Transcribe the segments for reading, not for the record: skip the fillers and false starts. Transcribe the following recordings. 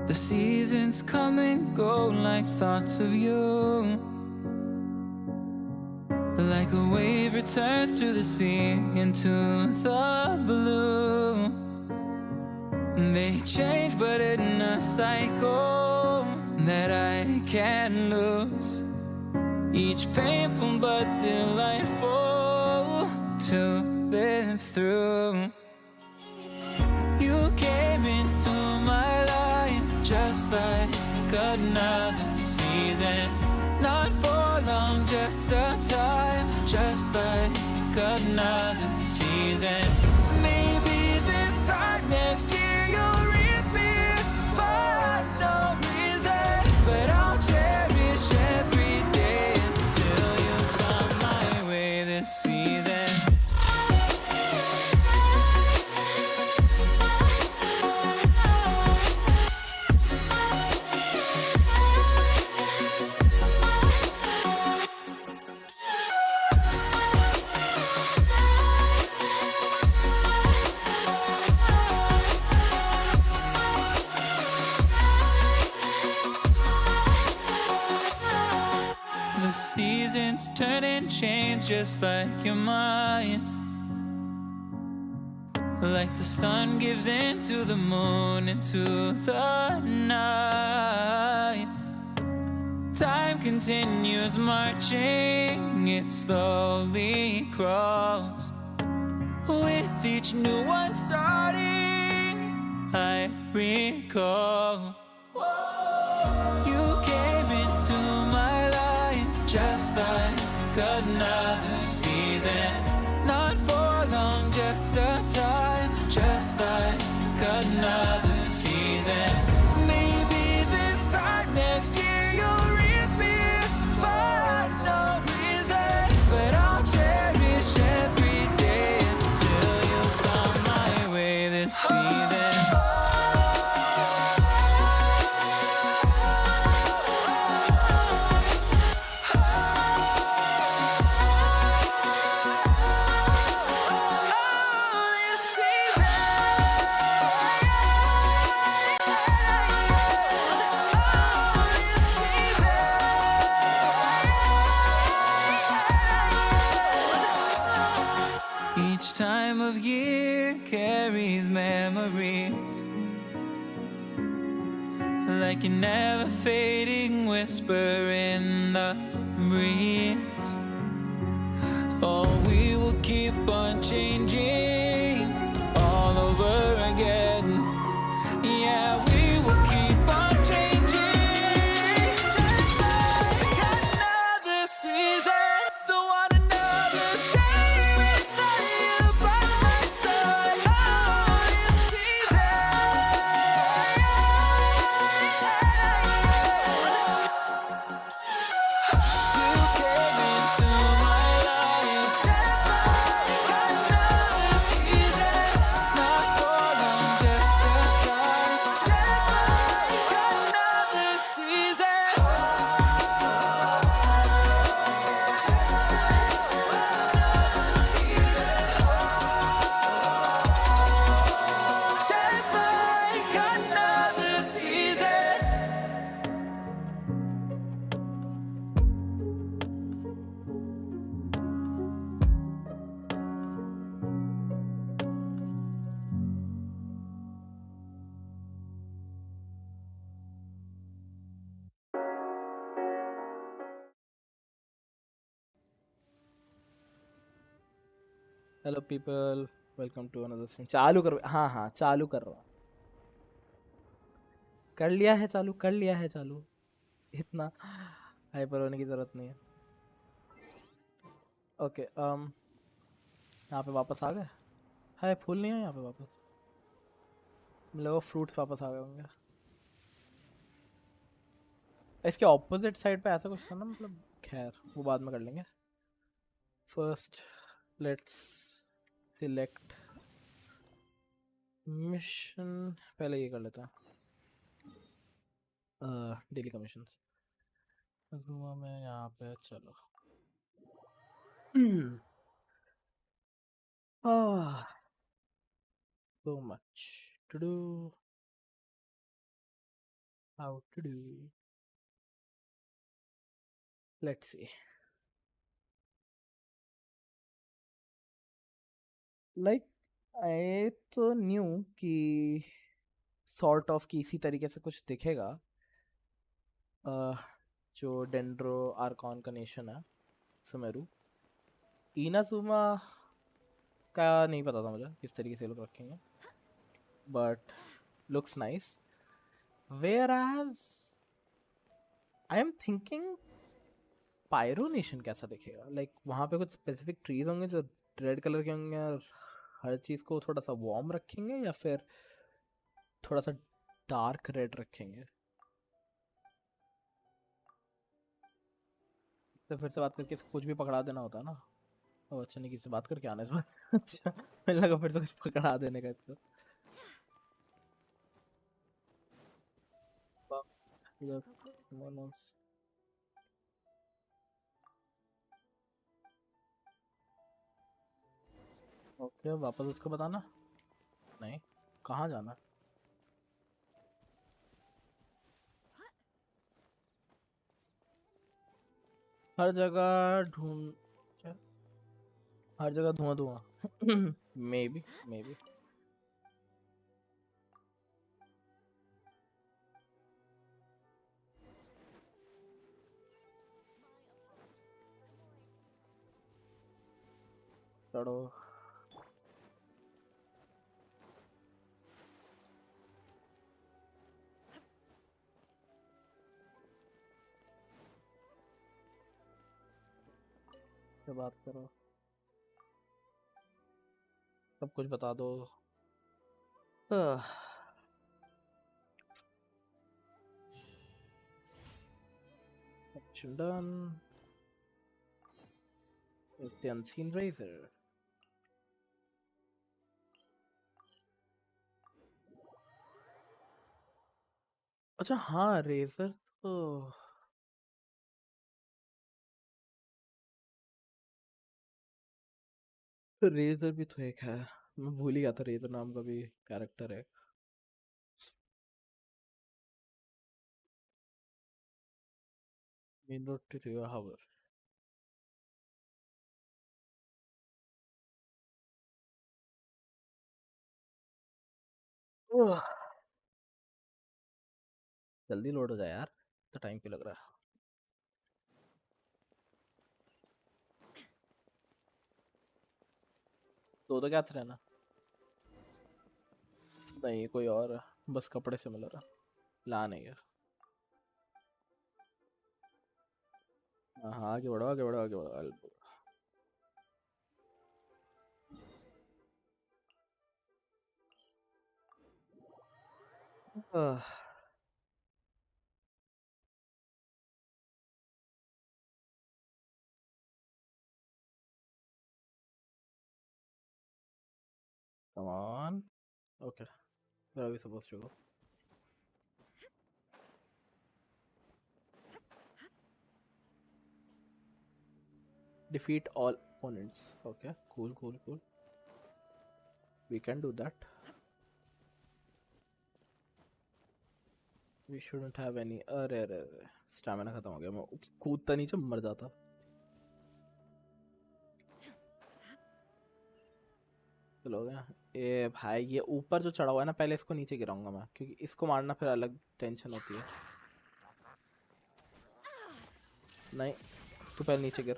The seasons come and go like thoughts of you. Like a wave returns to the sea into the blue. They change but in a cycle that I can't lose. Each painful but delightful to live through. You came into my life just like another season. Not for long, just a time, just like another season. Maybe this time next year you'll reap me for no reason, but I'll cherish every day until you come my way this season. Seasons turn and change just like your mind. Like the sun gives into the moon, into the night. Time continues marching, it slowly crawls. With each new one starting, I recall. You came into my life just like another season. Not for long, just a time, just like another season. Maybe this time next year you'll reap me for no reason, but I'll cherish every day until you come my way this season. Time of year carries memories like a never fading whisper in the breeze. Oh, we will keep on changing all over again. Yeah, we will keep on changing just like another season. Don't want another day without you by my side. Oh, this season. You came into my life just like another season. Not for long, just a time, just like another season. Just like another season. Hello people, welcome to another stream. चालू करो। हाँ हाँ, चालू कर रहा हूँ। कर लिया है चालू, कर लिया है चालू। इतना हाइपर होने की ज़रूरत नहीं है। ओके, यहाँ पे वापस आ गए। हाय, फूल नहीं है यहाँ पे वापस। मतलब फ्रूट्स वापस आ गए होंगे। इसके ऑपोजिट साइड पे ऐसा कुछ था ना, मतलब खैर वो बाद में कर लेंगे। First let's select mission. पहले ये कर लेते हैं, डेली कमीशंस में यहाँ पे। चलो so much to do. how to do. Let's see. Like I तो knew कि sort of कि इसी तरीके से कुछ दिखेगा, जो डेंड्रो आर्कॉन का नेशन है, सुमेरु। इनाजुमा का नहीं पता था मुझे किस तरीके से लोग रखेंगे, but looks nice. Whereas I am thinking pyro nation कैसा दिखेगा। लाइक वहाँ पे कुछ स्पेसिफिक ट्रीज होंगे जो रेड कलर के होंगे और हर चीज़ को थोड़ा सा वार्म रखेंगे, या फिर थोड़ा सा डार्क रेड रखेंगे। तो फिर से बात करके इसको कुछ भी पकड़ा देना होता है ना। ओ अच्छा, नहीं, किसी से बात करके आना इस बार। अच्छा, मुझे लगा फिर से कुछ पकड़ा देने का इसको। ओके, वापस उसको बताना। नहीं, कहाँ जाना? हर जगह ढूंढ, क्या? हर जगह धुआं धुआं। May be, may be. चलो, से बात करो, सब कुछ बता दो। Action done. It's the unseen razor. अच्छा हाँ, रेजर तो रेजर भी तो एक है, मैं भूल ही गया था रेजर नाम का भी कैरेक्टर है। मेन रोड टू रिवर हावर। जल्दी लोड हो जाए यार, तो टाइम क्यों लग रहा है? दो क्या था ना? नहीं, कोई और है, बस कपड़े से मिल रहा। ला नहीं है। हाँ हाँ, आगे बढ़ो, आगे बढ़ो, आगे बढ़ो। Come on. Okay, where are we supposed to go? Defeat all opponents. Okay, cool, cool, cool. We can do that. We shouldn't have any. अरे अरे अरे, स्टैमिना खत्म हो गया, मैं कूदता नीचे मर जाता। चलो हो गया। ए भाई, ये ऊपर जो चढ़ा हुआ है ना, पहले इसको नीचे गिराऊंगा मैं, क्योंकि इसको मारना फिर अलग टेंशन होती है। नहीं, तू पहले नीचे गिर।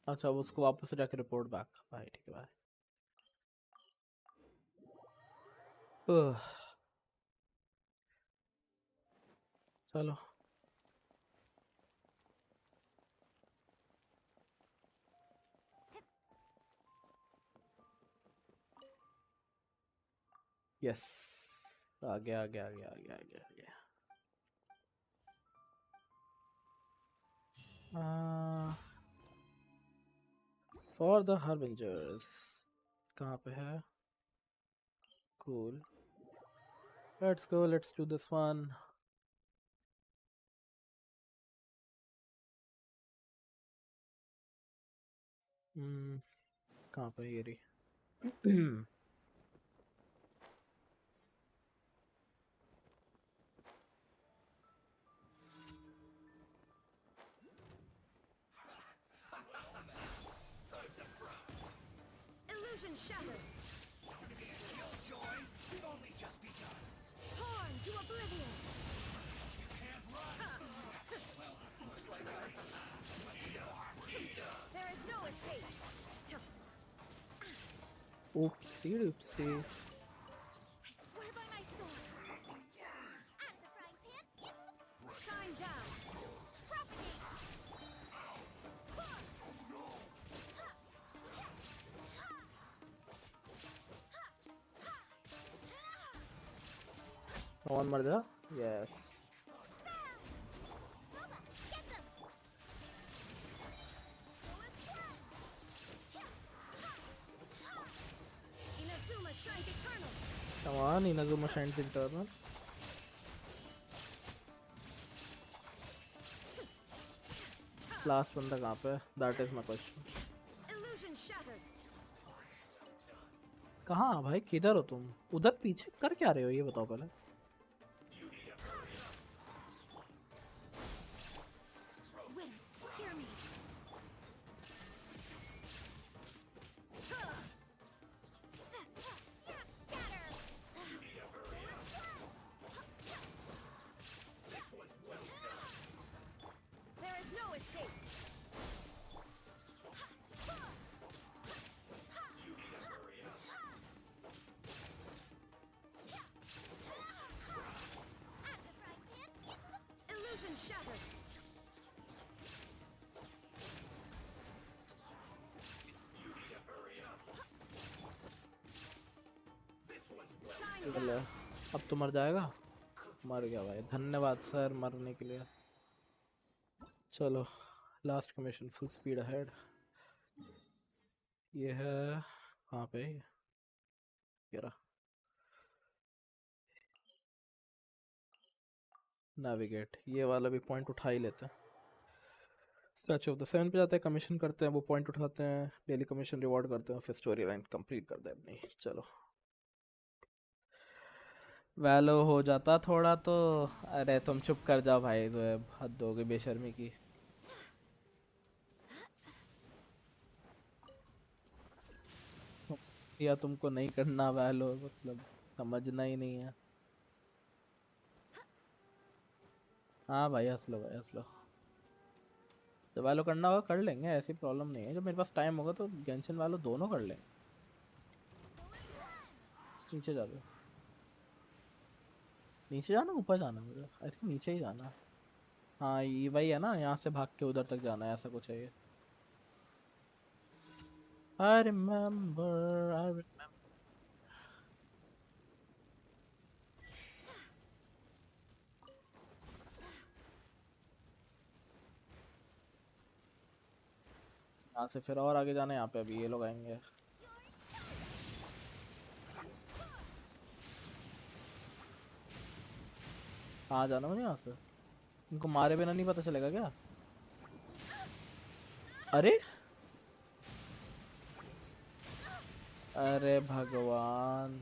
अच्छा, वो उसको वापस से जाके रिपोर्ट बैक। भाई ठीक है भाई। चलो, यस, आ गया आ गया आ गया आ गया आ गया आ गया। फॉर द हार्बिंजर्स कहाँ पे है? Cool, let's go, let's do this one. कहाँ पे ये रही? Illusion shattered. We've only just begun. Torn to oblivion. There is no escape. Oopsie doopsie. I swear by my sword. Out of the frying pan, it's shine down. Propagate. One मर जा. Yes. Get them. Inazuma shines eternal. Come on, Inazuma shines eternal. Last बंदा कहाँ पे? That is my question. Illusion shattered. कहाँ भाई, किधर हो तुम? उधर पीछे कर क्या रहे हो ये बताओ पहले. Wind, hear me. There is no escape. Illusion shattered. Shine चलो, down. अब तो मर जाएगा. मर गया भाई. धन्यवाद सर मरने के लिए. चलो, last commission, full speed ahead. ये है कहाँ पे? ये रहा. नेविगेट, ये वाला भी पॉइंट उठा ही लेते हैं. स्टैचू ऑफ द सेवन पे जाते हैं, कमीशन करते हैं, वो पॉइंट उठाते हैं, डेली कमीशन रिवॉर्ड करते हैं, फिर स्टोरी लाइन कंप्लीट करते हैं अपनी. चलो, वैलो हो जाता थोड़ा तो. अरे तुम चुप कर जाओ भाई, जो है हद हो गई बेशर्मी की. या तुमको नहीं करना वैलो, मतलब समझना ही नहीं है. हाँ भाई, हंस लो भाई, हंस लो. जब वैलो करना होगा कर लेंगे, ऐसी प्रॉब्लम नहीं है. जब मेरे पास टाइम होगा तो गेंशिन वैलो दोनों कर लेंगे. नीचे जा दो. नीचे जाना, ऊपर जाना मुझे? आई थिंक नीचे ही जाना. हाँ, ये वही है ना, यहाँ से भाग के उधर तक जाना है, ऐसा कुछ है ये. I remember, I remember. यहाँ से फिर और आगे जाना है. यहाँ पे अभी ये लोग आएंगे. कहाँ जाना मुझे यहाँ से? इनको मारे बिना नहीं पता चलेगा क्या? अरे अरे भगवान.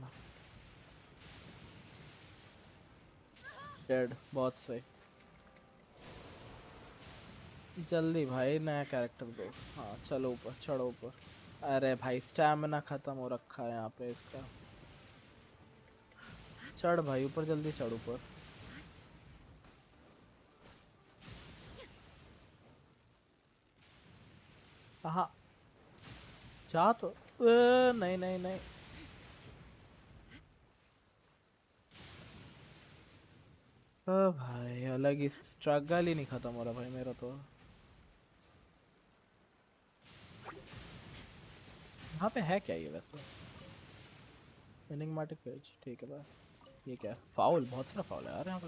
डेड. बहुत सही. जल्दी भाई, नया कैरेक्टर दो. हाँ चलो ऊपर, चढ़ो ऊपर. अरे भाई, स्टैमिना खत्म हो रखा है यहाँ पे इसका. चढ़ भाई ऊपर, जल्दी चढ़ ऊपर. हाँ जा तो. नहीं नहीं नहीं. भाई अलग ही स्ट्रगल ही नहीं खत्म हो रहा भाई मेरा तो. यहाँ पे है क्या ये वैसे? एनिग्मेटिक पेज, ठीक है भाई. ये क्या है? फाउल, बहुत सारा फाउल है यार यहाँ पे.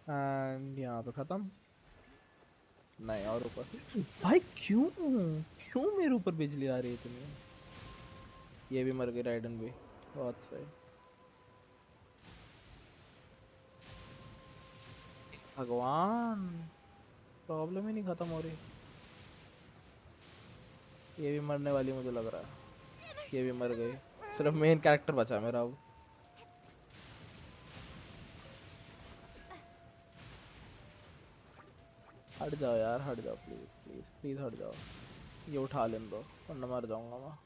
एंड यहाँ पे खत्म। नहीं और ऊपर भाई क्यों क्यों मेरे ऊपर बिजली आ रही है इतनी। ये भी मर गई राइडन भी। बहुत सही। भगवान प्रॉब्लम ही नहीं खत्म हो रही। ये भी मरने वाली मुझे लग रहा है। ये भी मर गई। सिर्फ मेन कैरेक्टर बचा मेरा अब। हट जाओ यार हट जाओ प्लीज प्लीज प्लीज हट जाओ। ये उठा लेने दो वरना मर जाऊंगा मैं।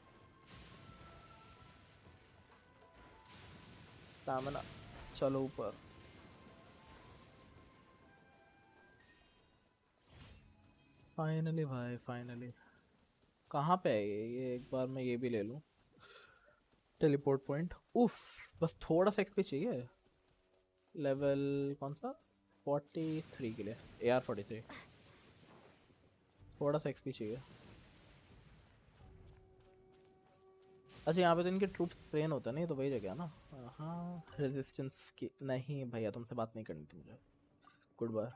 स्टैमिना। चलो ऊपर। फाइनली भाई फाइनली। कहाँ पे है ये एक बार मैं ये भी ले लूँ। Teleport point. उफ। बस थोड़ा सा एक्सपी चाहिए। लेवल कौन सा 43 के लिए AR 43। थोड़ा सा एक्सपी चाहिए। अच्छा यहाँ पे तो इनके ट्रूप्स ट्रेन होता है नहीं तो वही जगह है ना। हाँ रेजिस्टेंस की नहीं भैया तुमसे बात नहीं करनी थी मुझे। Good bye.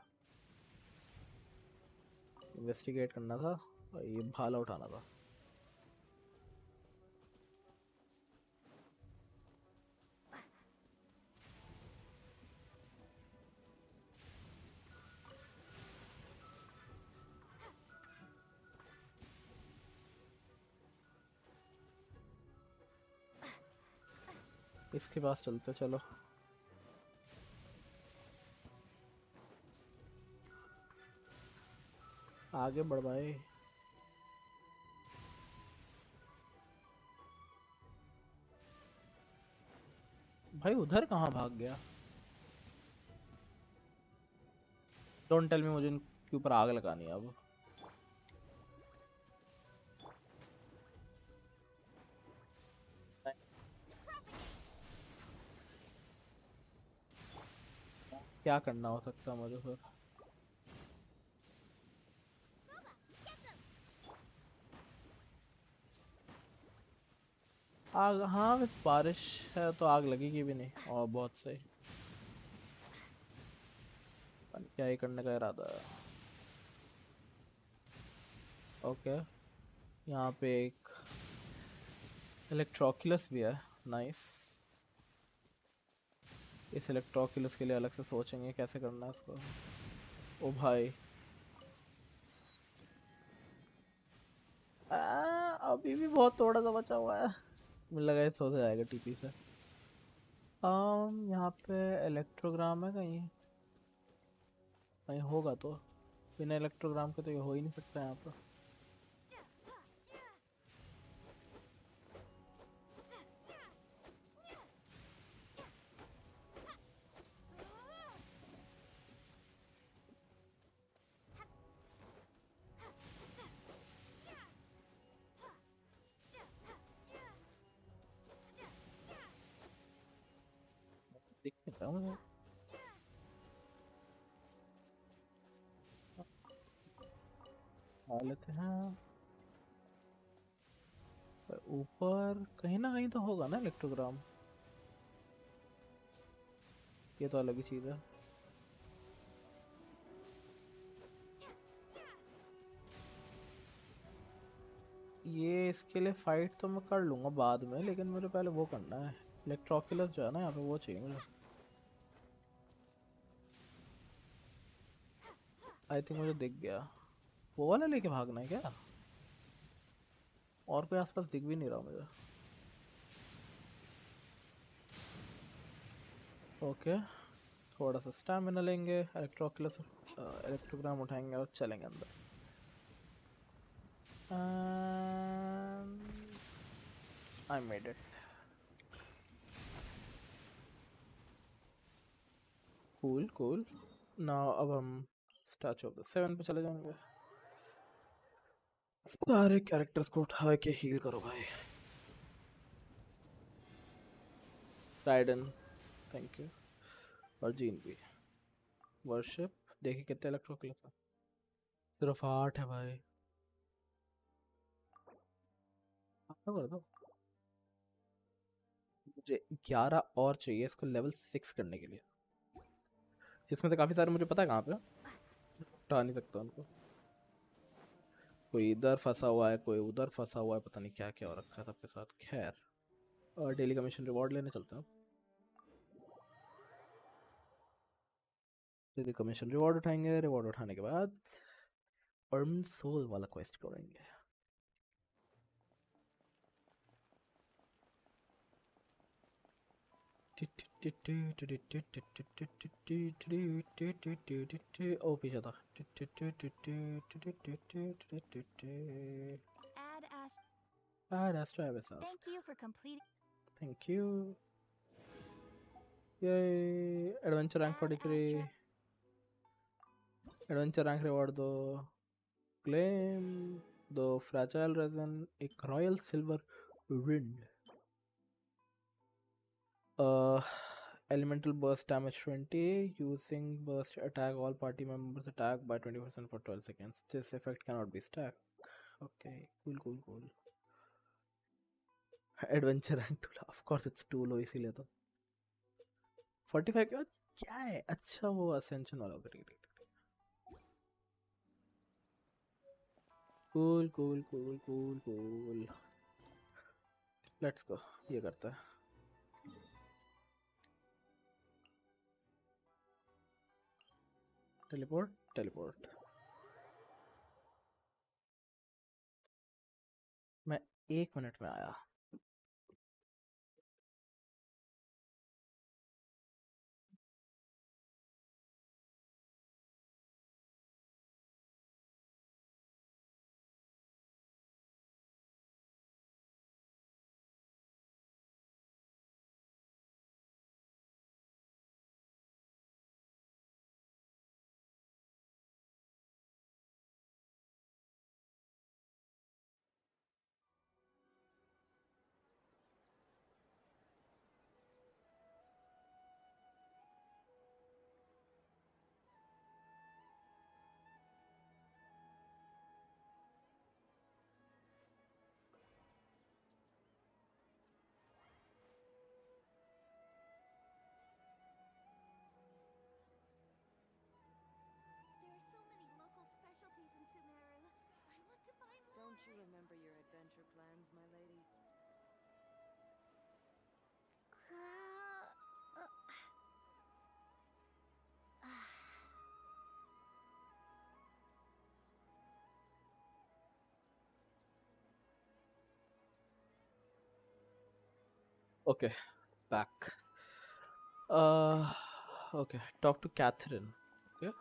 इन्वेस्टिगेट करना था और ये भाला उठाना था। इसके पास चलते चलो। आगे बढ़ भाई। भाई उधर कहाँ भाग गया। डोंट टेल मी मुझे इनके ऊपर आग लगानी है अब। क्या करना हो सकता है मुझे फिर। आग हाँ बस बारिश है तो आग लगेगी भी नहीं और बहुत सही। पर क्या ही करने का इरादा है। ओके। यहाँ पे एक इलेक्ट्रोक्यूलस भी है। नाइस। इस इलेक्ट्रोक्यूलस के लिए अलग से सोचेंगे कैसे करना है इसको। ओ भाई अभी भी बहुत थोड़ा सा बचा हुआ है। मुझे लगा ये सो जाएगा टीपी से। यहाँ पे इलेक्ट्रोग्राम है कहीं। कहीं होगा तो। बिना इलेक्ट्रोग्राम के तो ये हो ही नहीं सकता यहाँ पर। दिख नहीं रहा मुझे। खा लेते हैं। पर ऊपर कहीं ना कहीं तो होगा ना इलेक्ट्रोग्राम। ये तो अलग ही चीज़ है। ये इसके लिए फाइट तो मैं कर लूँगा बाद में लेकिन मुझे पहले वो करना है। इलेक्ट्रोक्यूलस जो है ना यहाँ पे वो चाहिए मुझे। आई थिंक मुझे दिख गया। वो वाला लेके भागना है क्या। और कोई आसपास दिख भी नहीं रहा मुझे। ओके। थोड़ा सा स्टैमिना लेंगे इलेक्ट्रोक्यूलस इलेक्ट्रोग्राम उठाएंगे और चलेंगे अंदर। I made it. Cool cool. Now अब हम स्टैचू ऑफ द सेवन पे चले जाएंगे। सारे कैरेक्टर्स को उठा के हील करो भाई। Ridden thank you. और जीन भी। वर्शिप। देखिए कितने इलेक्ट्रोक्यूलस है। सिर्फ 8 है भाई। आपका कर दो। मुझे 11 और चाहिए इसको लेवल 6 करने के लिए। जिसमें से काफ़ी सारे मुझे पता है कहाँ पे, उठा नहीं सकता उनको। कोई इधर फंसा हुआ है, कोई उधर फंसा हुआ है, पता नहीं क्या क्या हो रखा है सबके साथ। खैर, और डेली कमीशन रिवॉर्ड लेने चलते हैं। डेली कमीशन रिवॉर्ड उठाएंगे, रिवॉर्ड उठाने के बाद सोल वाला क्वेस्ट करेंगे। ओ पीछे था। Add Astra Abyssal. Thank you for completing. Thank you. Yay! Adventure rank 43. Adventure rank reward दो. Claim दो fragile resin, एक royal silver ring. Elemental burst damage 20. Using burst attack, all party members attack by 20% for 12 seconds. This effect cannot be stacked. Okay, cool. Adventure rank 2. Of course it's too low, इसीलिए तो 45 के बाद क्या है? अच्छा वो ascension वाला होगा। Cool. Let's go. ये करता है। Teleport. मैं 1 मिनट में आया। There are so many local specialties in Sumeru. I want to buy more. Don't you remember your adventure plans, my lady? Okay, back. Okay, talk to Catherine. Okay.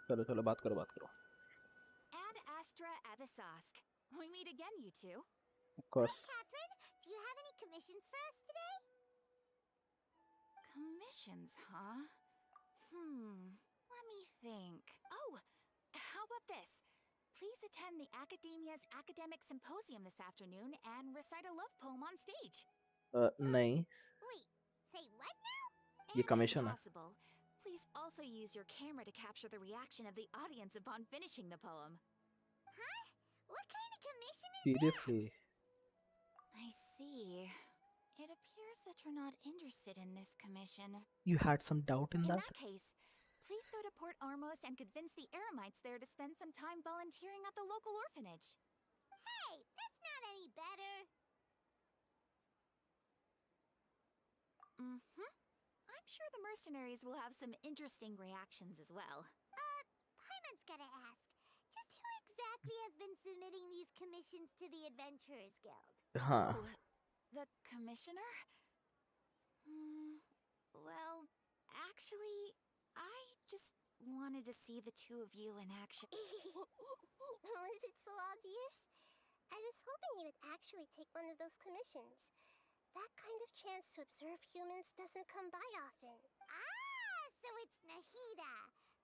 चलो बात करो। Ad Astra Abyssosque. We meet again, you two. Of course. Catherine, do you have any commissions for us today? Commissions, huh? Let me think. Oh, how about this? Please attend the Academia's Academic Symposium this afternoon and recite a love poem on stage. नहीं, Wait, say what now? ये And commission if है। possible, please also use your camera to capture the reaction of the audience upon finishing the poem. Huh? What kind of commission is Seriously. I see. It appears that you're not interested in this commission. You had some doubt in In that? that case, please go to Port Armos and convince the Eremites there to spend some time volunteering at the local orphanage. Hey, that's not any better. I'm sure the mercenaries will have some interesting reactions as well. Paimon's gotta ask, just who exactly has been submitting these commissions to the Adventurers Guild? हाँ. Oh, the commissioner? Well, actually, I just wanted to see the two of you in action. Was it so obvious? I was hoping you would actually take one of those commissions. That kind of chance to observe humans doesn't come by often. Ah, so it's Nahida.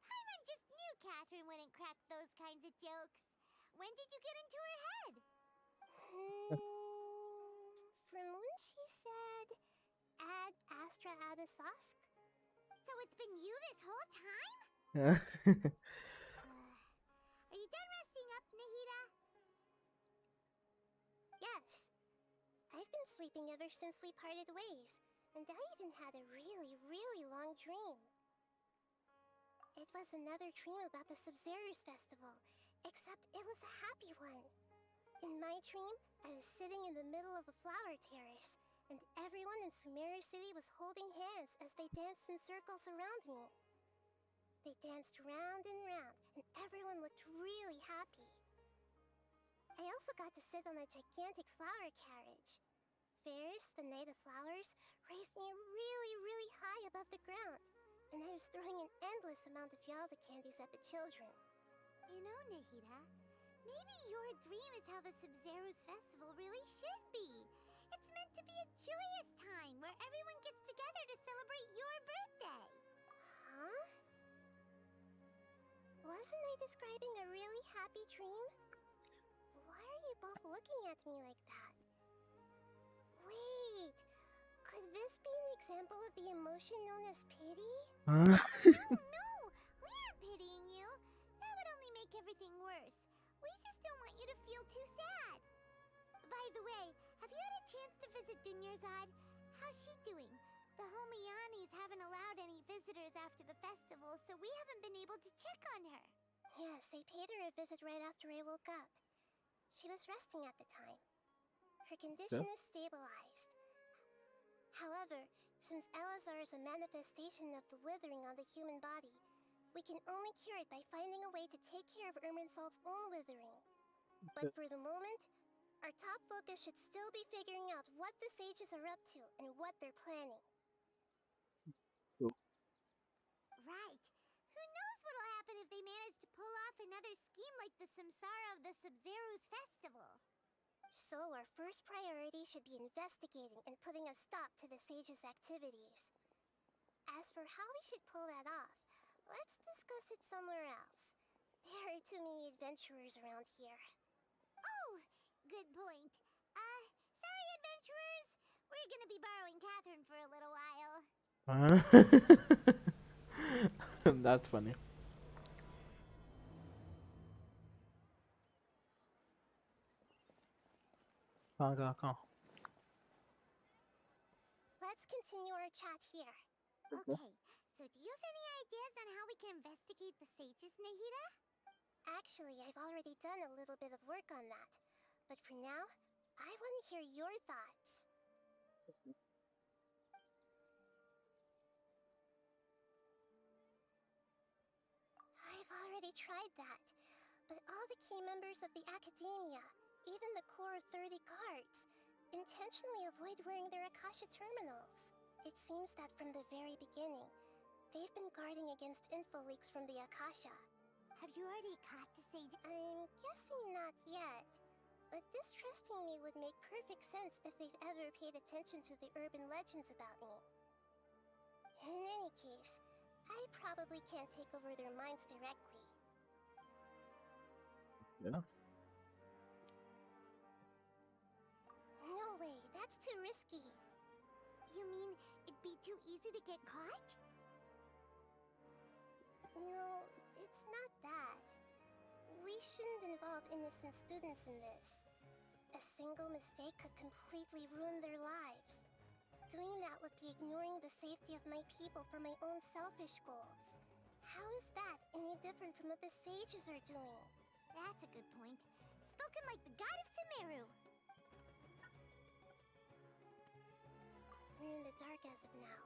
Paimon just knew Catherine wouldn't crack those kinds of jokes. When did you get into her head? From when she said, Ad Astra Abyssosque? So it's been you this whole time? Are you done resting up, Nahida? Yes, sleeping ever since we parted ways, and I even had a really, really long dream. It was another dream about the Sub-Zero's festival, except it was a happy one. In my dream, I was sitting in the middle of a flower terrace, and everyone in Sumeru City was holding hands as they danced in circles around me. They danced round and round, and everyone looked really happy. I also got to sit on a gigantic flower carriage. Ferris, the Knight of Flowers, raised me really, really high above the ground, and I was throwing an endless amount of Yalda candies at the children. You know, Nahida, maybe your dream is how the Sub-Zero's festival really should be. It's meant to be a joyous time where everyone gets together to celebrate your birthday. Huh? Wasn't I describing a really happy dream? Why are you both looking at me like that? Wait, could this be an example of the emotion known as pity? No, we aren't pitying you. That would only make everything worse. We just don't want you to feel too sad. By the way, have you had a chance to visit Dunyarzad? How's she doing? The Homiyanis haven't allowed any visitors after the festival, so we haven't been able to check on her. Yes, I paid her a visit right after I woke up. She was resting at the time. Her condition is stabilized. However, since Elazar is a manifestation of the withering on the human body, we can only cure it by finding a way to take care of Irminsul's own withering. But for the moment, our top focus should still be figuring out what the sages are up to and what they're planning. Right. Who knows what'll happen if they manage to pull off another scheme like the Samsara of the Sub-Zero's festival? So our first priority should be investigating and putting a stop to the sages' activities. As for how we should pull that off, let's discuss it somewhere else. There are too many adventurers around here. Oh, good point. Sorry, adventurers. We're gonna be borrowing Catherine for a little while. That's funny. Let's continue our chat here. Okay, so do you have any ideas on how we can investigate the sages, Nahida? Actually, I've already done a little bit of work on that. But for now, I want to hear your thoughts. I've already tried that. But all the key members of the Academia, even the core of 30 guards, intentionally avoid wearing their Akasha terminals. It seems that from the very beginning, they've been guarding against info leaks from the Akasha. Have you already caught the sage? I'm guessing not yet. But distrusting me would make perfect sense if they've ever paid attention to the urban legends about me. In any case, I probably can't take over their minds directly. Yeah. No way, that's too risky. You mean it'd be too easy to get caught? No, it's not that. We shouldn't involve innocent students in this. A single mistake could completely ruin their lives. Doing that would be ignoring the safety of my people for my own selfish goals. How is that any different from what the sages are doing? That's a good point. Spoken like the god of Sumeru. We're in the dark as of now.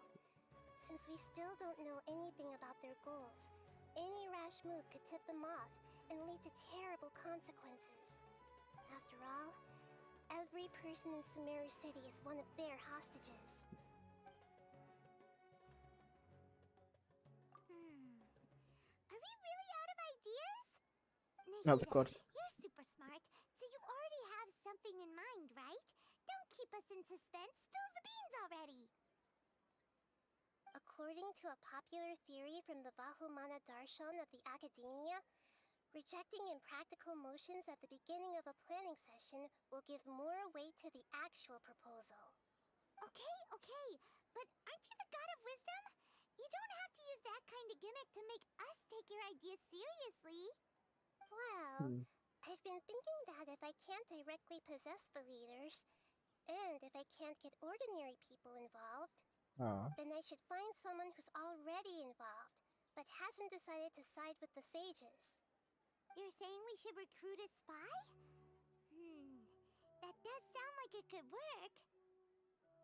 Since we still don't know anything about their goals, any rash move could tip them off and lead to terrible consequences. After all, every person in Sumeru City is one of their hostages. Are we really out of ideas? Of Nahida, course. you're super smart, so you already have something in mind, right? Don't keep us in suspense. Spill the beans already. According to a popular theory from the Vahumana Darshan of the Academia, rejecting impractical motions at the beginning of a planning session will give more weight to the actual proposal. Okay, but aren't you the god of wisdom? You don't have to use that kind of gimmick to make us take your ideas seriously. Well, I've been thinking that if I can't directly possess the leaders, And if I can't get ordinary people involved, हाँ then I should find someone who's already involved, but hasn't decided to side with the sages. You're saying we should recruit a spy? That does sound like it could work.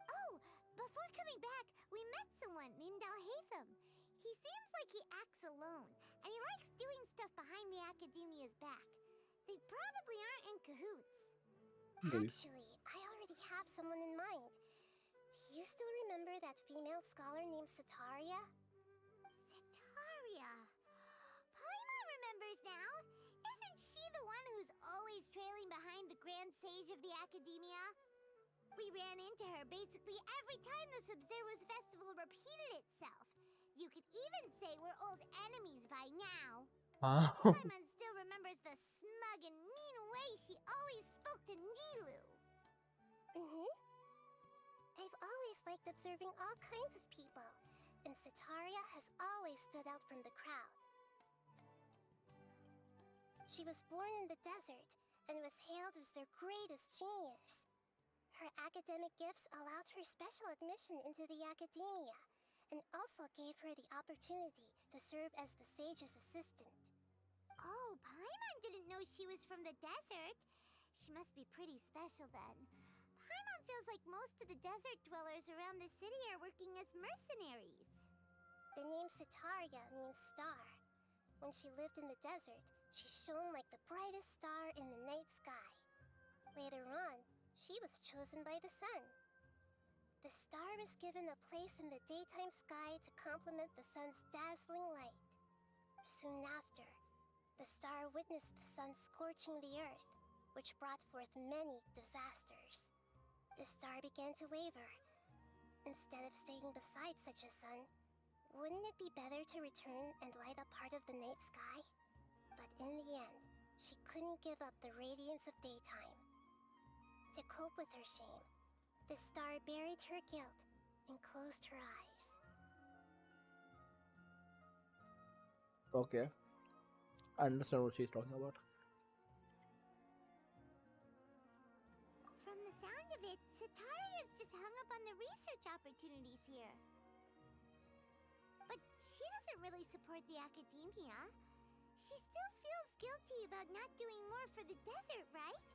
Oh, before coming back, we met someone named Alhaitham. He seems like he acts alone, and he likes doing stuff behind the Academia's back. They probably aren't in cahoots. maybe. Actually, I already have someone in mind. Do you still remember that female scholar named Sataria? Sataria. Paimon remembers now. Isn't she the one who's always trailing behind the Grand Sage of the Academia? We ran into her basically every time the Sub-Zero's festival repeated itself. You could even say we're old enemies by now. हाँ Paimon still remembers the smug and mean way she always spoke to Nilu. I've always liked observing all kinds of people, and Sataria has always stood out from the crowd. She was born in the desert and was hailed as their greatest genius. Her academic gifts allowed her special admission into the academia, and also gave her the opportunity to serve as the sage's assistant. Oh, Paimon didn't know she was from the desert. She must be pretty special then. Paimon feels like most of the desert dwellers around the city are working as mercenaries. The name Sataria means star. When she lived in the desert, she shone like the brightest star in the night sky. Later on, she was chosen by the sun. The star was given a place in the daytime sky to complement the sun's dazzling light. Soon after, the star witnessed the sun scorching the earth, which brought forth many disasters. The star began to waver. Instead of staying beside such a sun, wouldn't it be better to return and light up part of the night sky? But in the end, she couldn't give up the radiance of daytime. To cope with her shame, the star buried her guilt and closed her eyes. Okay, I understand what she's talking about. From the sound of it, Sataria's just hung up on the research opportunities here. But she doesn't really support the academia. She still feels guilty about not doing more for the desert, right?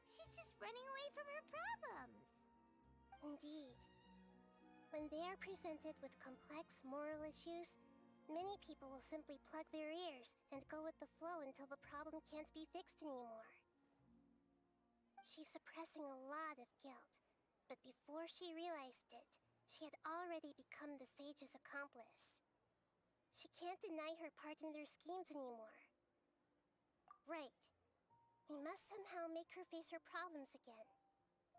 She's just running away from her problems. Indeed. When they are presented with complex moral issues, many people will simply plug their ears and go with the flow until the problem can't be fixed anymore. She's suppressing a lot of guilt, but before she realized it, she had already become the sage's accomplice. She can't deny her part in their schemes anymore. Right. We must somehow make her face her problems again.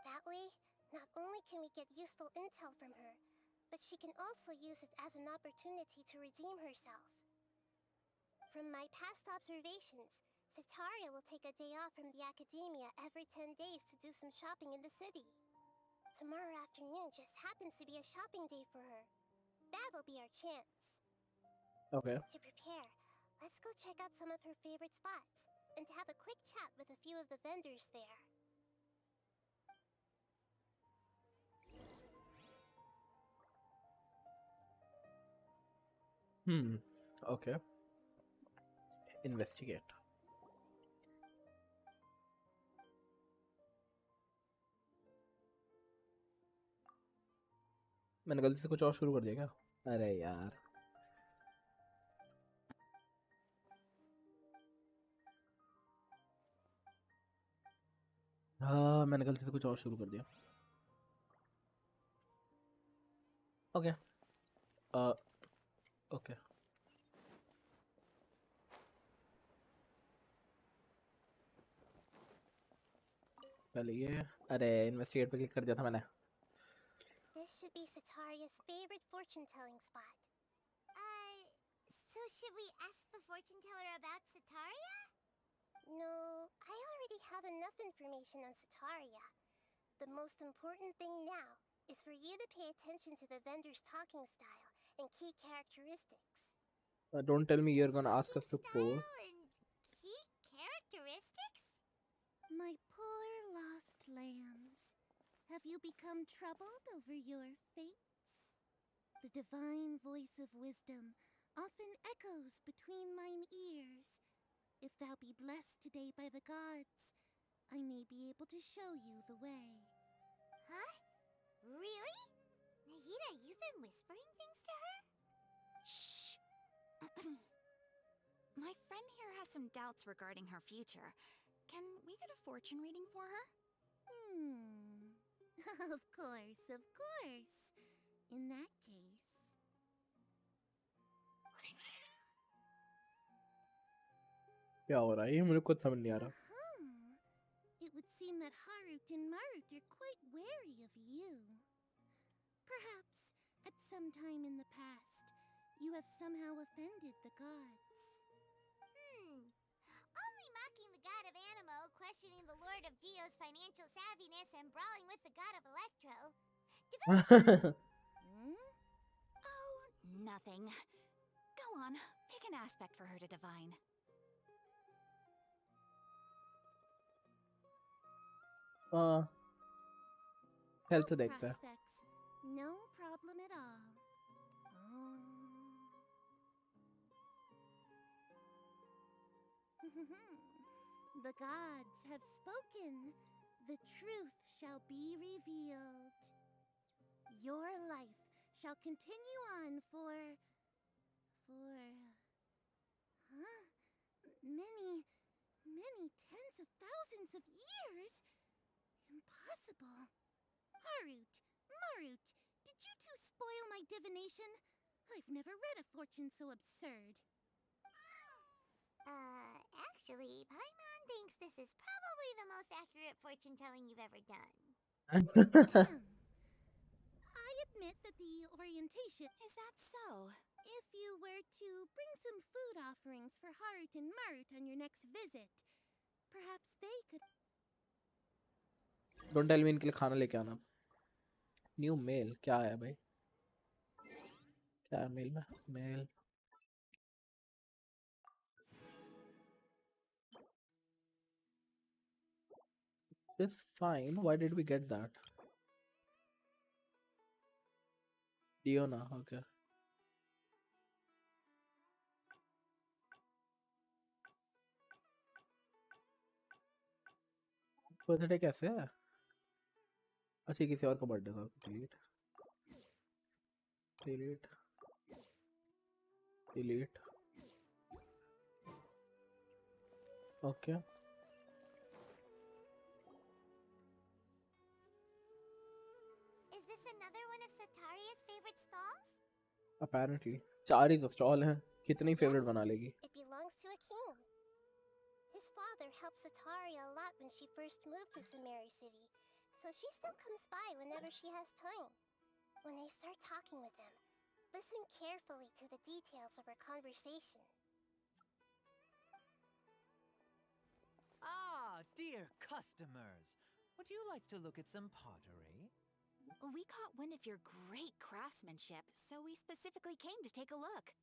That way, not only can we get useful intel from her, but she can also use it as an opportunity to redeem herself. From my past observations, Sataria will take a day off from the academia every 10 days to do some shopping in the city. Tomorrow afternoon just happens to be a shopping day for her. That'll be our chance. Okay. To prepare, let's go check out some of her favorite spots and have a quick chat with a few of the vendors there. Okay. Investigate. मैंने गलती से कुछ और शुरू कर दिया क्या? अरे यार. हाँ, मैंने गलती से कुछ और शुरू कर दिया. Okay. Okay. पहले ये अरे इन्वेस्टिगेट पे क्लिक कर दिया था मैंने. This should be Sataria's favorite fortune-telling spot. So should we ask the fortune teller about Sataria? No, I already have enough information on Sataria. The most important thing now is for you to pay attention to the vendor's talking style and key characteristics. Don't tell me you're gonna ask us to poll. Style and key characteristics? My poor lost lambs. Have you become troubled over your fates? The divine voice of wisdom often echoes between mine ears. If thou be blessed today by the gods, I may be able to show you the way. Huh? Really? Nahida, you've been whispering things to her? Shh! My friend here has some doubts regarding her future. Can we get a fortune reading for her? Of course, of course. In that case... क्या हो रहा है ये मुझे कुछ समझ नहीं आ रहा. It would seem that Harut and Marut are quite wary of you. Perhaps, at some time in the past, you have somehow offended the gods. Only mocking the god of Animo, questioning the lord of Geo's financial savviness, and brawling with the god of Electro. Oh, nothing. Go on, pick an aspect for her to divine. Health Health देखता है. prospects. No problem at all. The gods have spoken. The truth shall be revealed. Your life shall continue on for... many tens of thousands of years? Impossible. Harut, Marut, did you two spoil my divination? I've never read a fortune so absurd. Actually, Paimon thinks this is probably the most accurate fortune telling you've ever done. I admit that the orientation... Is that so? If you were to bring some food offerings for Harut and Marut on your next visit, perhaps they could... Don't tell me इनके लिए खाना लेके आना. New male क्या है भाई? क्या है मेल में? Mail. It's fine. Why did we get that? Diona, okay. Birthday कैसे है? अच्छा किसी और का बर्थडे था. Delete delete delete. Okay. Is this another one of Sataria's favorite stalls? Apparently 4 he stall हैं. कितनी फेवरेट बना लेगी? It belongs to a king. His father helped Sataria a lot when she first moved to Samari City, so she still comes by whenever she has time. When I start talking with him, listen carefully to the details of our conversation. Ah, dear customers. Would you like to look at some pottery? We caught wind of your great craftsmanship, so we specifically came to take a look.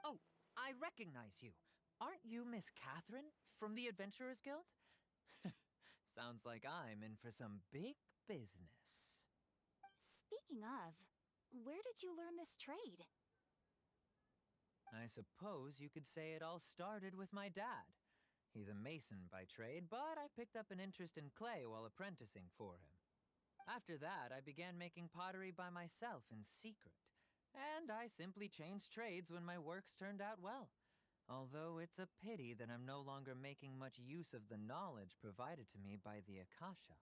Oh, I recognize you. Aren't you Miss Catherine from the Adventurers Guild? Sounds like I'm in for some big business. Speaking of, where did you learn this trade? I suppose you could say it all started with my dad. He's a mason by trade, but I picked up an interest in clay while apprenticing for him. After that, I began making pottery by myself in secret, and I simply changed trades when my works turned out well. Although it's a pity that I'm no longer making much use of the knowledge provided to me by the Akasha.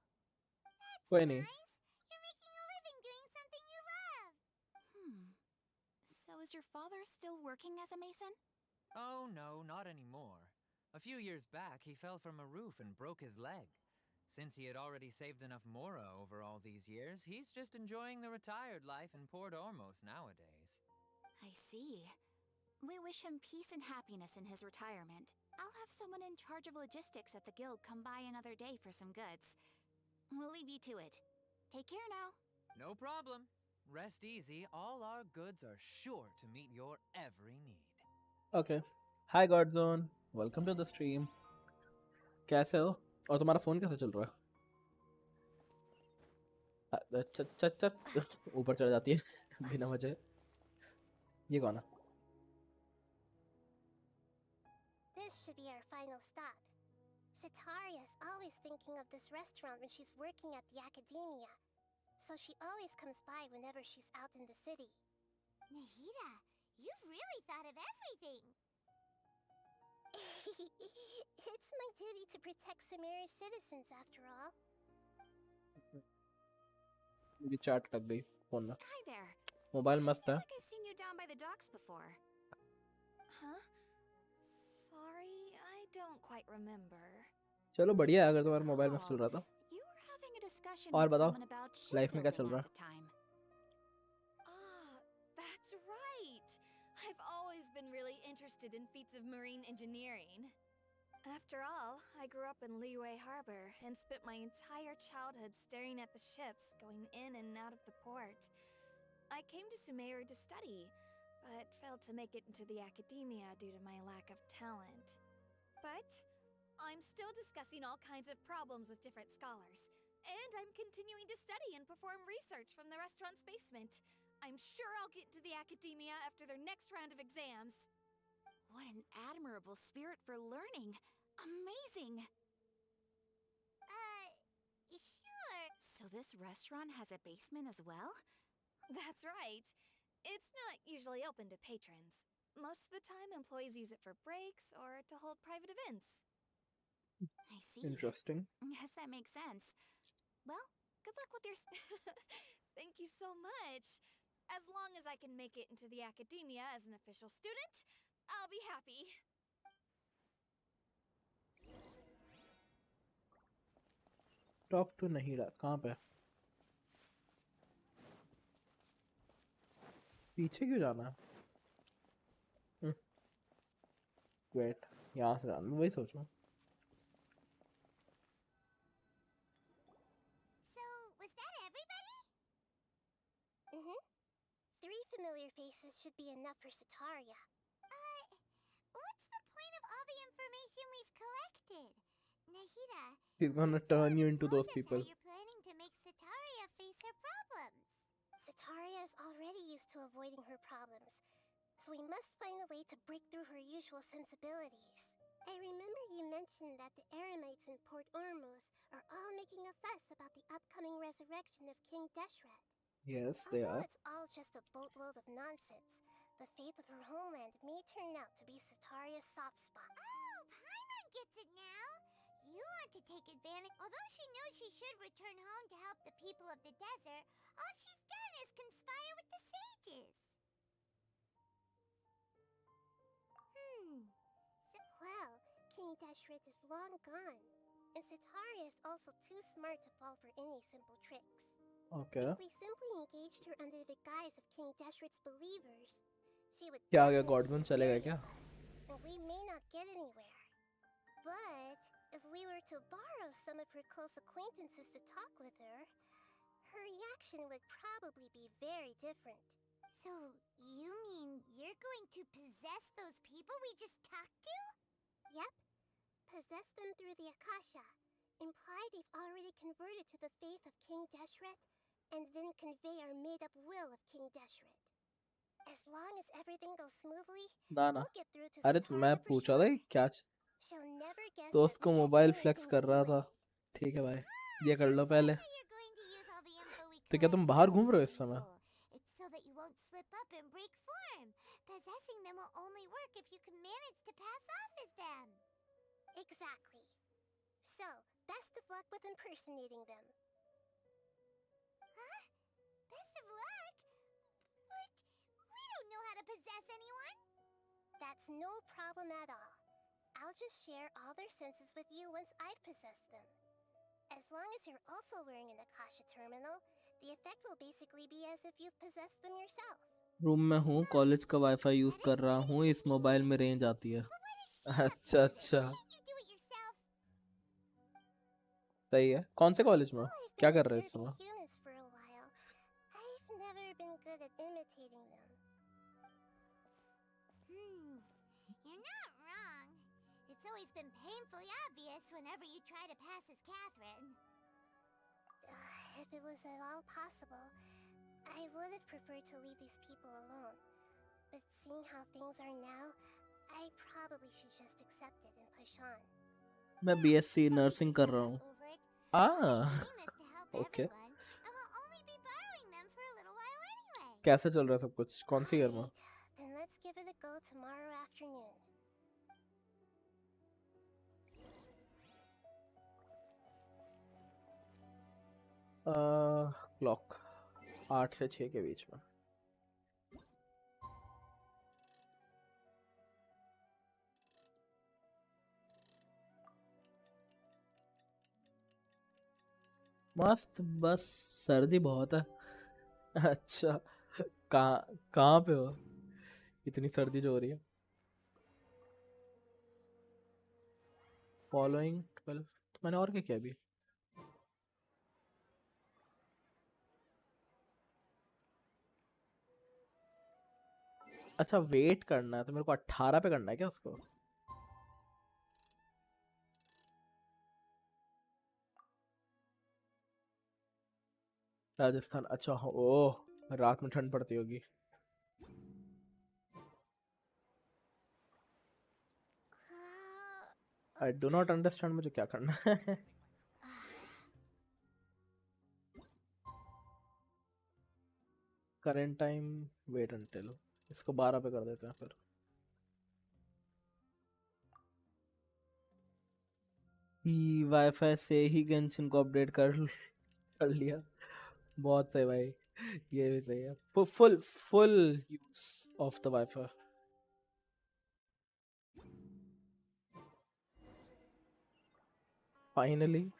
कोई नहीं. Nice. You're making a living doing something you love. So is your father still working as a mason? Oh no, not anymore. A few years back, he fell from a roof and broke his leg. Since he had already saved enough mora over all these years, he's just enjoying the retired life in Port Ormos nowadays. I see. We wish him peace and happiness in his retirement. I'll have someone in charge of logistics at the guild come by another day for some goods. We'll leave you to it. Take care now. No problem. Rest easy. All our goods are sure to meet your every need. Okay. Hi Godzone. Welcome to the stream. कैसे हो? और तुम्हारा phone कैसे चल रहा है? ऊपर चढ़ जाती है बिना वजह। ये कौन है? This should be our final stop. Sitaria's always thinking of this restaurant when she's working at the academia, so she always comes by whenever she's out in the city. Nahida, you've really thought of everything. It's my duty to protect Samari's citizens, after all. मेरी चाट लग गई phone में। Hi there. Mobile मस्त I है। feel like I've seen you down by the docks before. Huh? Sorry, I don't quite remember. चलो बढ़िया है अगर तुम्हारा मोबाइल मस्त चल रहा था। You were having a discussion और with बताओ, someone about लाइफ में क्या चल shipbuilding रहा at the time. Ah, that's right. I've always been really interested in feats of marine engineering. After all, I grew up in Liyue Harbor and spent my entire childhood staring at the ships going in and out of the port. I came to Sumeru to study, but failed to make it into the academia due to my lack of talent. But I'm still discussing all kinds of problems with different scholars, and I'm continuing to study and perform research from the restaurant's basement. I'm sure I'll get into the academia after their next round of exams. What an admirable spirit for learning! Amazing! Sure. So this restaurant has a basement as well? That's right. It's not usually open to patrons. Most of the time, employees use it for breaks or to hold private events. I see. Interesting. Yes, that makes sense. Well, good luck with your... Thank you so much. As long as I can make it into the academia as an official student, I'll be happy. Talk to Nahida कहाँ पे? पीछे क्यों जाना है? Wait, यहाँ से जाना, वही सोचूं। So, was that everybody? Mm-hmm. 3 familiar faces should be enough for Sitaria. What's the point of all the information we've collected? Nahida, He's gonna you still turn you haven't into told those us people. how you're planning to make Sitaria face her problems. Sitaria is already used to avoiding her problems, so we must find a way to break through her usual sensibilities. I remember you mentioned that the Eremites in Port Ormuz are all making a fuss about the upcoming resurrection of King Deshret. Yes, they Although are. it's all just a boatload of nonsense, the fate of her homeland may turn out to be Sitaria's soft spot. Oh, Paimon gets it now. You want to take advantage. Although she knows she should return home to help the people of the desert, all she's done is conspire with the sages. Well, King Deshret is long gone, and Sitaria is also too smart to fall for any simple tricks. Okay. If we simply engaged her under the guise of King Deshret's believers, she would क्या आ गया? definitely गॉडमन be चलेगा wary क्या? of us, and we may not get anywhere. But if we were to borrow some of her close acquaintances to talk with her, her reaction would probably be very different. So, you mean you're going to possess those people we just talked to? Yep. Possess them through the Akasha. Imply they've already converted to the faith of King Deshret, and then convey our made-up will of King Deshret. As long as everything goes smoothly, ना we'll get through to अरे मैं Sitaria for पूछा sure. था कि क्या She'll never guess दोस्त that को we had mobile anything flex to कर do रहा with था। it. ठीक है भाई, ये कर लो पहले। That's how you're going to use all the info we तो क्या तुम collected बाहर from घूम रहे हो these इस समय? people. It's so that you won't slip up and break form. Possessing them will only work if you can manage to pass off as them. Exactly. So, best of luck with impersonating them. Huh? Best of luck? But we don't know how to possess anyone. That's no problem at all. I'll just share all their senses with you once I've possessed them. As long as you're also wearing an Akasha terminal, the effect will basically be as if you've possessed them yourself. Room में हूँ, college का wifi use कर रहा हूँ, इस mobile में range आती है। अच्छा अच्छा, You do it yourself. सही है। कौन से कॉलेज में हो? I've क्या been कर रहे हो इस observing समय? humans for a while. I've never been good at imitating them. You're not wrong. It's always been painfully obvious whenever you try to pass as Catherine. If it was at all possible, I would have preferred to leave these people alone. But seeing how things are now, I probably should just accept it and push on. मैं BSc nursing कर रहा हूँ. Over it. Ah, The aim is to help okay. everyone, and we'll only be borrowing them for a little while anyway. कैसे चल रहा है सब कुछ? कौन सी ईयर में? Alright, then let's give it a go tomorrow afternoon. Clock 8 से 6 के बीच में. मस्त, बस सर्दी बहुत है. अच्छा, कहाँ पे हो? इतनी सर्दी जो हो रही है. फॉलोइंग 12. तो मैंने और क्या किया अभी? अच्छा, वेट करना है तो मेरे को 18 पे करना है क्या उसको? राजस्थान. अच्छा, ओह, रात में ठंड पड़ती होगी. आई डू नॉट अंडरस्टैंड मुझे क्या करना है. Current time wait until. इसको 12 पे कर देते हैं फिर. वाईफाई से ही गेंशिन को अपडेट कर लिया. बहुत सही भाई, ये भी सही है. Full use of the wifi. Finally.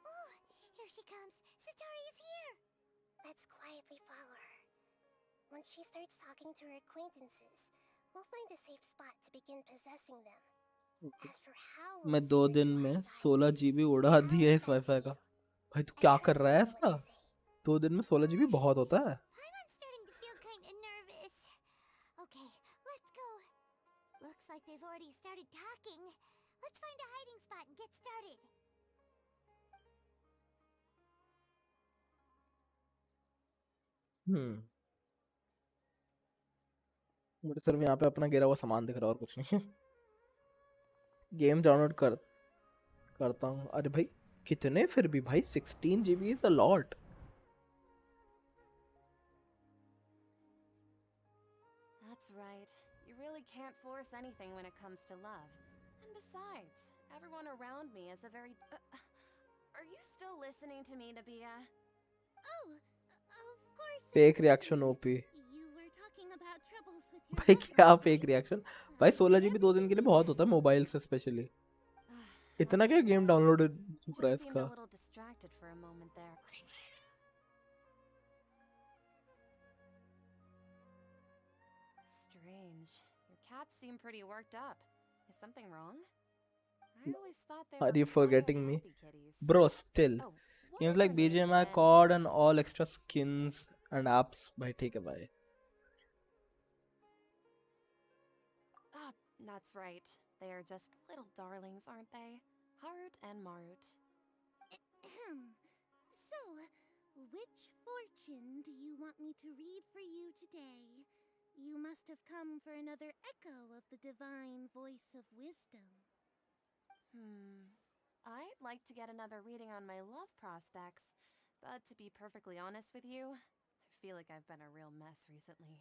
Oh, here she comes. Satari is here. Let's quietly follow her. Once she starts talking to her acquaintances, we'll find a safe spot to begin possessing them. As for how we'll मैं 2 steer दिन to our में side, 16 GB उड़ा दिया इस wifi का. भाई तू क्या कर रहा है ऐसा? 2 दिन में 16 GB बहुत होता है. I'm starting to feel kind of nervous. Okay, let's go. Looks like they've already started talking. Let's find a hiding spot and get started. मुझे सिर्फ यहाँ पे अपना गिरा हुआ सामान दिख रहा है और कुछ नहीं. गेम डाउनलोड करता हूँ. अरे भाई कितने फिर भी भाई, 16 GB is a lot. That's right. You really can't force anything when it comes to love. And besides, everyone around me is a very... are you still listening to me, Nabia? Oh, of course. Fake reaction OP. You were talking about troubles with your भाई क्या husband. Fake reaction भाई. 16 GB 2 दिन के लिए बहुत होता है mobile से स्पेशली. इतना क्या गेम डाउनलोड हो रहा है Just seemed इसका. a little distracted for a moment there. Strange. Your cats seem pretty worked up. Is something wrong? I always thought they Are were you quiet, forgetting me? happy kitties. Bro, still Oh, games whatever like it is, BGMI, then- COD and all extra skins and apps. भाई ठीक है भाई. Ah, that's right. They are just little darlings, aren't they? Harut and Marut. So, which fortune do you want me to read for you today? You must have come for another echo of the divine voice of wisdom. I'd like to get another reading on my love prospects, but to be perfectly honest with you, I feel like I've been a real mess recently.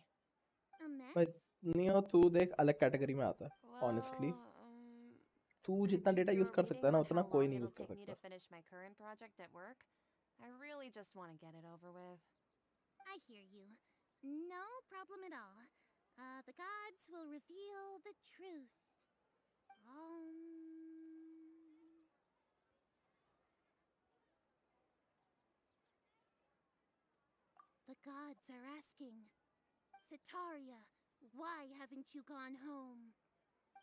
A mess? भाई नहीं हो तू देख, अलग category में आता है honestly. तू could जितना you data do use a कर सकता है reading ना on उतना how कोई long नहीं it'll यूज कर take me to सकता. finish my current project at work? I really just want to get it over with. I hear you. No problem at all. The gods will reveal the truth. The gods are asking, Sataria, why haven't you gone home?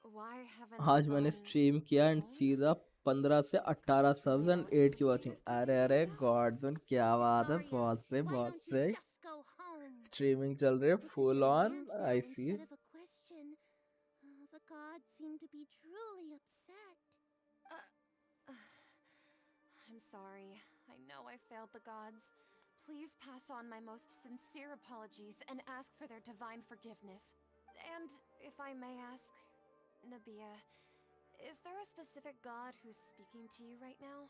Why haven't I आज मैंने gone stream किया and home? सीधा 15 से 18 subs and 8 की watching. अरे अरे godson क्या बात है. Sataria, बहुत से why बहुत don't you से. just go home? स्ट्रीमिंग चल रही है It's a full on. demand now I see. instead of a question. The gods seem to be truly upset. I'm sorry. I know I failed the gods. Please pass on my most sincere apologies and ask for their divine forgiveness. And if I may ask, Nabia, is there a specific god who's speaking to you right now?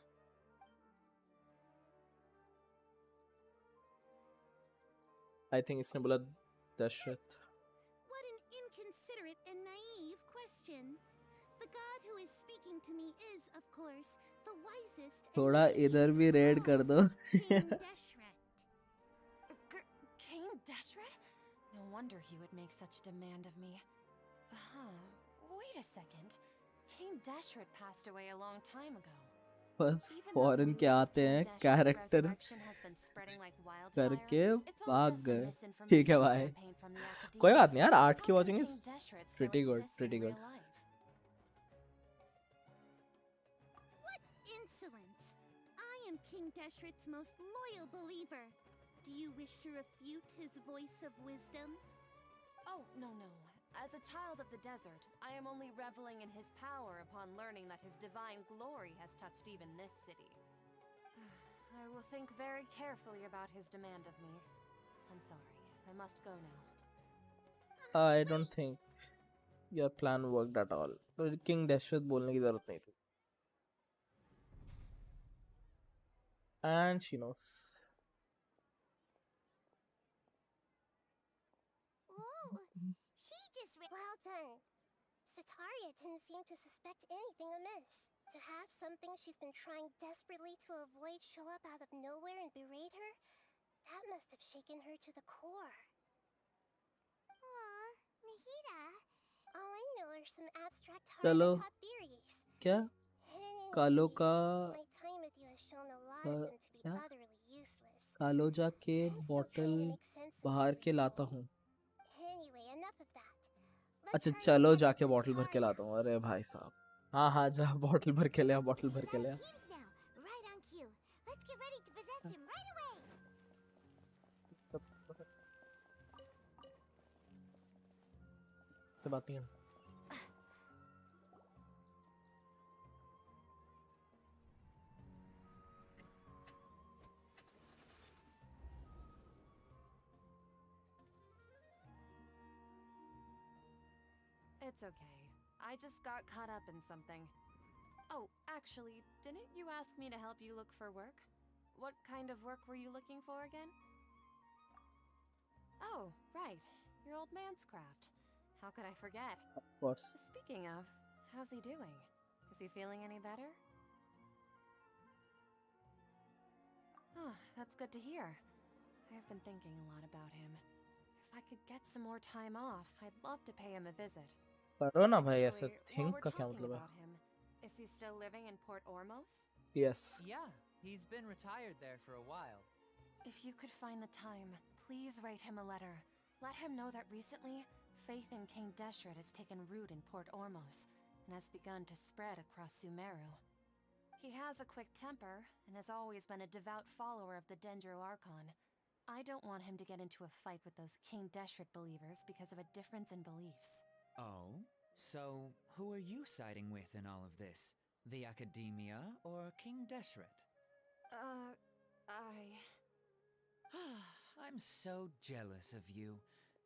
I think इसने बोला Dasharath. What an inconsiderate and naive question. The god who is speaking to me is, of course, the wisest and थोड़ा इधर भी mightiest red of कर all, दो. King Deshret. King Deshret? No wonder he would make such demand of me. Wait a second. King Deshret passed away a long time ago. बस Even though foreign news के of आते King हैं Deshret's character resurrection has been spreading like wildfire, करके it's all भाग just a गए. misinformation ठीक है भाई. campaign from the academia. कोई बात नहीं यार. आर्ट How की can watching King is Deshret still pretty good. exist Pretty in good. real life? What insolence! I am King Deshret's most loyal believer. Do you wish to refute his voice of wisdom? Oh, no. As a child of the desert, I am only reveling in his power upon learning that his divine glory has touched even this city. I will think very carefully about his demand of me. I'm sorry. I must go now. I don't think your plan worked at all. तो king Dasharath बोलने की जरूरत नहीं थी. And she knows. Oh, she just Well done. Sitaria didn't seem to suspect anything amiss. To have something she's been trying desperately to avoid show up out of nowhere and berate her, that must have shaken her to the core. Aw, Nahida. All I know are some abstract चलो hard-to-top theories. क्या And in any कालो case, का my time with you has shown a lot of them to be क्या utterly useless. कालो जाके I'm still bottle trying to make sense of बाहर के everything. लाता हूँ. Anyway, enough of that. Let's अच्छा hurry चलो and catch up जाके to बॉटल भर के Sitaria. लाता हूँ. अरे भाई साहब. हाँ जा बॉटल भर के ले आ. बॉटल भर के ले आ. Games now, right on cue. Let's get ready to possess him right away. इससे बात नहीं है. It's okay. I just got caught up in something. Oh, actually, didn't you ask me to help you look for work? What kind of work were you looking for again? Oh, right. Your old man's craft. How could I forget? Of course. Speaking of, how's he doing? Is he feeling any better? Oh, that's good to hear. I've been thinking a lot about him. If I could get some more time off, I'd love to pay him a visit. करो ना भाई ऐसे. Actually, while think we're का क्या talking मतलब है? about him, is he still living in Port Ormos? Yes. Yeah, he's been retired there for a while. If you could find the time, please write him a letter. Let him know that recently, faith in King Deshret has taken root in Port Ormos and has begun to spread across Sumeru. He has a quick temper and has always been a devout follower of the Dendro Archon. I don't want him to get into a fight with those King Deshret believers because of a difference in beliefs. Oh? So, who are you siding with in all of this? The Academia or King Deshret? I'm so jealous of you.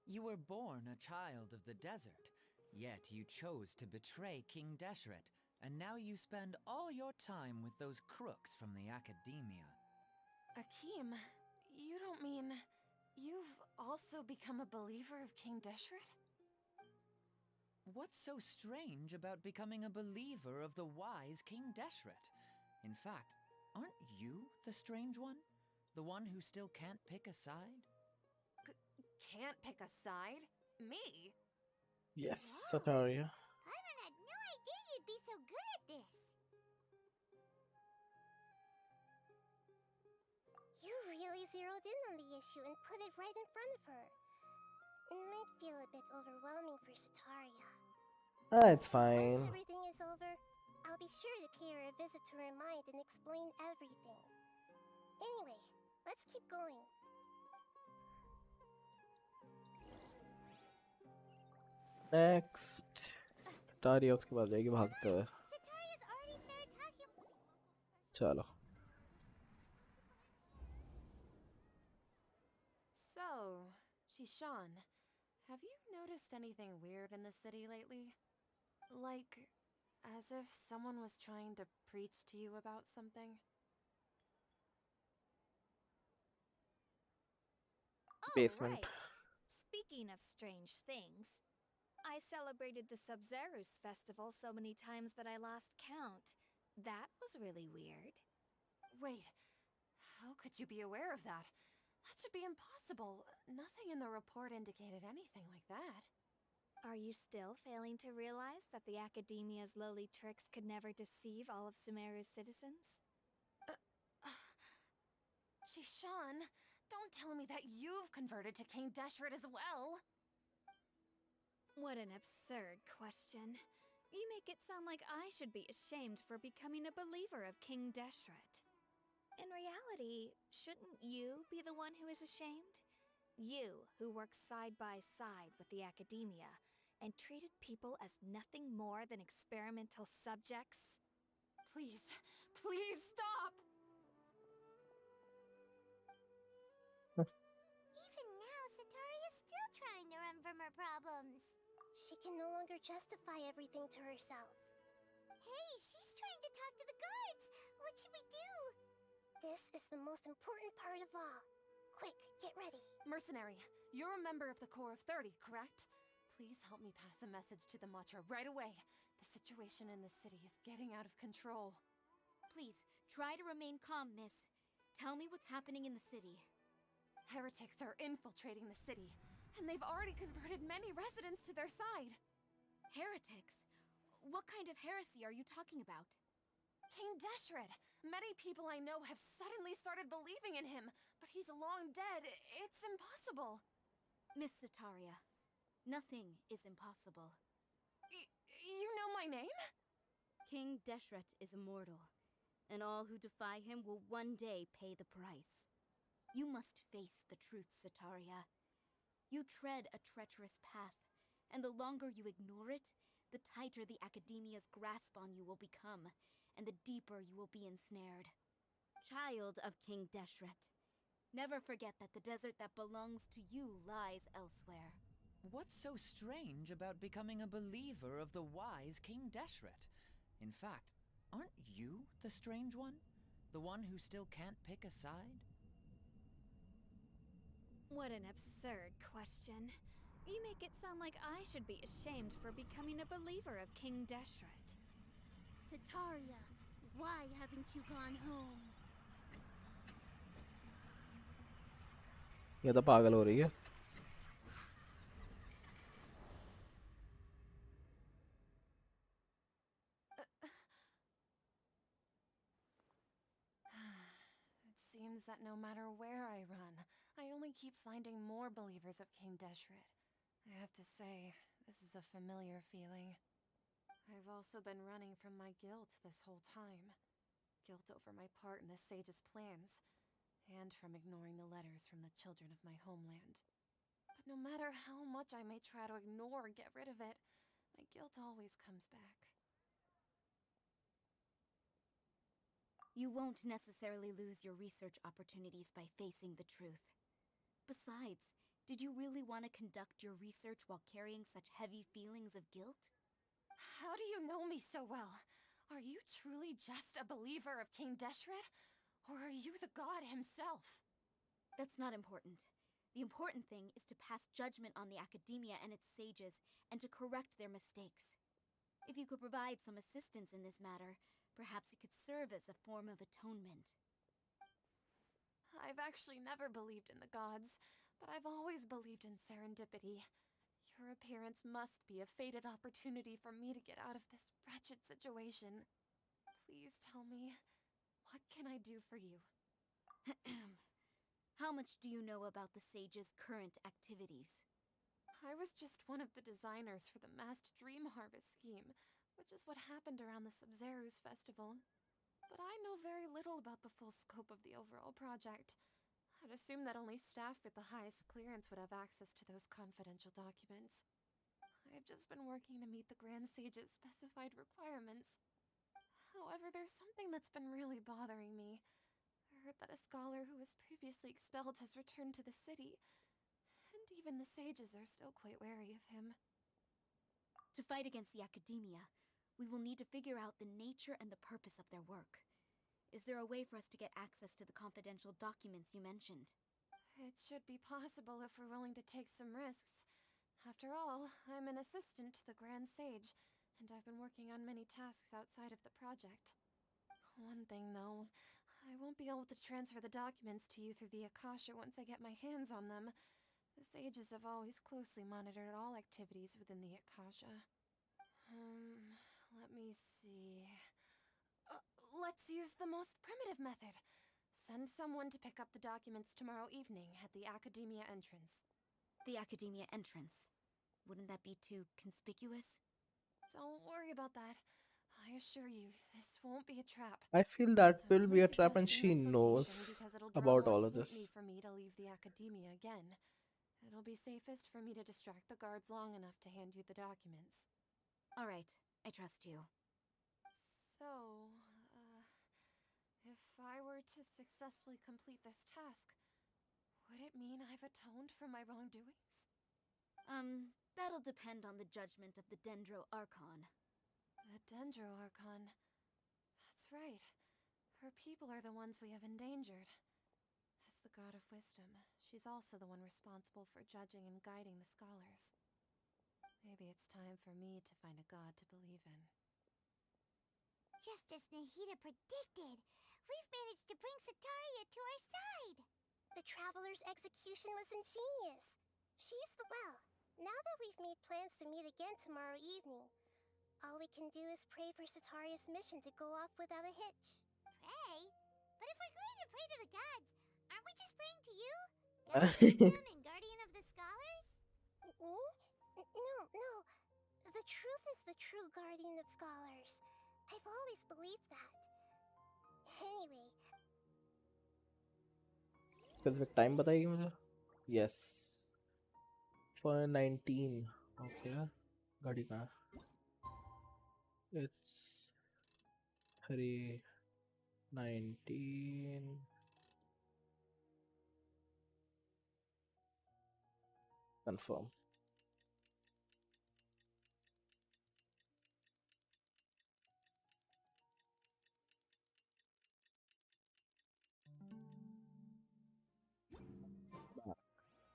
You were born a child of the desert, yet you chose to betray King Deshret, and now you spend all your time with those crooks from the Academia. Akeem, you don't mean you've also become a believer of King Deshret? What's so strange about becoming a believer of the wise King Deshret? In fact, aren't you the strange one? The one who still can't pick a side? Can't pick a side? Me? Yes, Whoa. Sataria. Paimon had no idea you'd be so good at this. You really zeroed in on the issue and put it right in front of her. It might feel a bit overwhelming for Sitaria. It's fine. Once everything is over, I'll be sure to pay her a visit to her mind and explain everything. Anyway, let's keep going. Next स्टारियोक्स के पास जाएगी भागते हुए. Sataria's already started talking. चलो. So, Shishan, have you noticed anything weird in the city lately? Like, as if someone was trying to preach to you about something? Oh, Basement. right. Speaking of strange things, I celebrated the Sub-Zerus festival so many times that I lost count. That was really weird. Wait, how could you be aware of that? That should be impossible. Nothing in the report indicated anything like that. Are you still failing to realize that the Academia's lowly tricks could never deceive all of Sumeru's citizens? Shishan, don't tell me that you've converted to King Deshret as well. What an absurd question. You make it sound like I should be ashamed for becoming a believer of King Deshret. In reality, shouldn't you be the one who is ashamed? You, who works side by side with the Academia and treated people as nothing more than experimental subjects? Please, please stop! Even now, Sataria's still trying to run from her problems. She can no longer justify everything to herself. Hey, she's trying to talk to the guards. What should we do? This is the most important part of all. Quick, get ready. Mercenary, you're a member of the Corps of 30, correct? Please help me pass a message to the Matcha right away. The situation in the city is getting out of control. Please, try to remain calm, miss. Tell me what's happening in the city. Heretics are infiltrating the city, and they've already converted many residents to their side. Heretics? What kind of heresy are you talking about? King Deshret! Many people I know have suddenly started believing in him, but he's long dead. It's impossible. Miss Sataria, nothing is impossible. You know my name? King Deshret is immortal, and all who defy him will one day pay the price. You must face the truth, Sataria. You tread a treacherous path, and the longer you ignore it, the tighter the Academia's grasp on you will become, and the deeper you will be ensnared. Child of King Deshret, never forget that the desert that belongs to you lies elsewhere. What's so strange about becoming a believer of the wise King Deshret? In fact, aren't you the strange one? The one who still can't pick a side? What an absurd question. You make it sound like I should be ashamed for becoming a believer of King Deshret. Sataria, why haven't you gone home? ये तो पागल हो रही है. It seems that no matter where I run, I only keep finding more believers of King Deshret. I have to say, this is a familiar feeling. I've also been running from my guilt this whole time. Guilt over my part in the sage's plans, and from ignoring the letters from the children of my homeland. But no matter how much I may try to ignore or get rid of it, my guilt always comes back. You won't necessarily lose your research opportunities by facing the truth. Besides, did you really want to conduct your research while carrying such heavy feelings of guilt? How do you know me so well? Are you truly just a believer of King Deshret? Or are you the god himself? That's not important. The important thing is to pass judgment on the Academia and its sages, and to correct their mistakes. If you could provide some assistance in this matter, perhaps it could serve as a form of atonement. I've actually never believed in the gods, but I've always believed in serendipity. Your appearance must be a fated opportunity for me to get out of this wretched situation. Please tell me, what can I do for you? How much do you know about the sage's current activities? I was just one of the designers for the masked dream harvest scheme, which is what happened around the Sub-Zerus festival. But I know very little about the full scope of the overall project. I'd assume that only staff with the highest clearance would have access to those confidential documents. I've just been working to meet the Grand Sage's specified requirements. However, there's something that's been really bothering me. I heard that a scholar who was previously expelled has returned to the city, and even the sages are still quite wary of him. To fight against the academia, we will need to figure out the nature and the purpose of their work. Is there a way for us to get access to the confidential documents you mentioned? It should be possible if we're willing to take some risks. After all, I'm an assistant to the Grand Sage, and I've been working on many tasks outside of the project. One thing, though, I won't be able to transfer the documents to you through the Akasha once I get my hands on them. The sages have always closely monitored all activities within the Akasha. Let me see... let's use the most primitive method. Send someone to pick up the documents tomorrow evening at the Academia entrance. The Academia entrance. Wouldn't that be too conspicuous? Don't worry about that. I assure you, this won't be a trap. I feel that I'm will be only a trap and suggesting she this knows location because it'll draw about more all of scrutiny this. for me to leave the Academia again. It'll be safest for me to distract the guards long enough to hand you the documents. All right, I trust you. So, if I were to successfully complete this task, would it mean I've atoned for my wrongdoings? That'll depend on the judgment of the Dendro Archon. The Dendro Archon. That's right. Her people are the ones we have endangered. As the god of wisdom, she's also the one responsible for judging and guiding the scholars. Maybe it's time for me to find a god to believe in. Just as Nahida predicted, we've managed to bring Sataria to our side! The Traveler's execution was ingenious. Well, now that we've made plans to meet again tomorrow evening, all we can do is pray for Sataria's mission to go off without a hitch. Pray? But if we're going to pray to the gods, aren't we just praying to you? God of wisdom and guardian of the scholars? No. The truth is the true guardian of scholars. I've always believed that. Anyway. Specific time बताइए मुझे? Yes. For 19. Okay. गाड़ी कहाँ? It's 3:19. Confirm.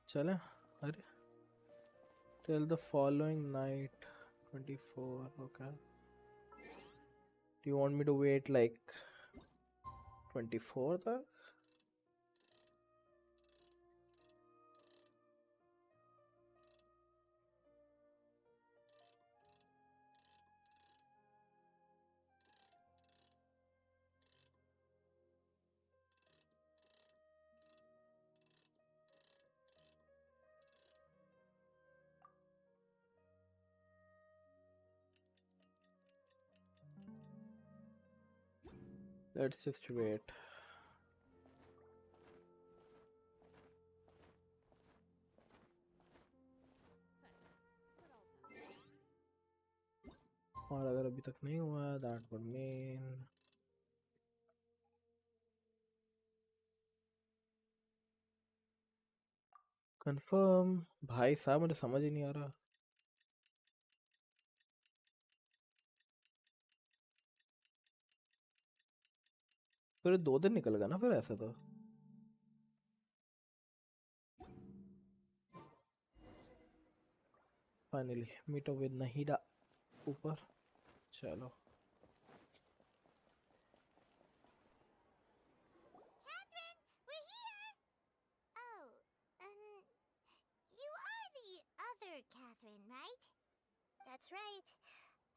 चले अरे till the following night 24. Okay, do you want me to wait like 24 तक? Let's just wait. और अगर अभी तक नहीं हुआ that would mean confirm. भाई साहब मुझे समझ ही नहीं आ रहा. फिर 2 दिन निकल गया ना फिर ऐसे तो. Finally meet up with Nahida ऊपर. चलो. Catherine, we're here! Oh, you are the other Catherine, right? That's right.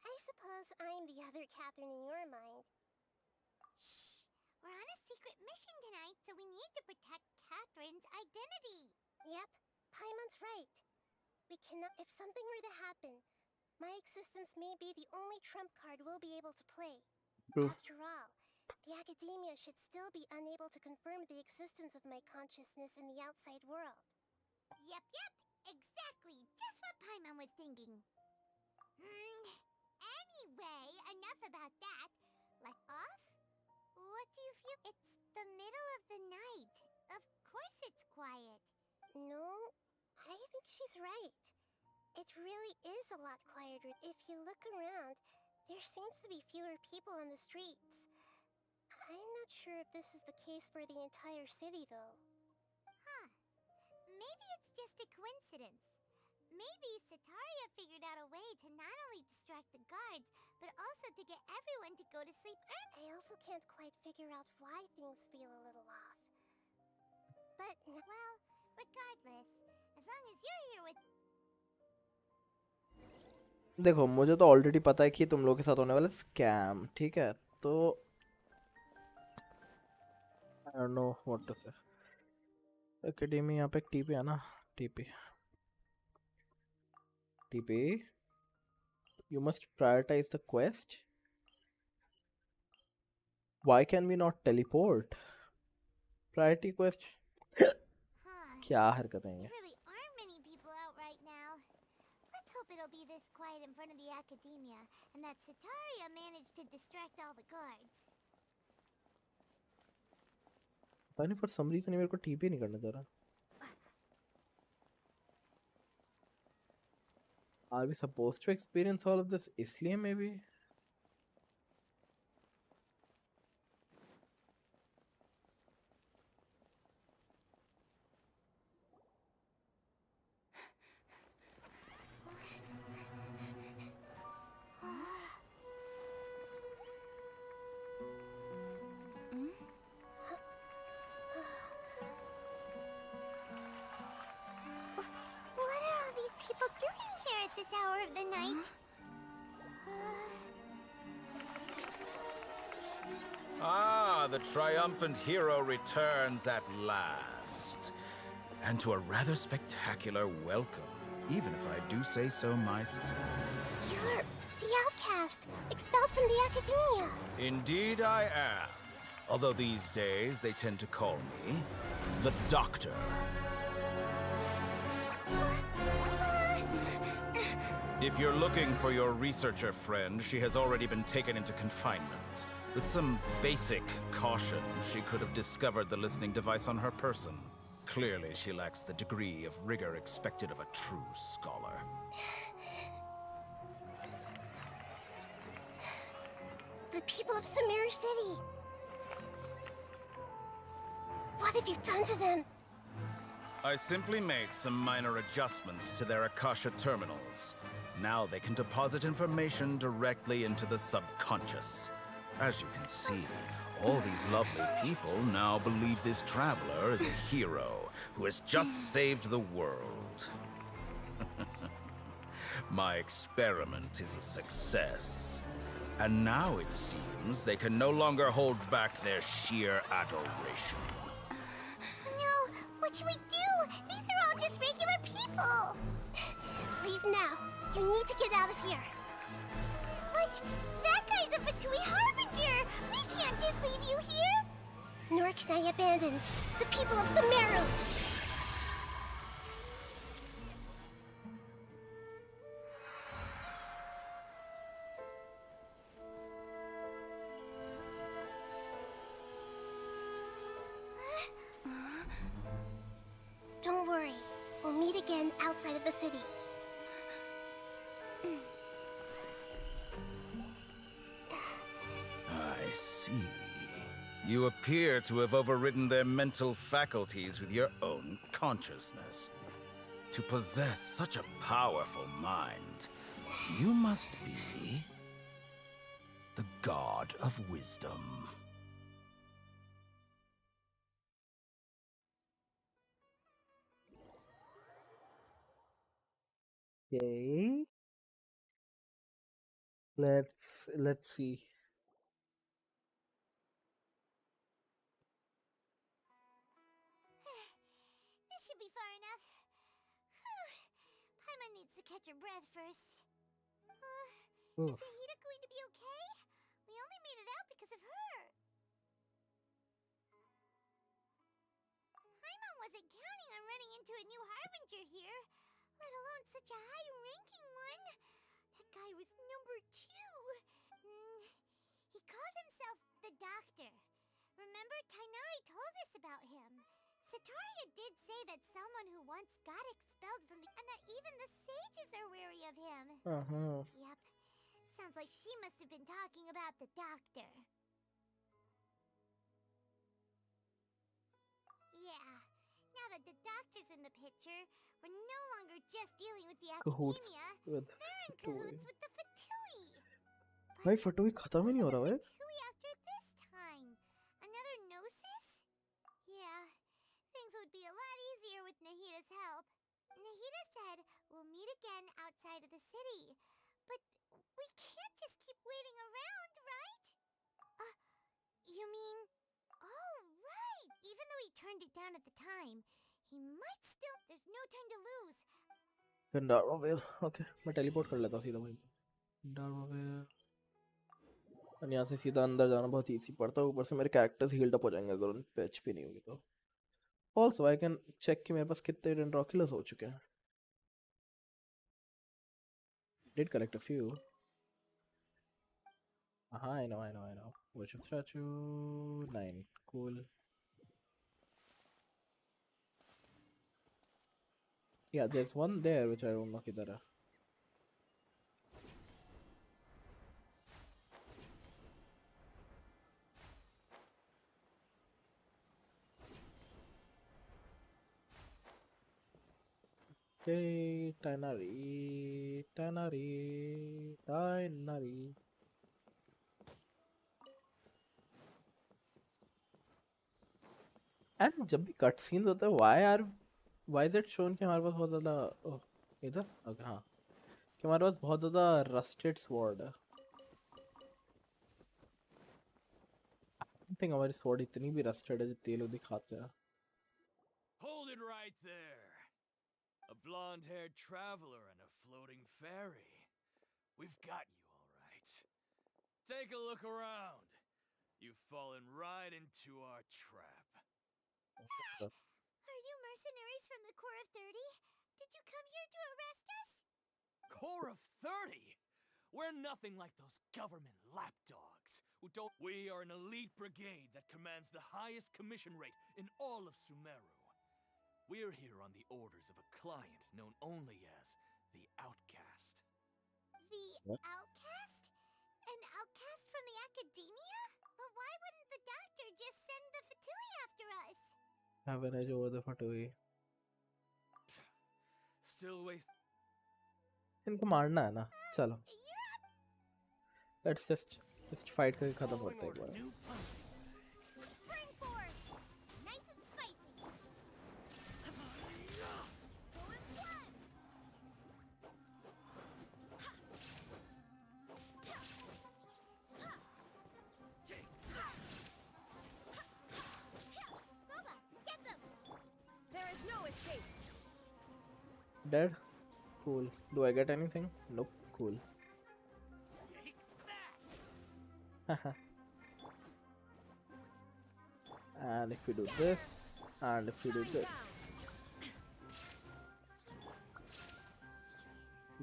I suppose I'm the other Catherine in your mind. Shh! We're on a secret mission tonight, so we need to protect Catherine's identity. Yep, Paimon's right. We cannot. If something were to happen, my existence may be the only trump card we'll be able to play. True. After all, the academia should still be unable to confirm the existence of my consciousness in the outside world. Yep, exactly. Just what Paimon was thinking. Anyway, enough about that. Let off? What do you feel? It's the middle of the night. Of course it's quiet. No, I think she's right. It really is a lot quieter. If you look around, there seems to be fewer people on the streets. I'm not sure if this is the case for the entire city, though. Huh. Maybe it's just a coincidence. Maybe Sataria figured out a way to not only distract the guards, but also to get everyone to go to sleep early. I also can't quite figure out why things feel a little off. But, well, regardless, as long as you're here with... देखो मुझे तो already पता है कि तुम लोग के साथ होने वाला स्कैम, ठीक है? तो I don't know what to say. Academy यहाँ पे एक टीपी है ना, TP you must prioritize the quest. Why can we not teleport? Priority quest. क्या हरकत है ये? There really aren't many people out right now. Let's hope it'll be this quiet in front of the academia, and that Sataria managed to distract all the guards. पता नहीं for some reason मेरे को TP नहीं करना चाह रहा. Are we supposed to experience all of this इसलिए maybe? What are all these people doing here at this hour of the night? Ah, the triumphant hero returns at last. And to a rather spectacular welcome, even if I do say so myself. you're the outcast, expelled from the academia. Indeed I am. Although these days they tend to call me the Doctor. If you're looking for your researcher friend, she has already been taken into confinement. With some basic caution, she could have discovered the listening device on her person. Clearly, she lacks the degree of rigor expected of a true scholar. The people of Sumeru City. What have you done to them? I simply made some minor adjustments to their Akasha terminals. Now they can deposit information directly into the subconscious. As you can see, all these lovely people now believe this traveler is a hero who has just saved the world. My experiment is a success. And now it seems they can no longer hold back their sheer adoration. No, what should we do? These are all just regular people. Leave now. You need to get out of here. What? That guy's a Fatui Harbinger! We can't just leave you here! Nor can I abandon the people of Sumeru. Don't worry. We'll meet again outside of the city. I see. You appear to have overridden their mental faculties with your own consciousness. To possess such a powerful mind, you must be the god of wisdom. Okay. Let's see. This should be far enough. Whew. Paimon needs to catch her breath first. Oof. Is Sahida going to be okay? We only made it out because of her. Paimon wasn't counting on running into a new Harbinger here, let alone such a high-ranking one. That guy was number 2. He called himself the Doctor. Remember, Tainari told us about him. Sataria did say that someone who once got expelled from the... and that even the sages are wary of him. Yep. Sounds like she must have been talking about the Doctor. Yeah. Now that the Doctor's in the picture, we're no longer just dealing with the Cahoots academia. with They're in Fatui. cahoots with the Fatui. भाई फटोई खत्म ही नहीं हो रहा भाई. Fatui after this time. Another Gnosis? Yeah. Things would be a lot easier with Nahita's help. Nahita said we'll meet again outside of the city. But we can't just keep waiting around, right? You mean... Oh, right! Even though he turned it down at the time, he might still... There's no time to lose. Darmavale. Okay, मैं teleport कर लेता हूँ सीधा वहीं पे. Darmavale. और यहाँ से सीधा अंदर जाना बहुत easy पड़ता है. ऊपर से मेरे characters healed up हो जाएंगे अगर उन पे HP नहीं होगी तो. Also, I can check कि मेरे पास कितने Dendroculus हो चुके हैं. Did collect a few. I know. Which statue? 9. Cool. Yeah, there's one there which I don't know किधर है. Okay, Tainari. And जब भी कट सीन्स होता है why is it shown कि हमारे पास बहुत ज़्यादा इधर okay हाँ कि हमारे पास बहुत ज़्यादा rusted sword है. I don't think हमारी sword इतनी भी rusted है जितनी ये लोग दिखाते हैं. Hold it right there. A blonde-haired traveler and a floating fairy. We've got you all right. Take a look around. You've fallen right into our trap. Are you mercenaries from the Corps of 30? Did you come here to arrest us? Corps of 30? We're nothing like those government lapdogs who don't... We are an elite brigade that commands the highest commission rate in all of Sumeru. We're here on the orders of a client known only as the Outcast. The What? Outcast? An outcast from the academia? But why wouldn't the Doctor just send the Fatui after us? Have an edge over the Fatui. Still waste... इनको मारना है ना. चलो. Let's just fight करके खत्म करते हैं एक बार. Spring forward! Nice and spicy! Go as one! Boba, get them! There is no escape. Dead. Cool. Do I get anything? Nope. Cool. And if we do this, and if we do this.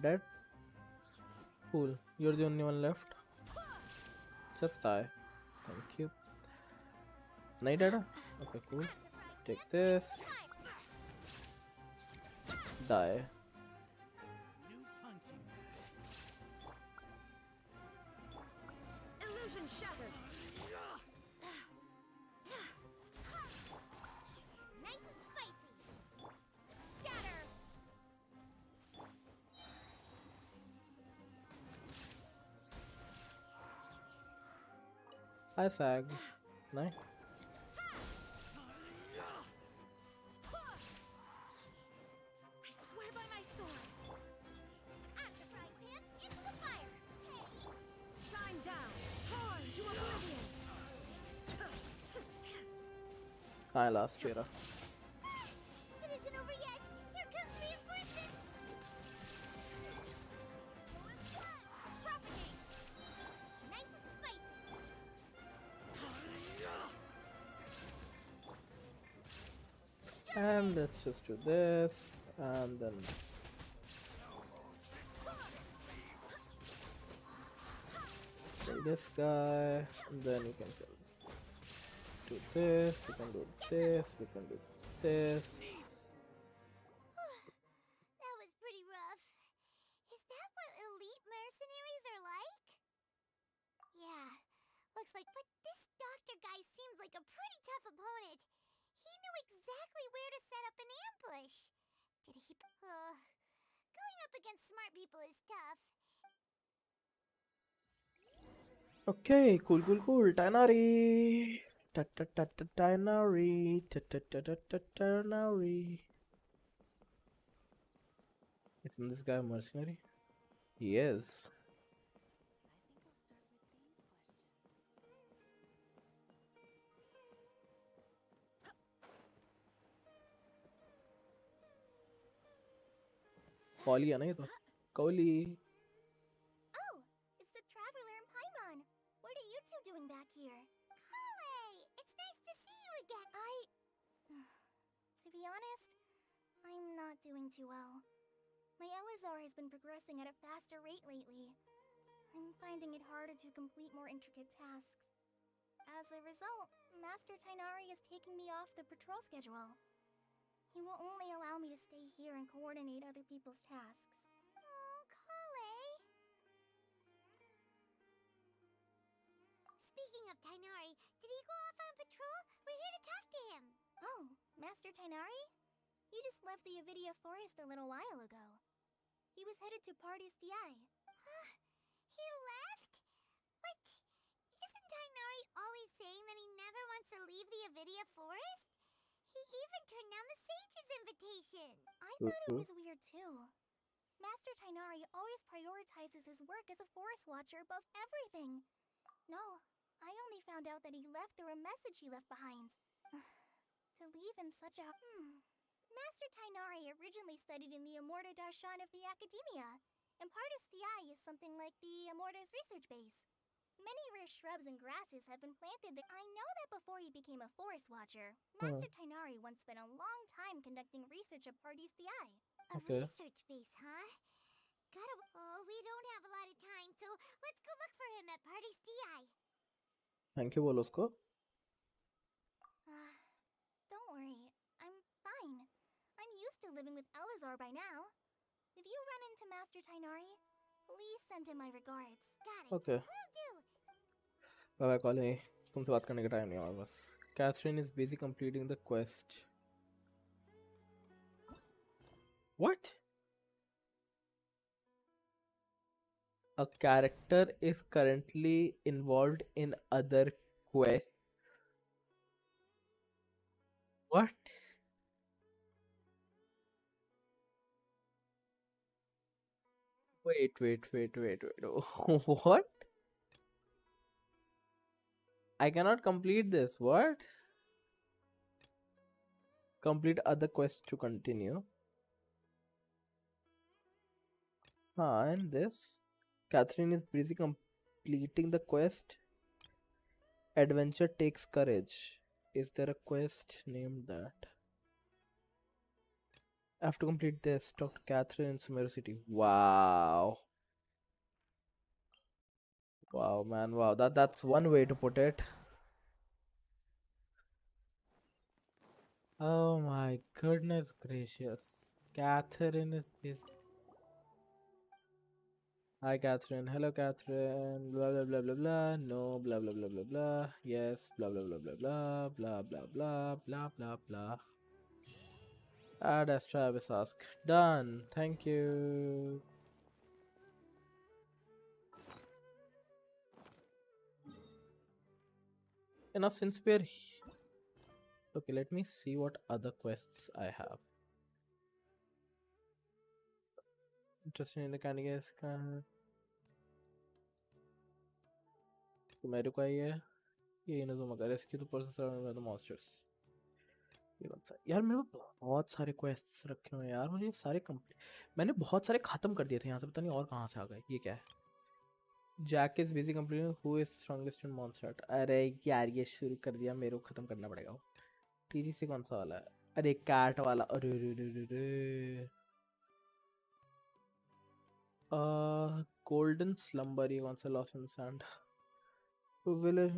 Dead? Cool. You're the only one left. Just die. Thank you. Nahi dead? Okay, cool. Take this. Die. Illusion shattered. Nice and spicy! Scatter! Hi, Sag. Nice. I swear by my sword! At the frying pan, into the fire! Hey! Shine down. Torn to oblivion. I lost Chera. It isn't over yet! Here comes reinforcements! Propagate! Nice and spicy! And let's just do this. And then this guy, and then you can do this, we can do this, we can do this. That was pretty rough. Is that what elite mercenaries are like? Yeah, looks like. But this doctor guy seems like a pretty tough opponent. He knew exactly where to set up an ambush. Did he? Going up against smart people is tough. Okay, cool. Tanari. Tanari. Tanari. Isn't this guy a mercenary? He is. Kali है ना ये तो? Kali. Oh, it's the traveler in Paimon. What are you two doing back here? Kale, it's nice to see you again. To be honest, I'm not doing too well. My Elazar has been progressing at a faster rate lately. I'm finding it harder to complete more intricate tasks. As a result, Master Tainari is taking me off the patrol schedule. He will only allow me to stay here and coordinate other people's tasks. Oh, Kale. Speaking of Tainari, did he go off on patrol? We're here to talk to him. Oh, Master Tainari? You just left the Avidia forest a little while ago. He was headed to Party's DI. He left? But isn't Tainari always saying that he never wants to leave the Avidia forest? He even turned down the sage's invitation. I thought it was weird too. Master Tainari always prioritizes his work as a forest watcher above everything. No, I only found out that he left through a message he left behind. To leave in such a... Master Tainari originally studied in the Amorta Darshan of the Academia, and Partis DI is something like the Amorta's research base. Many rare shrubs and grasses have been planted there. I know that before he became a forest watcher, Master Tainari once spent a long time conducting research at Partis DI. A research base, huh? Oh, we don't have a lot of time, so let's go look for him at Party's DI. Thank you, बोलो उसको. Don't worry, I'm fine. I'm used to living with Elazar by now. If you run into Master Tainari, please send him my regards. Got it. Okay. Will do. Bye Collei. तुमसे बात करने का time नहीं हमारे पास. Catherine is busy completing the quest. What? A character is currently involved in other quests. What? Wait. What? I cannot complete this. What? Complete other quests to continue. And this. Catherine is busy completing the quest. Adventure takes courage. Is there a quest named that? I have to complete this. Talk to Catherine in Sumeru City. Wow. Wow, man. Wow. That's one way to put it. Oh my goodness gracious. Catherine is busy. Hi, Catherine. Hello, Catherine. Blah blah blah blah blah. No. Blah blah blah blah blah. Yes. Blah blah blah blah blah. Blah blah blah blah blah blah. Add as Travis ask. Done. Thank you. And now since we're okay, let me see what other quests I have. Interesting in the candidates. मेरे को ये ना तो मगर इसकी तो processor तो monsters ये कौन सा यार मेरे को बहुत सारे क्वेस्ट्स रखे हुए हैं यार मुझे सारे कंप्लीट मैंने बहुत सारे खत्म कर दिए थे यहाँ से पता नहीं और कहाँ से आ गए ये क्या है Jack is busy completing who is strongest in monster अरे यार ये शुरू कर दिया मेरे को खत्म करना पड़ेगा टीजीसी कौन सा वाला है अरे कैट वाला अरे गोल्डन स्लम्बर ये कौन सा lost in sand Village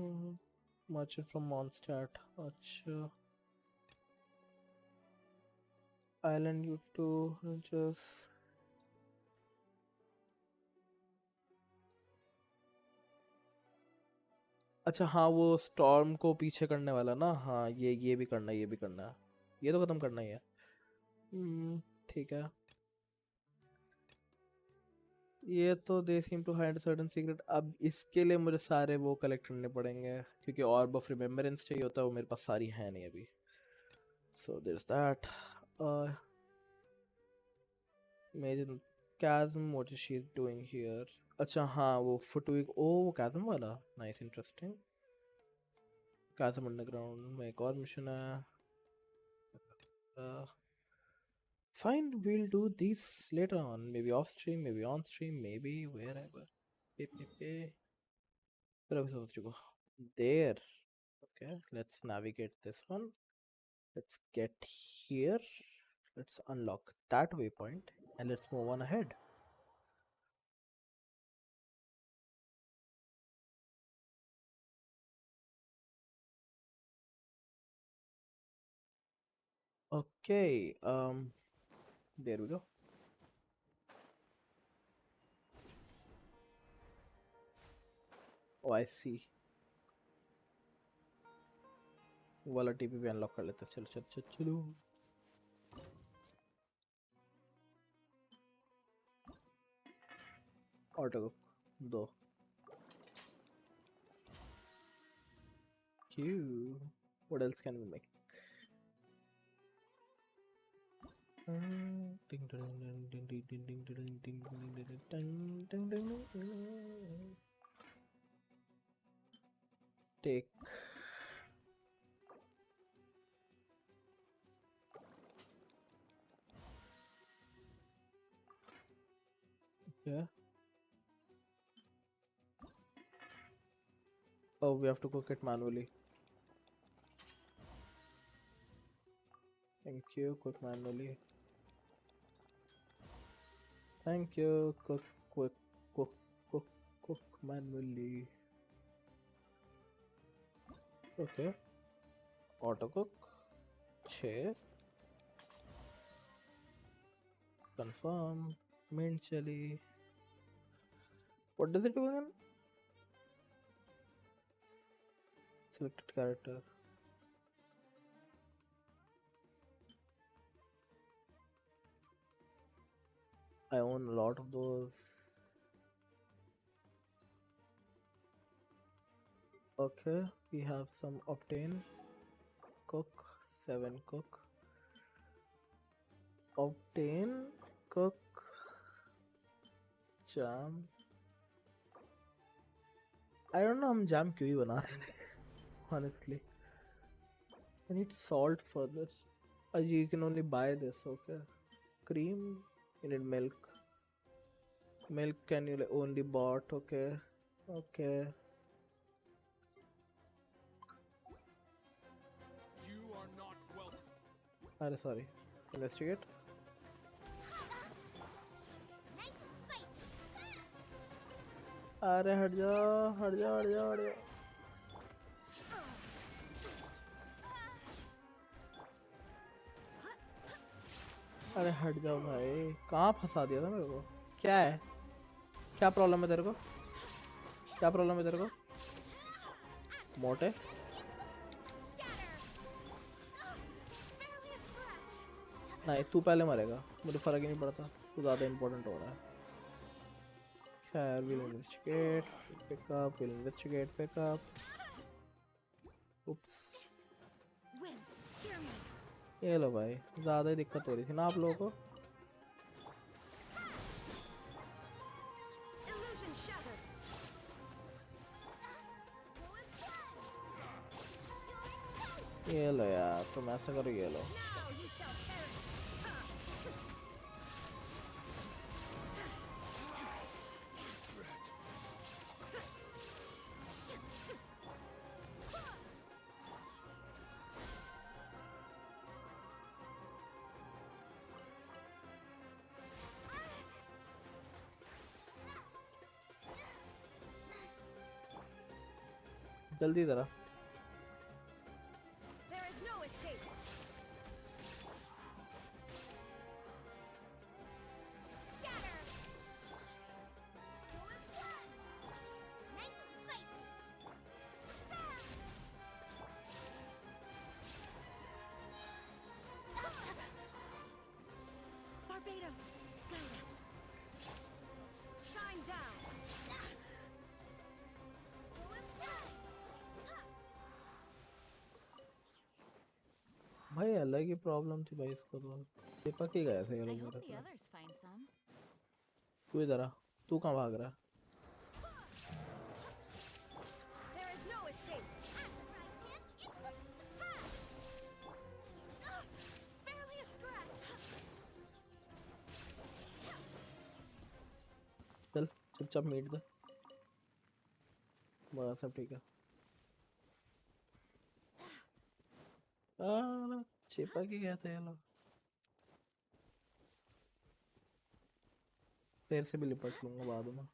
merchant from Mondstadt. अच्छा. Island you two just. अच्छा हाँ वो स्टॉर्म को पीछे करने वाला ना. हाँ ये भी करना है, ये भी करना है. ये तो खत्म करना ही है. ठीक है. ये तो they seem to hide certain secret. अब इसके लिए मुझे सारे वो कलेक्ट करने पड़ेंगे क्योंकि ऑर्ब ऑफ रिमेम्बरेंस चाहिए होता है, वो मेरे पास सारी है नहीं अभी. So there is that. Major chasm, what is she doing here? अच्छा हाँ वो फुटविक. ओ वो chasm वाला. Nice, interesting. chasm अंडरग्राउंड में एक और मिशन है. Fine, we'll do these later on. Maybe off stream, maybe on stream, maybe wherever. फिर अभी सोच चुका. There. Okay, let's navigate this one. Let's get here. Let's unlock that waypoint and let's move on ahead. Okay, there we go. Oh, I see. वाला TP भी unlock कर लेते हैं. चलो चलो चलो चलो. ऑटो दो. Q. What else can we make? Ding ding ding ding ding ding ding ding ding ding ding ding ding. Take. Yeah. Oh, we have to cook it manually. Thank you. Cook manually. Thank you. Cook, cook, cook, cook, cook manually. Okay. Auto cook. 6. Confirm. Mint chili. What does it do again? Selected character. I own a lot of those. Okay, we have some obtain. Cook. 7 cook. Obtain. Cook. Jam. I don't know हम jam क्यों ही बना रहे हैं. Honestly, I need salt for this. You can only buy this. Okay. Cream. You need milk. Milk can you only bought. Okay. Okay. You are not welcome. अरे sorry. Investigate. Nice and spicy. अरे हट जा हट जा हट जा हट जा. अरे हट जाओ भाई. कहाँ फंसा दिया था मेरे को. क्या है. क्या प्रॉब्लम है तेरे को. क्या प्रॉब्लम है तेरे को. मोटे. नहीं तू पहले मरेगा. मुझे फर्क ही नहीं पड़ता. तू ज़्यादा इम्पोर्टेंट हो रहा है. खैर we'll investigate. Pick up. We'll investigate. Pick up. Oops. Wind, hear me. ये लो भाई. ज़्यादा ही दिक्कत हो रही थी ना आप लोगों को. Illusion shattered. ये लो यार. तुम ऐसा करो. ये लो. Now you shall perish. जल्दी जरा. There is no escape. Scatter! Go as one! Nice and spicy! Barbados, guide us. Shine down. Go as one! भाई अलग ही प्रॉब्लम थी भाई इसको तो. चिपक ही गए थे ये I लोग hope मेरे the साथ. others find some. तू इधर आ. तू कहाँ भाग रहा है? There is no escape. At the frying pan, it's for the Barely a scratch. चल चुपचाप मीट दे. बस सब ठीक है. चिपक ही गए थे ये लोग. तेरे से भी लिपट लूंगा बाद में.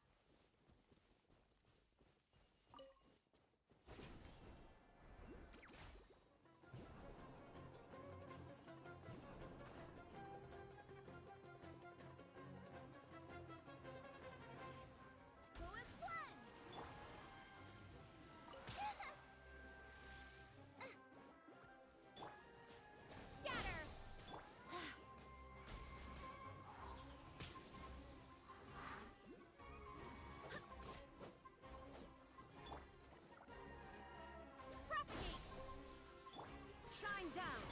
Go as one! Scatter! Propagate! Shine down.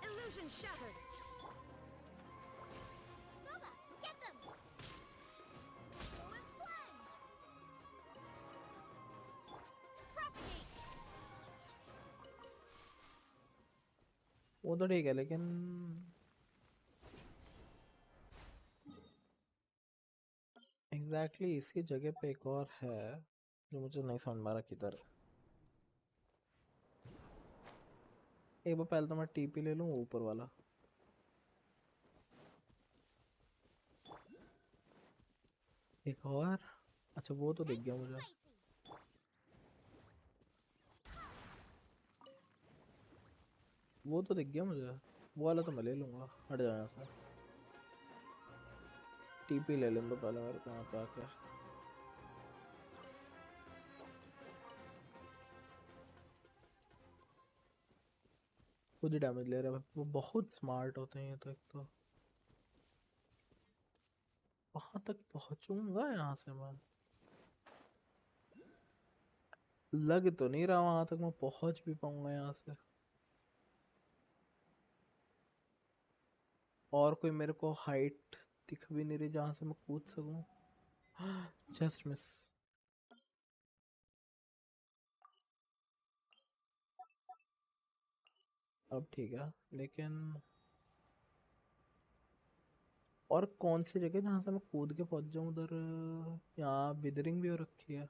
Illusion shattered. Boba, get them! Go as one! Propagate! वो तो ठीक है लेकिन एग्जैक्टली इसकी जगह पे एक और है जो मुझे नहीं समझ में आ रहा किधर है. एक बार पहले तो मैं टीपी ले लूँ ऊपर वाला. एक और. अच्छा वो तो दिख गया मुझे. Spicy! वो तो दिख गया मुझे. वो वाला तो मैं ले लूँगा. हट जाओ यहाँ से. टीपी ले लें तो पहले मेरे को यहाँ पे आके. खुद ही डैमेज ले रहा है. वो बहुत स्मार्ट होते हैं ये तो. एक तो वहां तक पहुंचूंगा यहाँ से मैं. लग तो नहीं रहा वहां तक मैं पहुंच भी पाऊंगा यहाँ से. और कोई मेरे को हाइट दिख भी नहीं रही जहां से मैं कूद सकूं. Just miss. अब ठीक है लेकिन और कौन सी जगह जहाँ से मैं कूद के पहुंच जाऊँ उधर. यहाँ विदरिंग भी हो रखी है.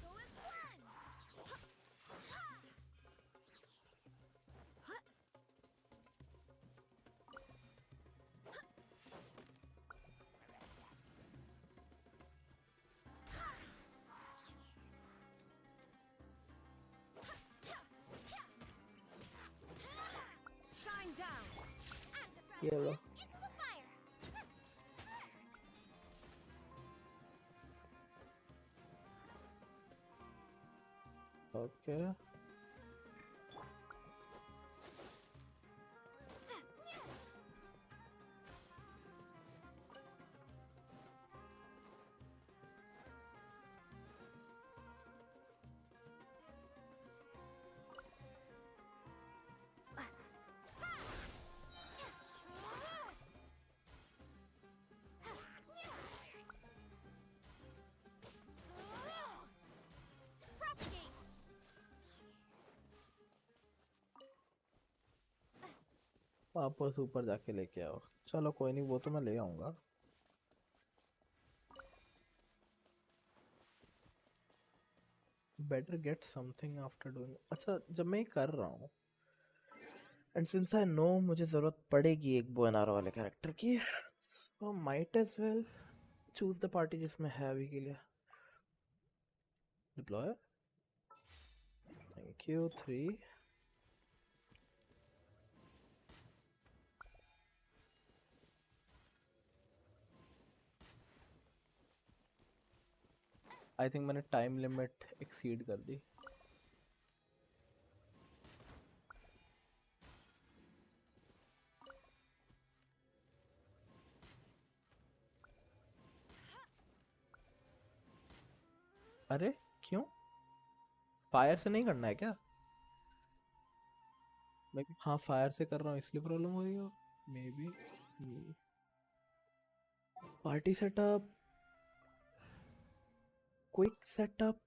Go as one! Shine down. At the frying ये लो. pan, it's for fire! Okay. वापस ऊपर जाके लेके आओ। चलो कोई नहीं, वो तो मैं ले आऊँगा। Better get something after doing. अच्छा, जब मैं ये कर रहा हूँ एंड सिंस आई नो मुझे ज़रूरत पड़ेगी एक बो एंड आरो वाले कैरेक्टर की, so might as well choose the party जिसमें है अभी के लिए। Deploy, thank you. 3 I think मैंने टाइम लिमिट एक्सीड कर दी। अरे क्यों? फायर से नहीं करना है क्या? मैं हाँ फायर से कर रहा हूँ इसलिए प्रॉब्लम हो रही है may be. Party setup, quick setup.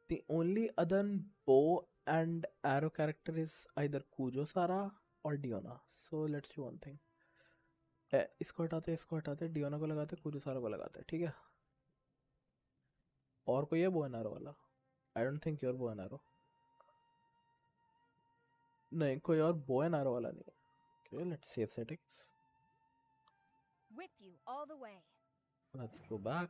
The only other bow and arrow character is either Kujo Sara or Diona. So let's do one thing. इसको हटाते, डियोना को लगाते, कुजो सारा को लगाते, ठीक है? और कोई है बो एंड आरो वाला? I don't think your bow and आरो। नहीं, कोई और बो एंड आरो वाला नहीं है। Okay, let's save settings. With you all the way. Let's go back.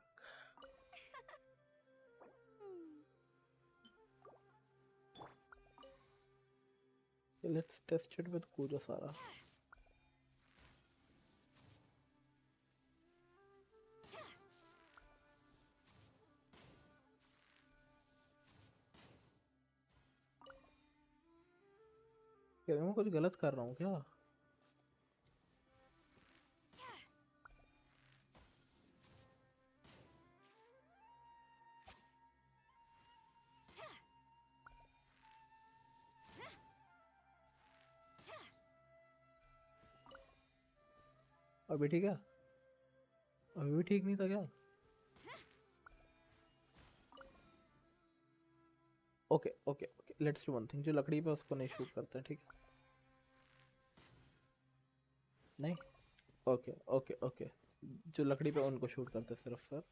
Okay, let's test it with Kujo Sara. क्या मैं कुछ गलत कर रहा हूँ क्या? अभी ठीक है? अभी भी ठीक नहीं था क्या? Okay okay okay, let's do one thing. जो लकड़ी पे उसको नहीं शूट करते, ठीक है? नहीं, ओके ओके ओके, जो लकड़ी पे उनको शूट करते सिर्फ फिर।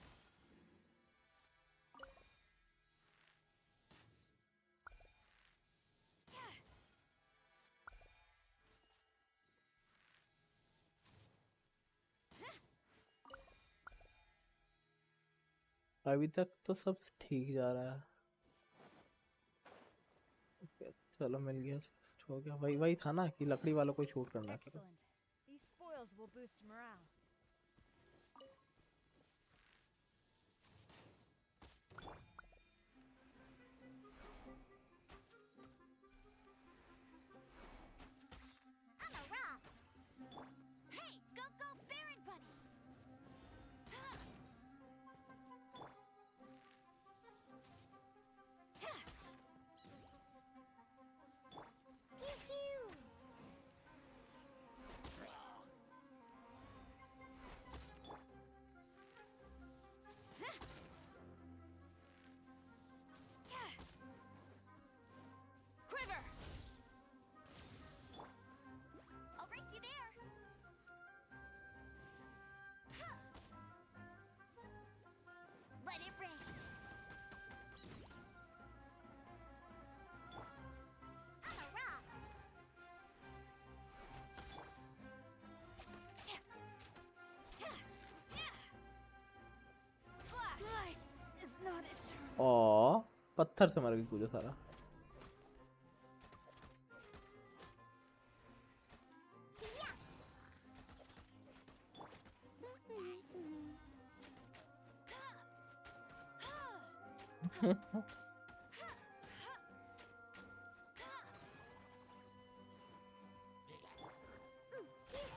अभी तक तो सब ठीक जा रहा है। ओके, चलो मिल गया, चेस्ट हो गया। वही था ना कि लकड़ी वालों को शूट करना है। Excellent. These spoils will boost morale. On a rock! Hey, go Baron Bunny! Pew pew! Quiver! I'll race you there! Let it rain! On a rock! Life is not eternal. ओ पत्थर से मर गई कुजो सारा। Pew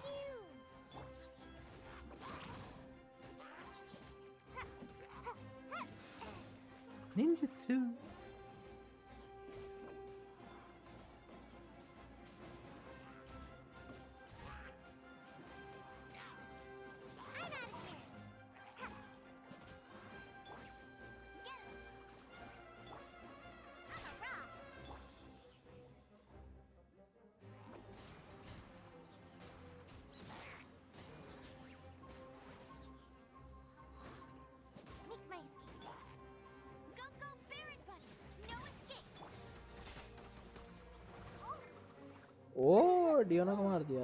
pew! Ninjutsu. I'm out of here! Get him! On a rock! डियोना को मार दिया।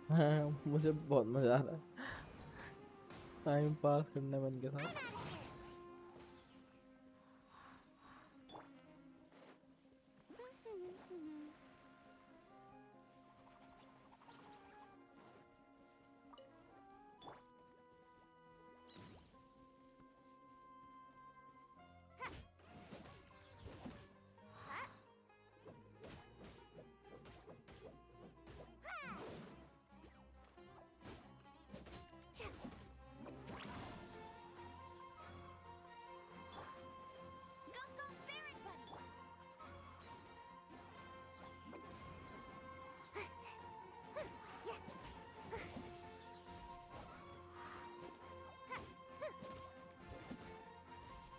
हाँ, मुझे बहुत मजा आ रहा है टाइम पास करने में इनके साथ।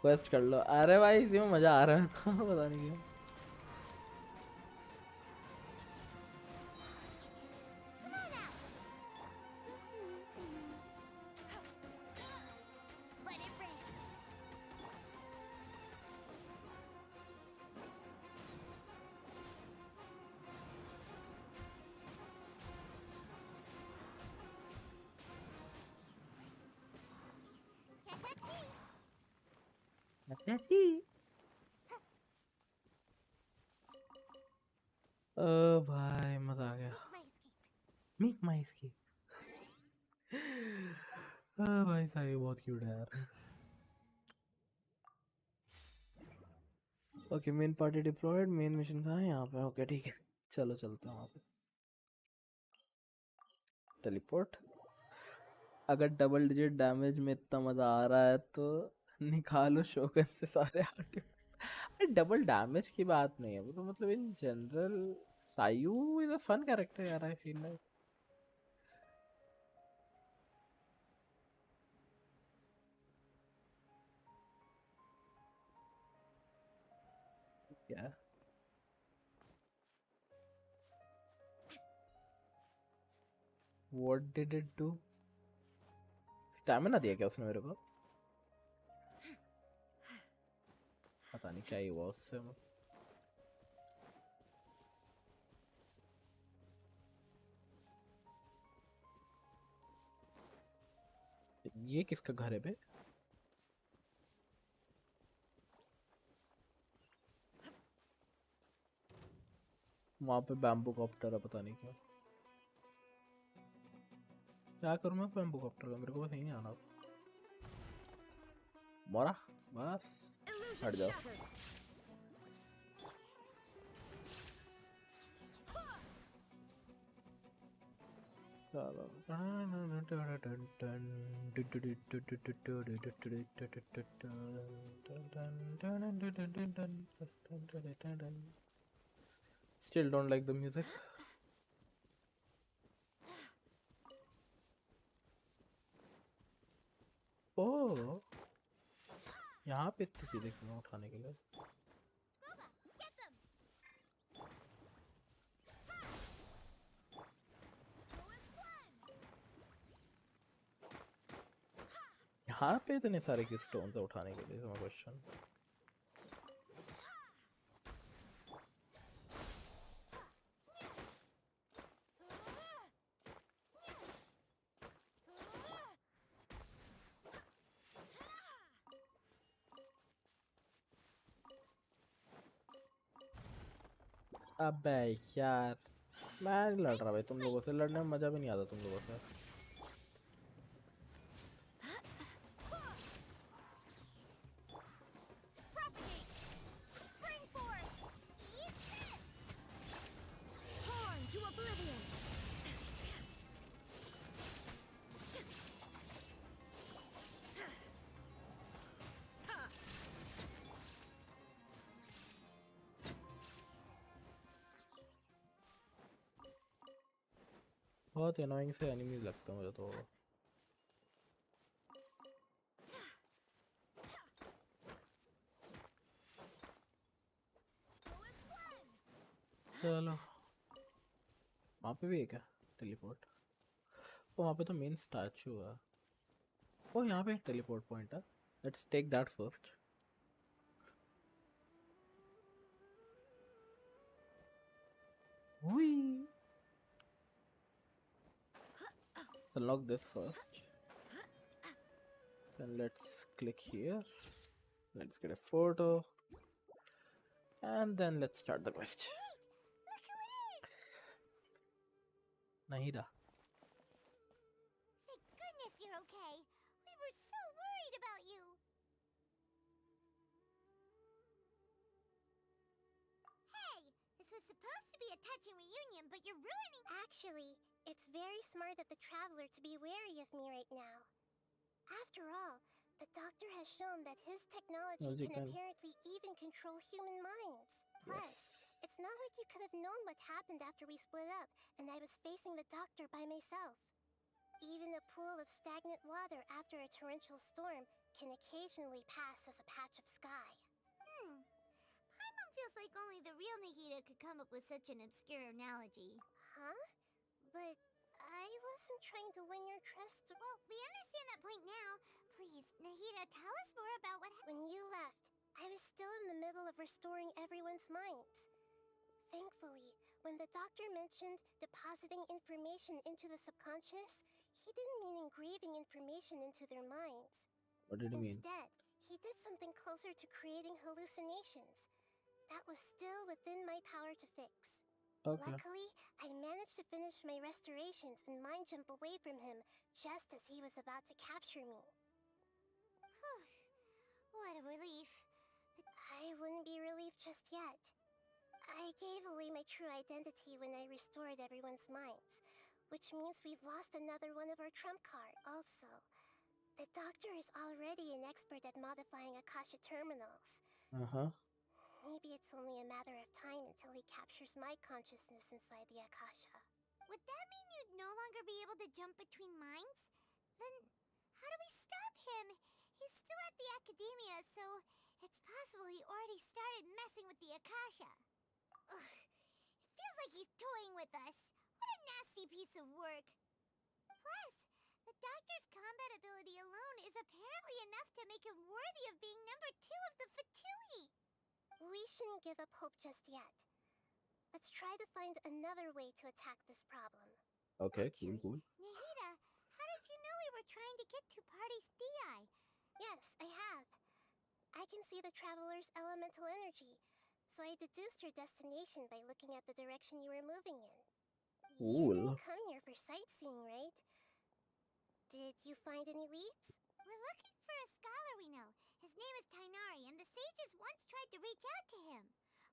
क्वेस्ट कर लो। अरे भाई इसी में मजा आ रहा है पता नहीं क्यों। ओ भाई मजा आ गया। मीक माई इसकी। भाई साहब बहुत क्यूट है यार। Okay main party deployed. Main mission कहाँ है? यहाँ पे। ओके ठीक है चलो चलते हैं वहाँ पे। टेलीपोर्ट। अगर डबल डिजिट डैमेज में इतना मजा आ रहा है तो निकालो शोगन से सारे आर्टिफैक्ट। डबल डैमेज की बात नहीं है वो तो मतलब in general Sayu is a fun character यार आई फील लाइक। क्या what did it do? Stamina दिया क्या उसने मेरे को? पता नहीं क्या ही हुआ उससे। ये किसका घर है बे? वहां पे बैम्बू कॉप्टर है पता नहीं क्यों। क्या करूं मैं बैम्बू कॉप्टर का? मेरे को बस यहीं आना। मोरा बस हट जाओ। Still don't like the music. Oh, यहाँ पे इतनी चीजें क्यों हैं उठाने के लिए? यहाँ पे इतने सारे किस स्टोन से उठाने के लिए? क्वेश्चन। अबे यार मैं नहीं लड़ रहा भाई तुम लोगों से। लड़ने में मजा भी नहीं आता तुम लोगों से। बहुत annoying से enemies लगते हैं मुझे तो. चलो वहाँ पे भी है क्या टेलीपोर्ट? ओ वहाँ पे तो मेन स्टैचू है. ओ यहाँ पे टेलीपोर्ट पॉइंट है. Let's take that first. Whee! So unlock this first. Then let's click here. Let's get a photo. And then let's start the quest. Look who it is! Nahida. Thank goodness you're okay. We were so worried about you. Hey, this was supposed to be a touching reunion, but you're ruining. Actually, it's very smart of the traveler to be wary of me right now. After all, the doctor has shown that his technology can apparently even control human minds. Plus, it's not like you could have known what happened after we split up and I was facing the doctor by myself. Even a pool of stagnant water after a torrential storm can occasionally pass as a patch of sky. Paimon feels like only the real Nahida could come up with such an obscure analogy. Huh? But I wasn't trying to win your trust. Well, we understand that point now. Please, Nahida, tell us more about what happened. When you left, I was still in the middle of restoring everyone's minds. Thankfully, when the doctor mentioned depositing information into the subconscious, he didn't mean engraving information into their minds. What did he mean? Instead, he did something closer to creating hallucinations. That was still within my power to fix. Okay. Luckily, I managed to finish my restorations and mind jump away from him just as he was about to capture me. What a relief. I wouldn't be relieved just yet. I gave away my true identity when I restored everyone's minds, which means we've lost another one of our trump card also. The doctor is already an expert at modifying Akasha terminals. Maybe it's only a matter of time until he captures my consciousness inside the Akasha. Would that mean you'd no longer be able to jump between minds? Then how do we stop him? He's still at the academia, so it's possible he already started messing with the Akasha. Ugh. It feels like he's toying with us. What a nasty piece of work. Plus, the doctor's combat ability alone is apparently enough to make him worthy of being number 2 of the Fatui. We shouldn't give up hope just yet. Let's try to find another way to attack this problem. Okay, Actually, cool. Nahida, how did you know we were trying to get to Party's DI? Yes, I have. I can see the traveler's elemental energy, so I deduced your destination by looking at the direction you were moving in. You didn't come here for sightseeing, right? Did you find any leads? We're looking for a scholar we know. His name is Tainari, and the sages once tried to reach out to him.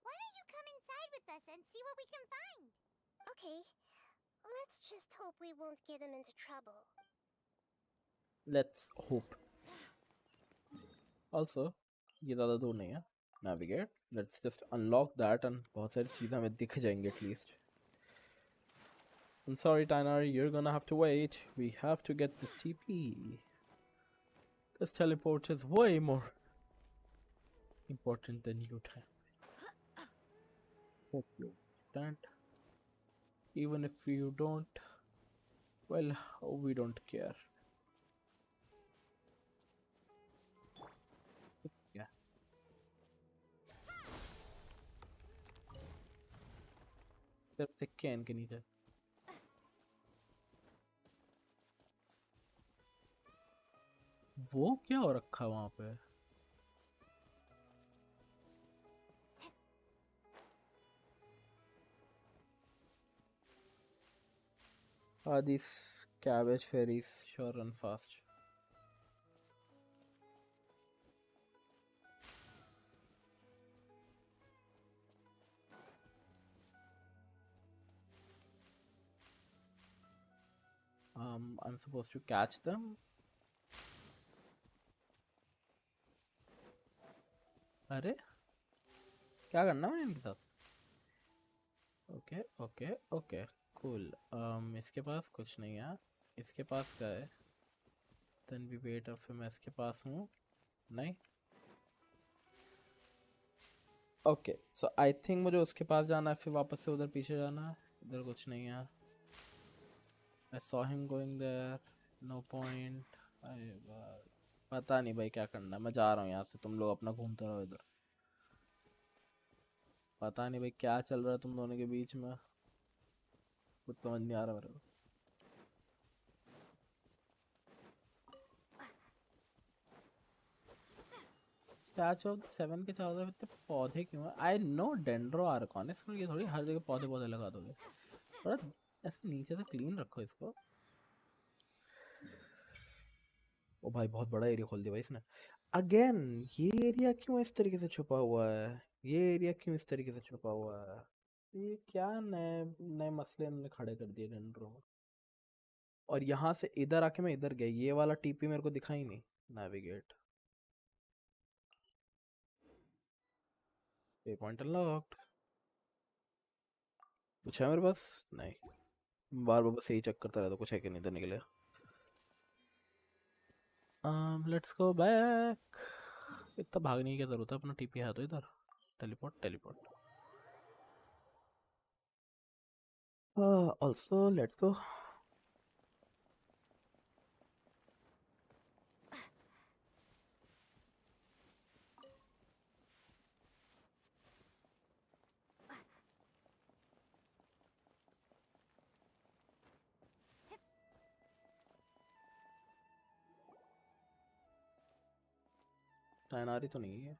Why don't you come inside with us and see what we can find? Okay. Let's just hope we won't get him into trouble. Let's hope. Also, ये ज़्यादा दूर नहीं है. Navigate. Let's just unlock that and बहुत सारी चीज़ें हमें दिख जाएंगी at least. I'm sorry, Tainari, you're gonna have to wait. We have to get this TP. This teleport is way more important than you time. Hope you understand. Even if you don't, well, we don't care. Yeah. सिर्फ देख के इनके नीचे. वो क्या हो रखा वहां पे? These cabbage fairies sure run fast. I'm supposed to catch them. अरे क्या करना है इनके साथ? Okay, okay, okay, cool. इसके पास कुछ नहीं है. इसके पास क्या है? Then we wait अब फिर मैं इसके पास हूँ. नहीं. Okay, so I think मुझे उसके पास जाना है फिर वापस से उधर पीछे जाना है. इधर कुछ नहीं है. I saw him going there. No point. पता नहीं भाई क्या करना है. मैं जा रहा हूँ यहाँ से. तुम लोग अपना घूमते रहो इधर. पता नहीं भाई क्या चल रहा है तुम दोनों के बीच में. कुछ समझ नहीं आ रहा मेरे को. स्टैचू ऑफ 7 के चारों तरफ इतने पौधे क्यों हैं? I know dendro archon. इसको ये थोड़ी हर जगह पौधे पौधे लगा दोगे. थोड़ा ऐसे नीचे से क्लीन रखो इसको. ओ भाई बहुत बड़ा एरिया खोल दिया भाई इसने. अगेन ये एरिया क्यों इस तरीके से छुपा हुआ है? ये एरिया क्यों इस तरीके से छुपा हुआ है? ये क्या नए नए मसले इन्होंने खड़े कर दिए डेंड्रो. और यहाँ से इधर आके मैं इधर गया. ये वाला टीपी मेरे को दिखा ही नहीं. नेविगेट. पे पॉइंट अनलॉक्ड. कुछ है मेरे पास? नहीं. बार बार बस यही चेक करता रहता. कुछ है कि नहीं देने के लिए. Let's go back. इतना भागने की क्या जरूरत है? अपना टीपी है तो इधर. Teleport teleport. Also let's go. Tighnari तो नहीं है.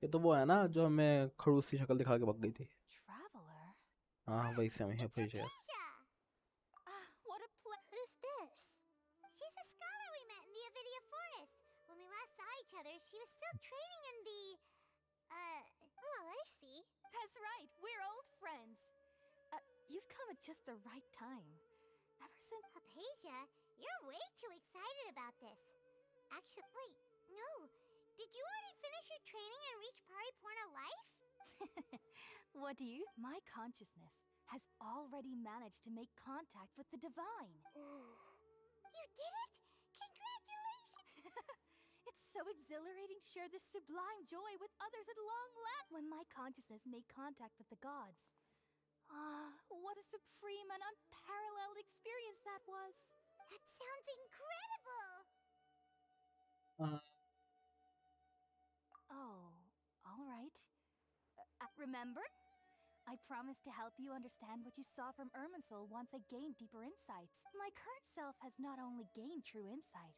ये तो वो है ना जो हमें खड़ूस सी शक्ल दिखा के भाग गई थी. Traveler? हाँ वही से हमें है. What a Who's this? She's a scholar we met in the NVIDIA forest. When we last saw each other, she was still training in the... oh, I see. That's right, we're old friends. You've come at just the right time. Ever since... Hypatia, you're way too excited about this. Actually, wait, no. Did you already finish your training and reach Pariporna life? What do you... My consciousness has already managed to make contact with the divine. You did it? Congratulations! It's so exhilarating to share this sublime joy with others at long last. When my consciousness made contact with the gods. What a supreme and unparalleled experience that was. That sounds incredible! Oh, all right. Remember? I promised to help you understand what you saw from irminsul once I gained deeper insights. My current self has not only gained true insight,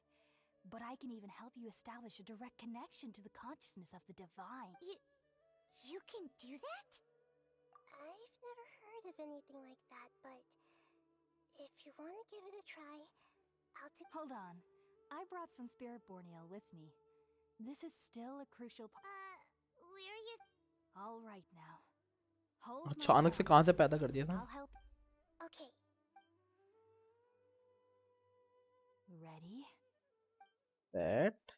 but I can even help you establish a direct connection to the consciousness of the divine. You can do that? I've never heard of anything like that, but if you want to give it a try, I'll take... Hold on. I brought some spirit borneo with me. This is still a crucial where you... All right now. Hold my अचानक से hand. कहाँ से पैदा कर दिया था? I'll help. Okay. Ready? That.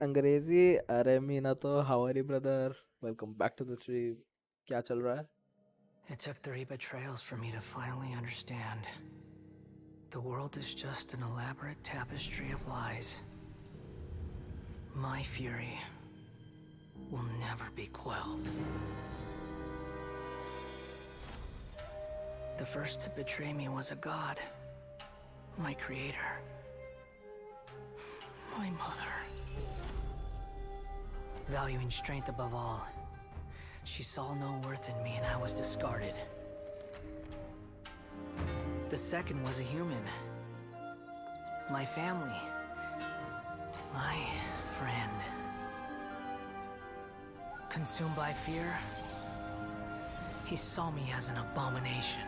अंग्रेजी. अरे मीना तो how are you brother? Welcome back to the stream. क्या चल रहा है? It took 3 betrayals for me to finally understand. The world is just an elaborate tapestry of lies. My fury will never be quelled. The first to betray me was a god. My creator. My mother. Valuing strength above all, she saw no worth in me and I was discarded. The second was a human. My family. My friend. Consumed by fear, he saw me as an abomination.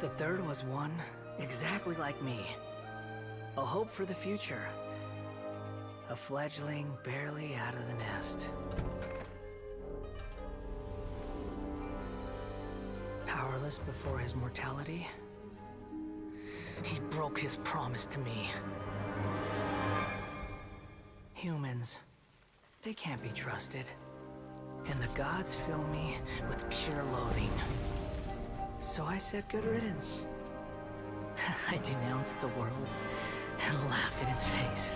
The third was one exactly like me. A hope for the future. A fledgling barely out of the nest. Powerless before his mortality, he broke his promise to me. Humans, They can't be trusted. And the gods fill me with pure loathing. So I said good riddance. I denounce the world and laugh in its face.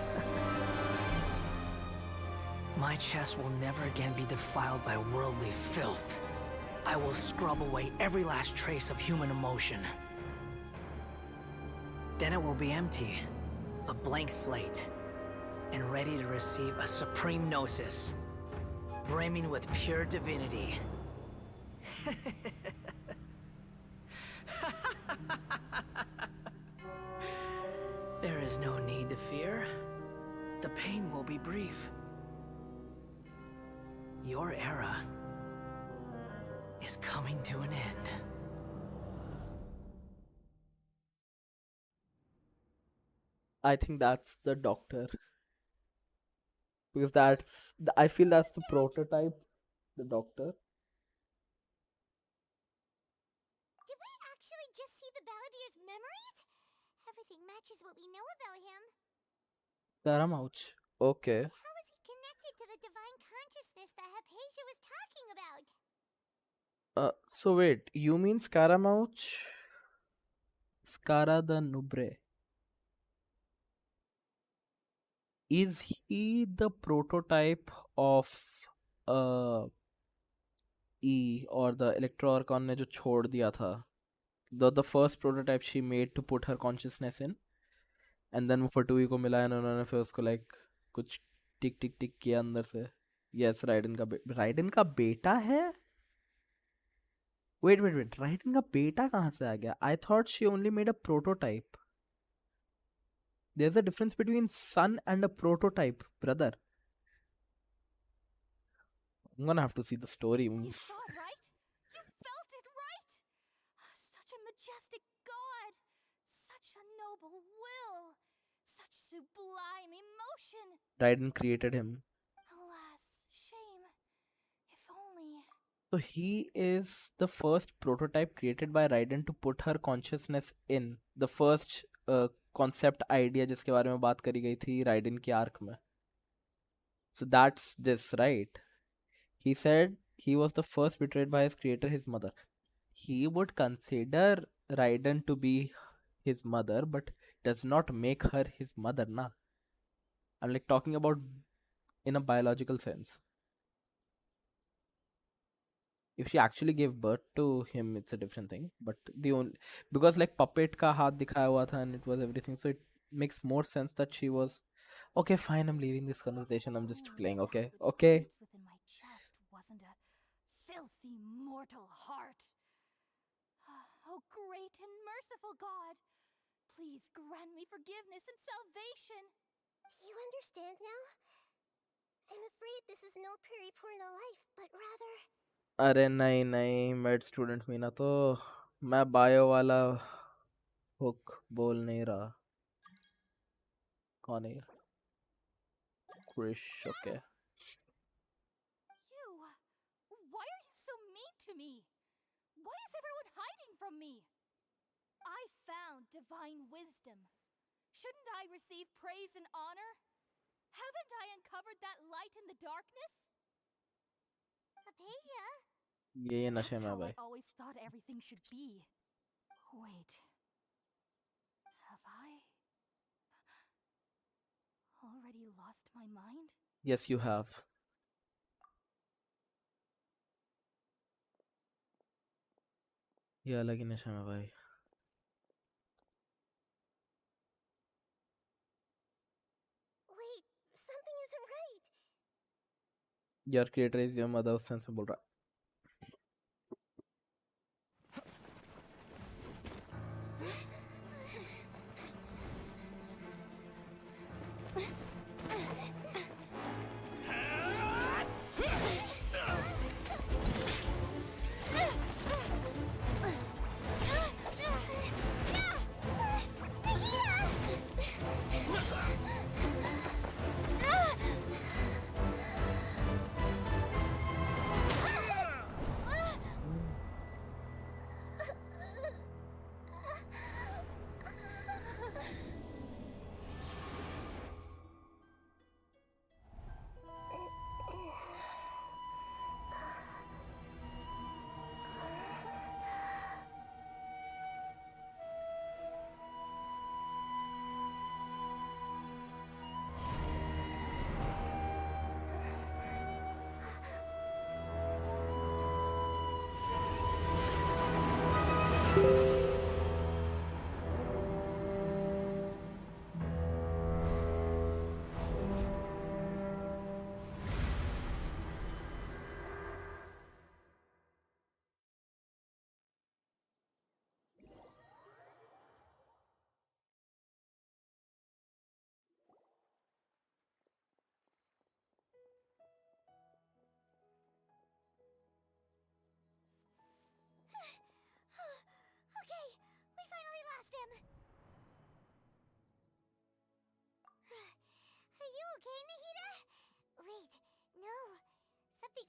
My chest will never again be defiled by worldly filth. I will scrub away every last trace of human emotion. Then it will be empty, a blank slate, and ready to receive a supreme gnosis, brimming with pure divinity. There is no need to fear. The pain will be brief. Your era is coming to an end. I think that's the doctor. Because I feel that's the prototype, the doctor. Did we actually just see the Balladeer's memories? Everything matches what we know about him. Karamouch. Okay. How is he connected to the divine consciousness that Hypatia was talking about? So wait, you mean Scaramouche? Scara the Nubre. Is he the prototype of E or the Electro Archon ने जो छोड़ दिया था? The first prototype she made to put her consciousness in, and then वो फटुई को मिला and उन्होंने फिर उसको like कुछ टिक टिक टिक किया अंदर से. Yes, राइडन का बेटा है? Wait, राइडन का बेटा कहाँ से आ गया? I thought she only made a prototype. There's a difference between son and a prototype, brother. I'm gonna have to see the story. You saw it, right? You felt it, right? Such a majestic god. Such a noble will. Such sublime emotion. Raiden created him. Alas, shame. If only... So he is the first prototype created by Raiden to put her consciousness in. The first concept idea जिसके बारे में बात करी गई थी Raiden की arc में. So that's this, right? He said he was the first betrayed by his creator, his mother. He would consider Raiden to be his mother, but does not make her his mother, na. I'm like talking about in a biological sense. If she actually gave birth to him, it's a different thing. But because like puppet ka haath dikhaya hua tha and it was everything, so it makes more sense that she was. Okay, fine, I'm leaving this conversation. I'm just playing. Okay. Within my chest wasn't a filthy mortal heart. Oh, great and merciful God, please grant me forgiveness and salvation. Do you understand now? I'm afraid this is no periportal life, but rather... अरे नहीं made student Meena तो मैं bio वाला hook बोल नहीं रहा. कौन है ये? Krish. Okay. You, why are you so mean to me? Why is everyone hiding from me? I found divine wisdom. Shouldn't I receive praise and honor? Haven't I uncovered that light in the darkness? Hypatia? ये नशे That's में how भाई. I always thought everything should be. Wait. Have I already lost my mind? Yes, you have. ये अलग ही नशे में भाई. Wait, something isn't right. Your creator is your mother उस सेंस में बोल रहा.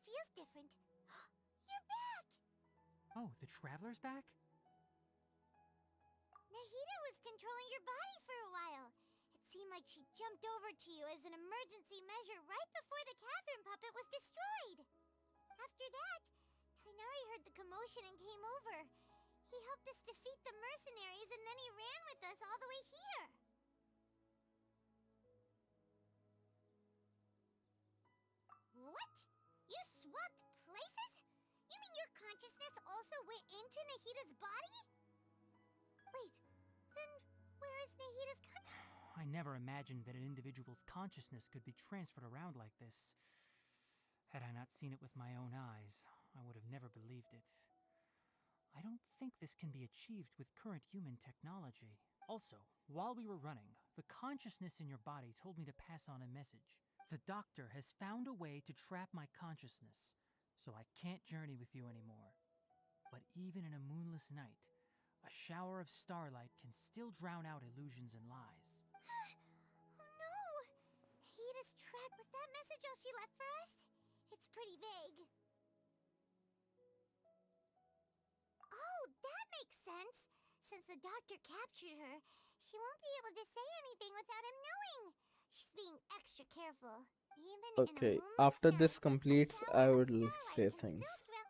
feels different. You're back! Oh, the Traveler's back? Nahida was controlling your body for a while. It seemed like she jumped over to you as an emergency measure right before the Catherine puppet was destroyed. After that, Tainari heard the commotion and came over. He helped us defeat the mercenaries and then he ran with us all the way here. What? You swapped places? You mean your consciousness also went into Nahida's body? Wait, then where is Nahida's I never imagined that an individual's consciousness could be transferred around like this. Had I not seen it with my own eyes, I would have never believed it. I don't think this can be achieved with current human technology. Also, while we were running, the consciousness in your body told me to pass on a message. The doctor has found a way to trap my consciousness, so I can't journey with you anymore. But even in a moonless night, a shower of starlight can still drown out illusions and lies. Oh no! Nahida's trapped. Was that message all she left for us? It's pretty vague. Oh, that makes sense. Since the doctor captured her, she won't be able to say anything without him knowing. She's being extra careful. Even Okay, in a moonless after night, this a completes, shower I of will starlight say can things. still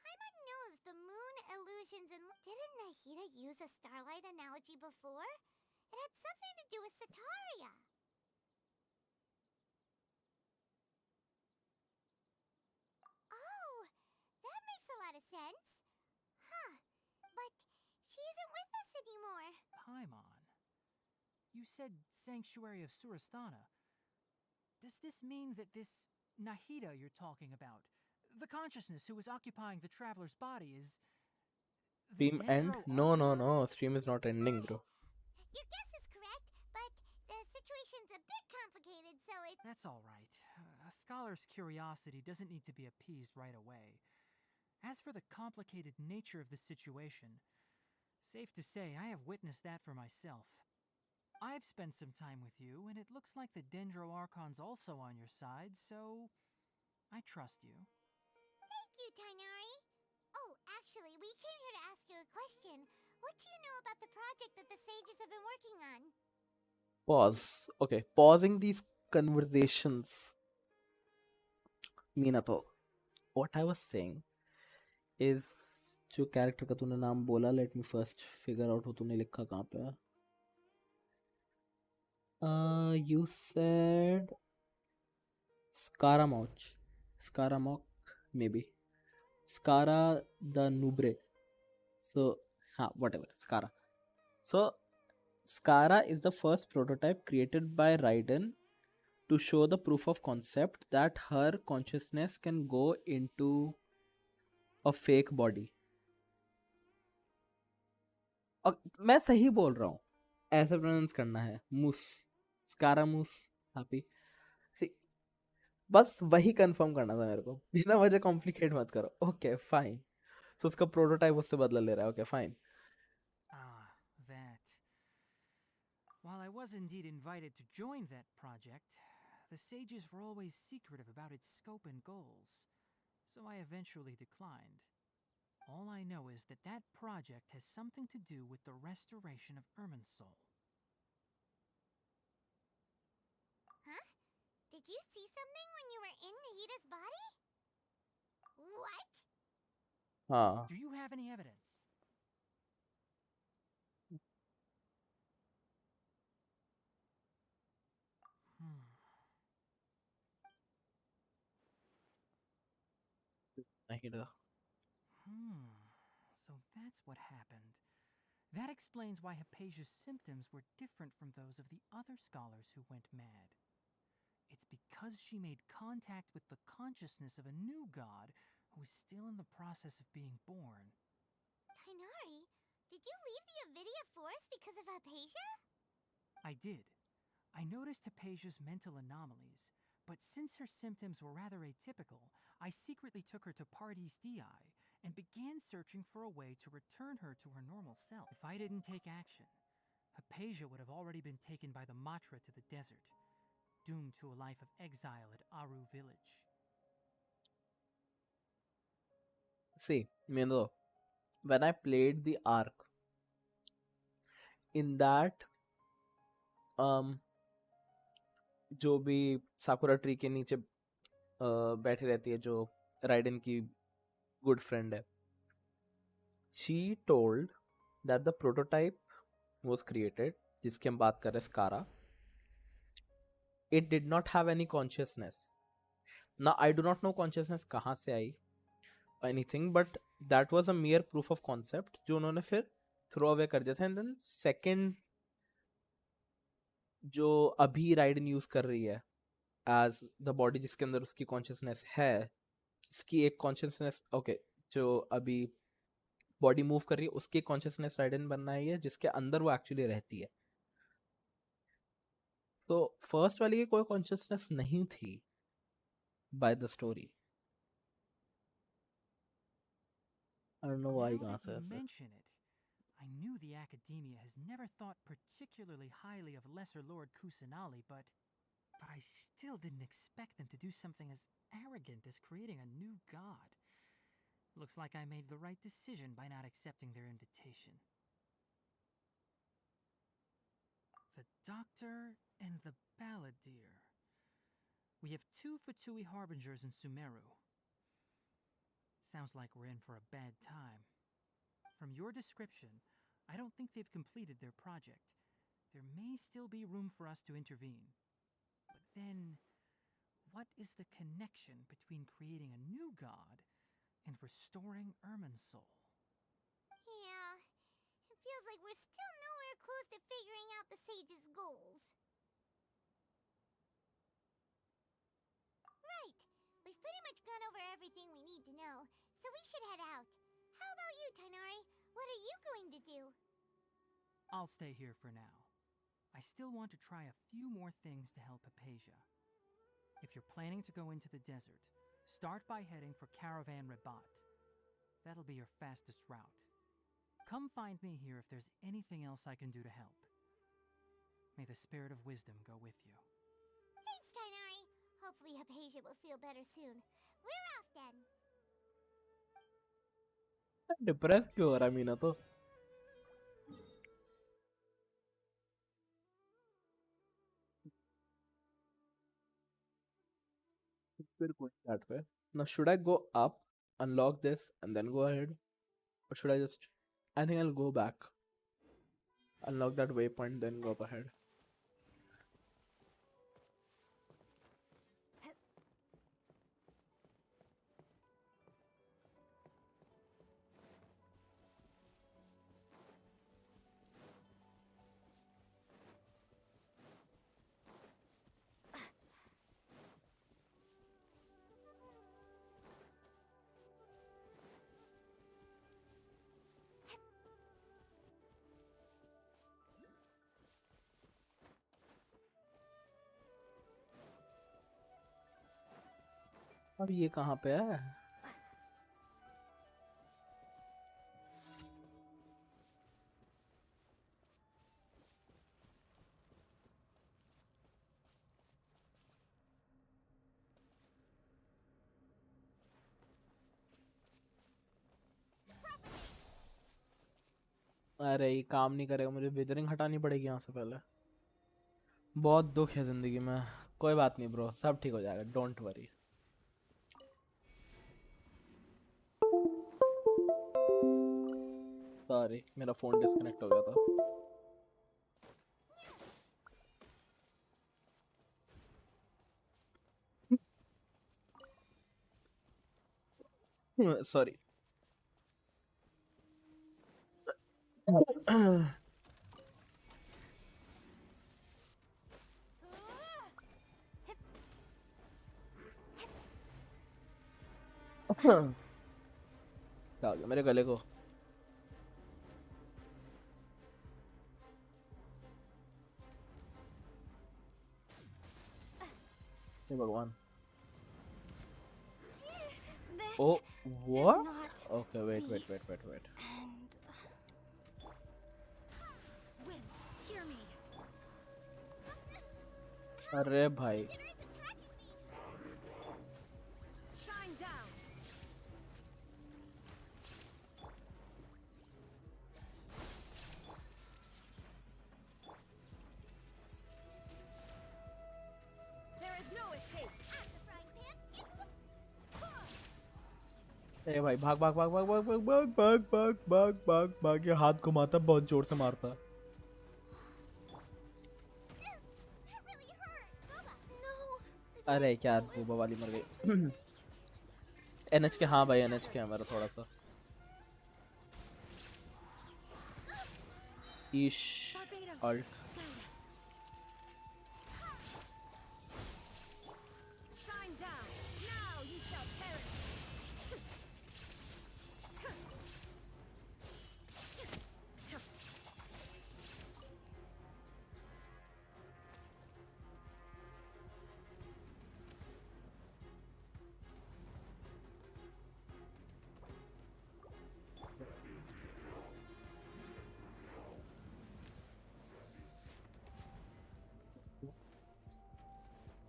Paimon knows the moon illusions and... Didn't Nahida use a starlight analogy before? It had something to do with Sataria. Oh, that makes a lot of sense. Huh. But she isn't with us anymore. Paimon, you said Sanctuary of Surasthana. Does this mean that this Nahida you're talking about, the consciousness who is occupying the traveler's body, is the Stream end? Dendro No, Archon? stream is not ending, bro. Your guess is correct, but the situation's a bit complicated, so it... That's all right. A scholar's curiosity doesn't need to be appeased right away. As for the complicated nature of the situation, safe to say I have witnessed that for myself. I've spent some time with you, and it looks like the Dendro Archon's also on your side, so I trust you. Thank you, Tainari. Oh, actually, we came here to ask you a question. What do you know about the project that the sages have been working on? Pause. Okay, pausing these conversations. Minato, what I was saying is जो character का तूने नाम बोला, let me first figure out वो तूने लिखा कहाँ पे है. You said Scaramouche, maybe. Scara the Nubre. So, whatever, Scara. So, Scara is the first prototype created by Raiden to show the proof of concept that her consciousness can go into a fake body. और मैं सही बोल रहा हूँ, ऐसे pronounce करना है, मूस, स्कारामूस, happy. बस वही कंफर्म करना था मेरे को, बिना वजह कॉम्प्लिकेट मत करो. Okay fine. सो उसका प्रोटोटाइप उससे बदला ले रहा है. Okay fine. Ah, that. While I was indeed invited to join that project, the sages were always secretive about its scope and goals, so I eventually declined. All I know is that that project has something to do with the restoration of Irminsul. Huh? Did you see something when you were in Nahida's body? What? Do you have any evidence? So that's what happened. That explains why Hypatia's symptoms were different from those of the other scholars who went mad. It's because she made contact with the consciousness of a new god who is still in the process of being born. Tainari, did you leave the NVIDIA forest because of Hypatia? I did. I noticed Hypatia's mental anomalies, but since her symptoms were rather atypical, I secretly took her to Pardes Dii and began searching for a way to return her to her normal self. If I didn't take action, Hypatia would have already been taken by the Matra to the desert, doomed to a life of exile at Aru village. See, you know, when I played the arc, in that जो भी साकुरा tree के नीचे बैठी रहती है, जो ridden की good friend है, she told that the prototype was created, जिसकी हम बात कर रहे हैं, स्कारा, it did not have any consciousness. Now I do not know consciousness कहाँ से आई anything, but that was a mere proof of concept जो उन्होंने फिर throw away कर दिया था. And then second जो अभी राइडन यूज कर रही है as the body जिसके अंदर उसकी consciousness है, इसकी एक consciousness, okay, जो अभी बॉडी मूव कर रही है उसकी कॉन्शियसनेस राइडन बनना है जिसके अंदर वो एक्चुअली रहती है. तो फर्स्ट वाली की कोई कॉन्शियसनेस नहीं थी by the story. I don't know why Now कहाँ that से you ऐसे. mention it, I knew the Academia has never thought particularly highly of Lesser Lord Kusanali, but I still didn't expect them to do something as arrogant as creating a new god. Looks like I made the right decision by not accepting their invitation. The Doctor and the Balladeer. We have 2 Fatui Harbingers in Sumeru. Sounds like we're in for a bad time. From your description, I don't think they've completed their project. There may still be room for us to intervene. But then, what is the connection between creating a new god and restoring Irminsul? Yeah, it feels like we're still nowhere close to figuring out the sage's goals. Right, we've pretty much gone over everything we need to know, so we should head out. How about you, Tainari? What are you going to do? I'll stay here for now. I still want to try a few more things to help Hypatia. If you're planning to go into the desert, start by heading for Caravan Rabat. That'll be your fastest route. Come find me here if there's anything else I can do to help. May the spirit of wisdom go with you. Thanks, Tainari. Hopefully Hypatia will feel better soon. We're off then. Depress क्यों हो रहा है मीना? तो फिर कोई start पे. Now should I go up, unlock this and then go ahead, or should I just, I think I'll go back, unlock that waypoint, then go up ahead. अब ये कहाँ पे है? अरे ये काम नहीं करेगा, मुझे विदरिंग हटानी पड़ेगी यहाँ से पहले. बहुत दुख है जिंदगी में. कोई बात नहीं ब्रो, सब ठीक हो जाएगा, डोंट वरी. सॉरी, मेरा फोन डिस्कनेक्ट हो गया था. सॉरी. क्या हो गया मेरे गले को? हे भगवान. Oh, what? Okay, wait. Wind, hear me. अरे भाई. Shine down. ए भाई भाग भाग भाग भाग भाग भाग भाग भाग भाग भाग भाग भाग, ये हाथ घुमाता बहुत जोर से मारता। अरे क्या बूबा वाली मर गई। एनएच के, हाँ भाई एनएच के है मेरा थोड़ा सा। ईश अल्ट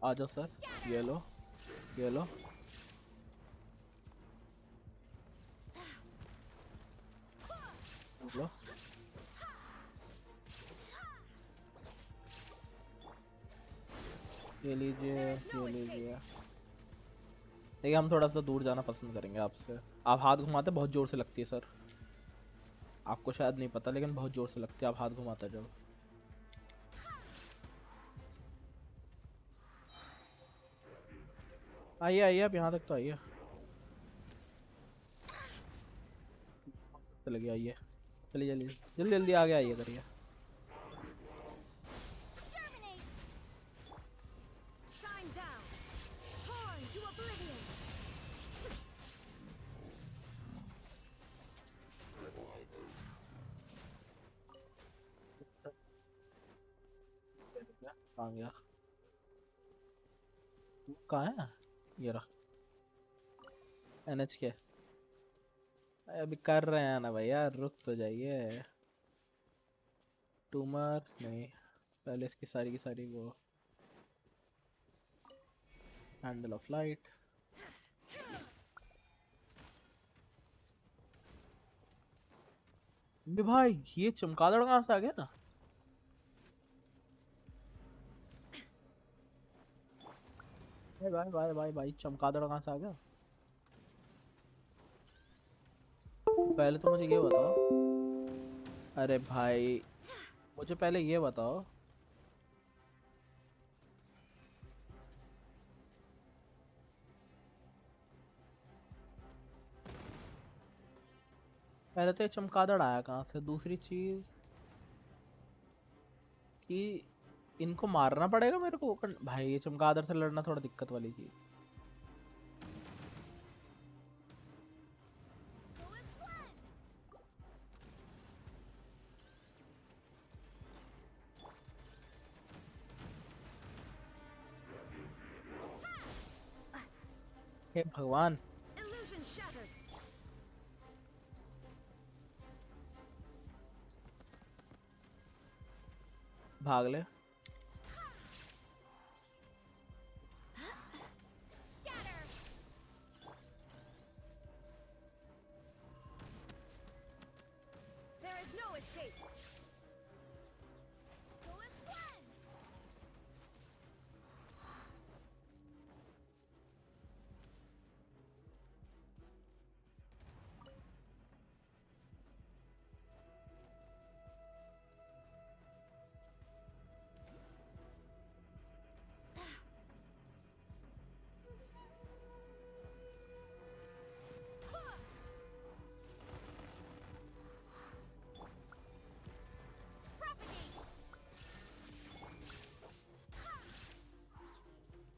आ जाओ सर, ये लो ये लो। लो ये लीजिए ये लीजिए। देखिए हम थोड़ा सा दूर जाना पसंद करेंगे आपसे। आप हाथ घुमाते बहुत जोर से लगती है सर, आपको शायद नहीं पता लेकिन बहुत जोर से लगती है आप हाथ घुमाते जब। आइए आइए आप यहाँ तक तो आइए। चले गए, आइए चलिए जल्दी जल्दी जल्दी आगे आइए करिए। कहाँ गया, कहाँ है ये रहा। एनएच के अभी कर रहे हैं ना भैया, रुक तो जाइए। टूमर नहीं, पहले इसकी सारी की सारी वो हैंडल ऑफ लाइट। भाई ये चमगादड़ कहाँ से आ गया ना। भाई भाई भाई भाई भाई चमगादड़ कहाँ से आ गया। पहले तो मुझे ये बताओ, अरे भाई मुझे पहले ये बताओ, पहले तो ये चमगादड़ आया कहाँ से। दूसरी चीज कि इनको मारना पड़ेगा मेरे को। भाई ये चमगादड़ से लड़ना थोड़ा दिक्कत वाली चीज। हे भगवान, भाग ले।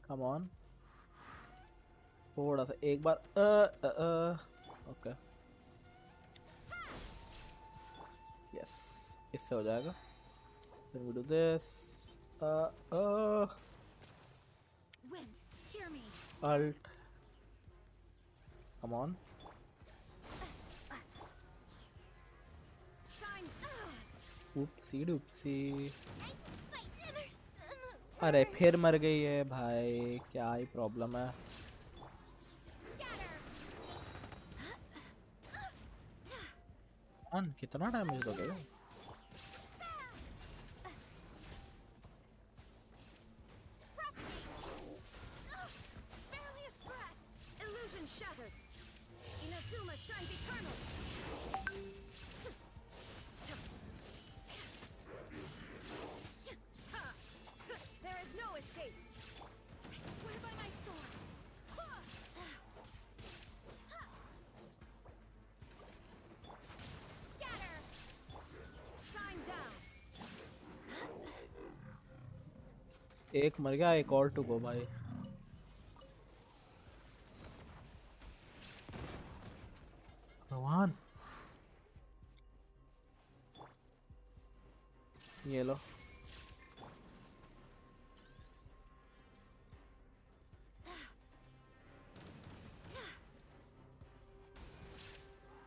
कम ऑन, थोड़ा सा एक बार ओके यस, इससे हो जाएगा। Then we do this. Alt. Come on. Oopsie doopsie. अरे फिर मर गई है भाई, क्या ही प्रॉब्लम है। कितना डैमेज दोगे? एक मर गया, एक और टू गो भाई। भगवान, ये लो।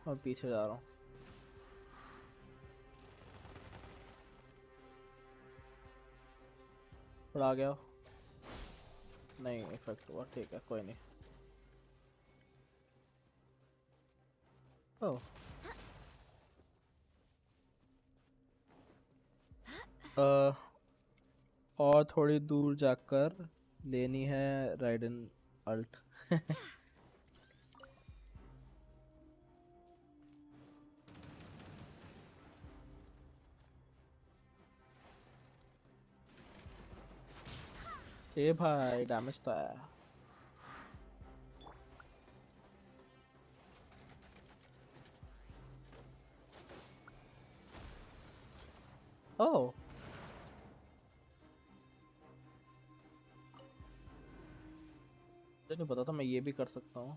मैं पीछे जा रहा हूँ। थोड़ा आ गया हो। नहीं इफेक्ट हुआ, ठीक है कोई नहीं। ओह और थोड़ी दूर जाकर लेनी है राइडन अल्ट। ए भाई डैमेज तो आया। ओह मुझे नहीं पता था मैं ये भी कर सकता हूँ।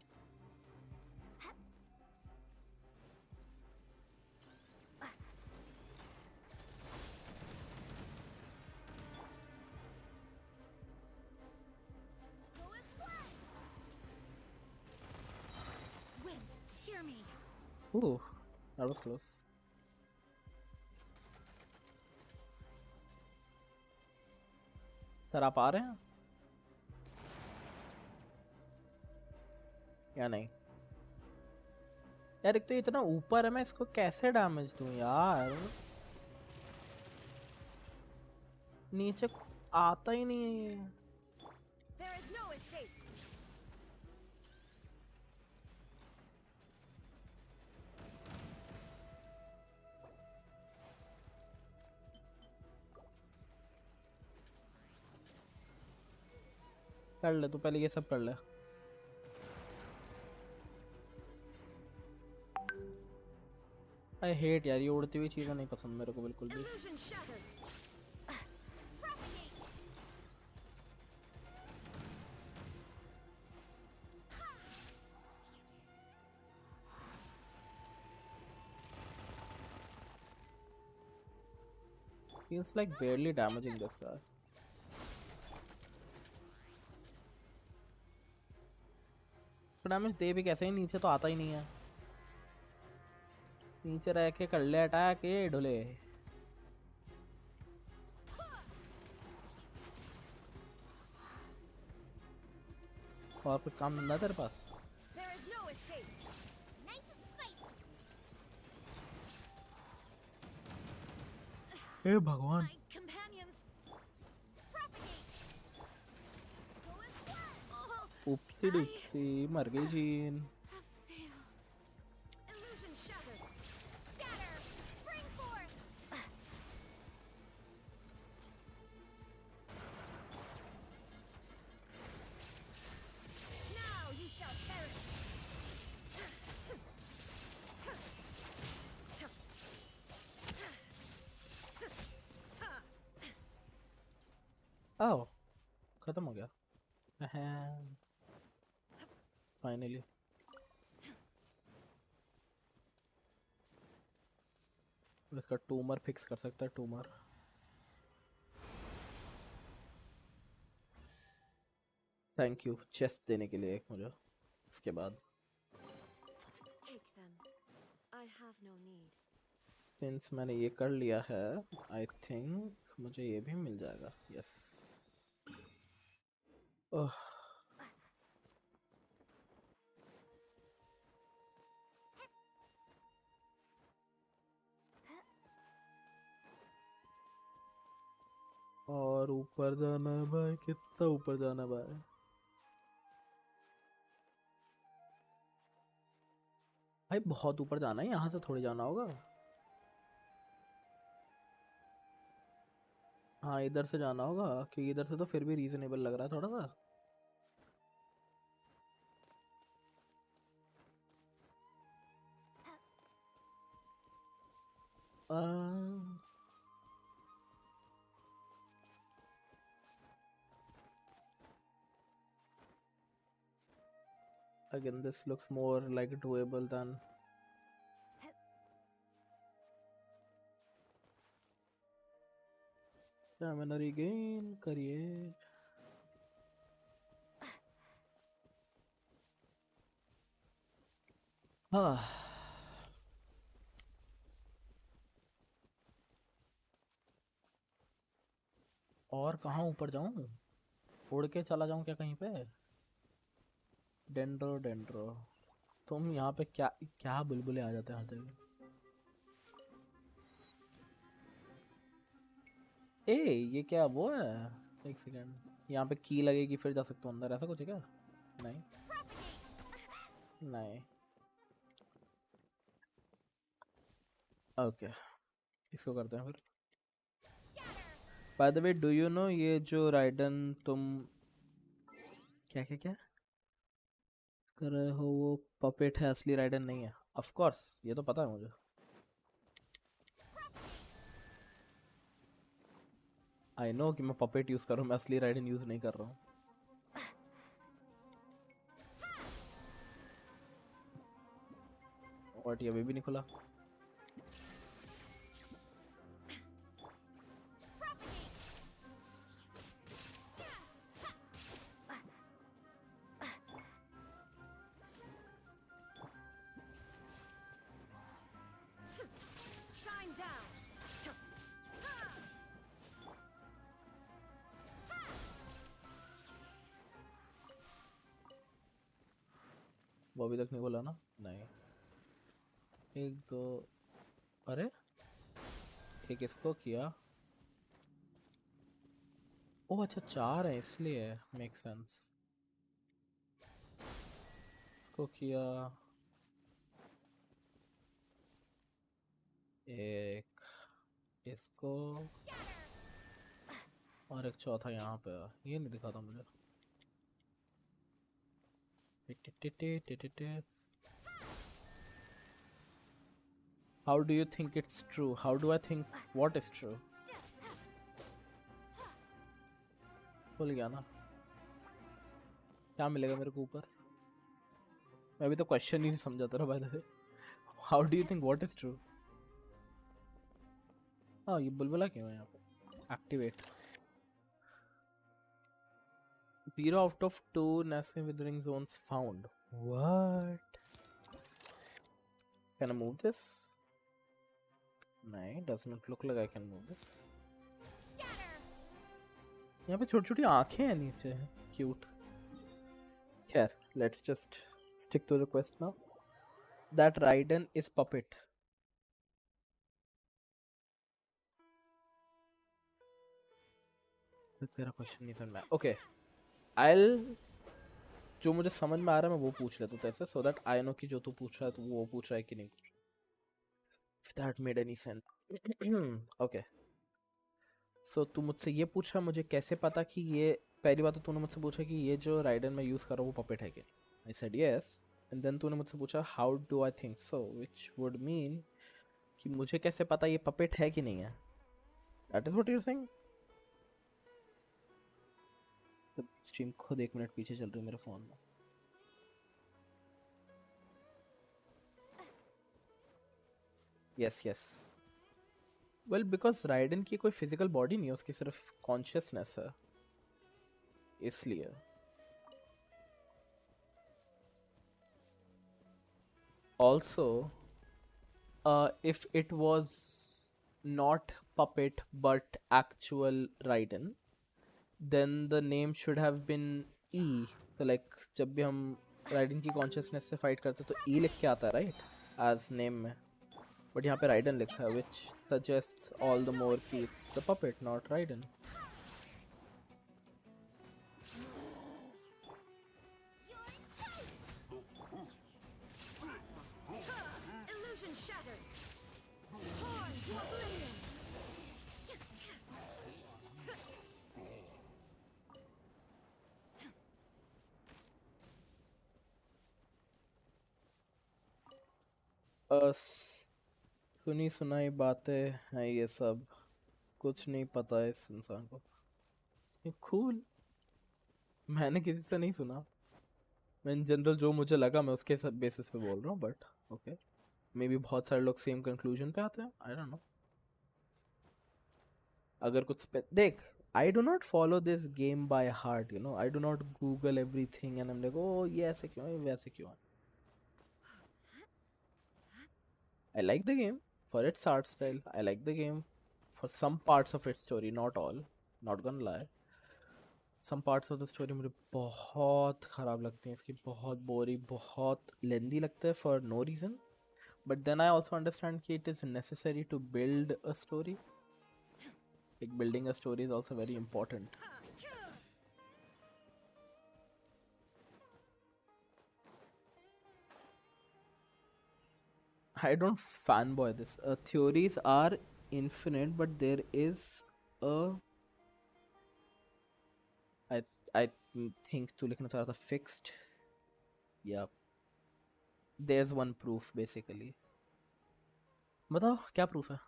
Wind, hear me. Ooh, that was close. Sir आप आ रहे हैं या नहीं? यार एक तो इतना ऊपर है, मैं इसको कैसे डैमेज दूं यार? नीचे आता ही नहीं है ये। There is no escape. कर ले तू पहले, ये सब कर ले। आई हेट यार, ये उड़ती हुई चीज़ें नहीं पसंद मेरे को बिल्कुल भी। Illusion shattered. Propagate. Feels like barely damaging this guy. Damage दे भी कैसे ही, नीचे तो आता ही नहीं है। नीचे रह के कर ले अटैक ये ढुले। और कुछ काम धंधा तेरे पास? There is no escape. Nice and spicy. हे भगवान। My companions. Propagate. Go as one. उपसी डिक्सी मर गई gene. Have failed. Illusion shattered. Scatter. Spring forth. Now you shall perish. आओ खत्म हो गया फाइनली। इसका ट्यूमर फिक्स कर सकता है, ट्यूमर। थैंक यू चेस्ट देने के लिए एक मुझे। इसके बाद Take them. I have no need. Since मैंने ये कर लिया है, आई थिंक मुझे ये भी मिल जाएगा। यस ओह और ऊपर जाना है भाई, कितना ऊपर जाना है भाई? भाई बहुत ऊपर जाना है, यहाँ से थोड़ी जाना होगा। हाँ इधर से जाना होगा, क्योंकि इधर से तो फिर भी रीजनेबल लग रहा है थोड़ा सा। Again, this looks more like doable than. Stamina regain करिए. हाँ. और कहाँ ऊपर जाऊँ? उड़ के चला जाऊँ क्या कहीं पे? Dendro dendro. तुम यहाँ पे क्या क्या बुलबुले आ जाते हैं हर जगह. ए ये क्या वो है? एक सेकेंड. यहाँ पे की लगेगी फिर जा सकते हो अंदर, ऐसा कुछ है क्या? नहीं नहीं. ओके इसको करते हैं फिर. By the way do you know ये जो राइडन तुम क्या क्या क्या कर रहे हो वो पपेट है, असली राइडन नहीं है. ऑफ कोर्स ये तो पता है मुझे. आई नो कि मैं पपेट यूज कर रहा हूँ, मैं असली राइडन यूज नहीं कर रहा हूँ. और ये अभी भी नहीं खुला. वो अभी तक नहीं बोला ना. नहीं. एक दो. अरे एक इसको किया. ओह अच्छा 4 है इसलिए. Make sense. इसको किया. एक इसको और एक चौथा यहाँ पे. ये नहीं दिखा था मुझे. How do you think it's true? How do I think what is true? भूल गया ना. क्या मिलेगा मेरे को ऊपर? मैं अभी तो क्वेश्चन ही नहीं समझा था by the way. How do you think what is true? हाँ ये बुलबुला क्यों है यहाँ पे? Activate. 0 out of 2 Nessie withering zones found. What? Can I move this? No, does not look like I can move this. यहाँ पे छोटी छोटी आँखें हैं नीचे. Cute. खैर, let's just stick to the quest now. That Raiden is puppet. तेरा question नहीं समझ में. Okay. I'll जो मुझे समझ में आ रहा है मैं वो पूछ लेता हूँ तेरे से, so that I know कि जो तू पूछ रहा है तो वो पूछ रहा है कि नहीं. If that made any sense. Okay. So तू मुझसे ये पूछ रहा है मुझे कैसे पता कि ये. पहली बात तो तूने मुझसे पूछा कि ये जो राइडन मैं यूज़ कर रहा हूँ वो पपेट है क्या. I said yes. And then तूने मुझसे पूछा how do I think so, which would mean कि मुझे कैसे पता ये पपेट है कि नहीं है. That is what you're saying. Stream खुद 1 मिनट पीछे चल रही है मेरे फोन में. Yes yes. Well because ridden की कोई फिजिकल बॉडी नहीं है, उसकी सिर्फ कॉन्शियसनेस है इसलिए. Also if it was not puppet but actual Raiden, then the name should have been E. So like जब भी हम Raiden की consciousness से fight करते तो E लिख के आता है right as name में, but यहाँ पे Raiden लिखा है which suggests all the more कि it's the puppet not Raiden. सुनी सुनाई बातें हैं ये सब, कुछ नहीं पता है इस इंसान को. ये cool. मैंने किसी से नहीं सुना. मैं इन जनरल जो मुझे लगा मैं उसके सब बेसिस पे बोल रहा हूँ, बट ओके मे बी बहुत सारे लोग सेम कंक्लूजन पे आते हैं, आई डोंट नो. अगर कुछ देख, I do not follow this game by heart, you know. I do not Google everything and I'm like, oh ये ऐसे क्यों है, वैसे क्यों है. I like the game for its art style. I like the game for some parts of its story, not all. Not gonna lie. Some parts of the story मुझे बहुत ख़राब लगते हैं इसकी, बहुत boring, बहुत lengthy लगता है for no reason. But then I also understand that it is necessary to build a story. Like building a story is also very important. I don't fanboy this. Theories are infinite, but there is a I think to लिखना चाह रहा था fixed. Yeah. There's one proof basically. बताओ क्या proof है?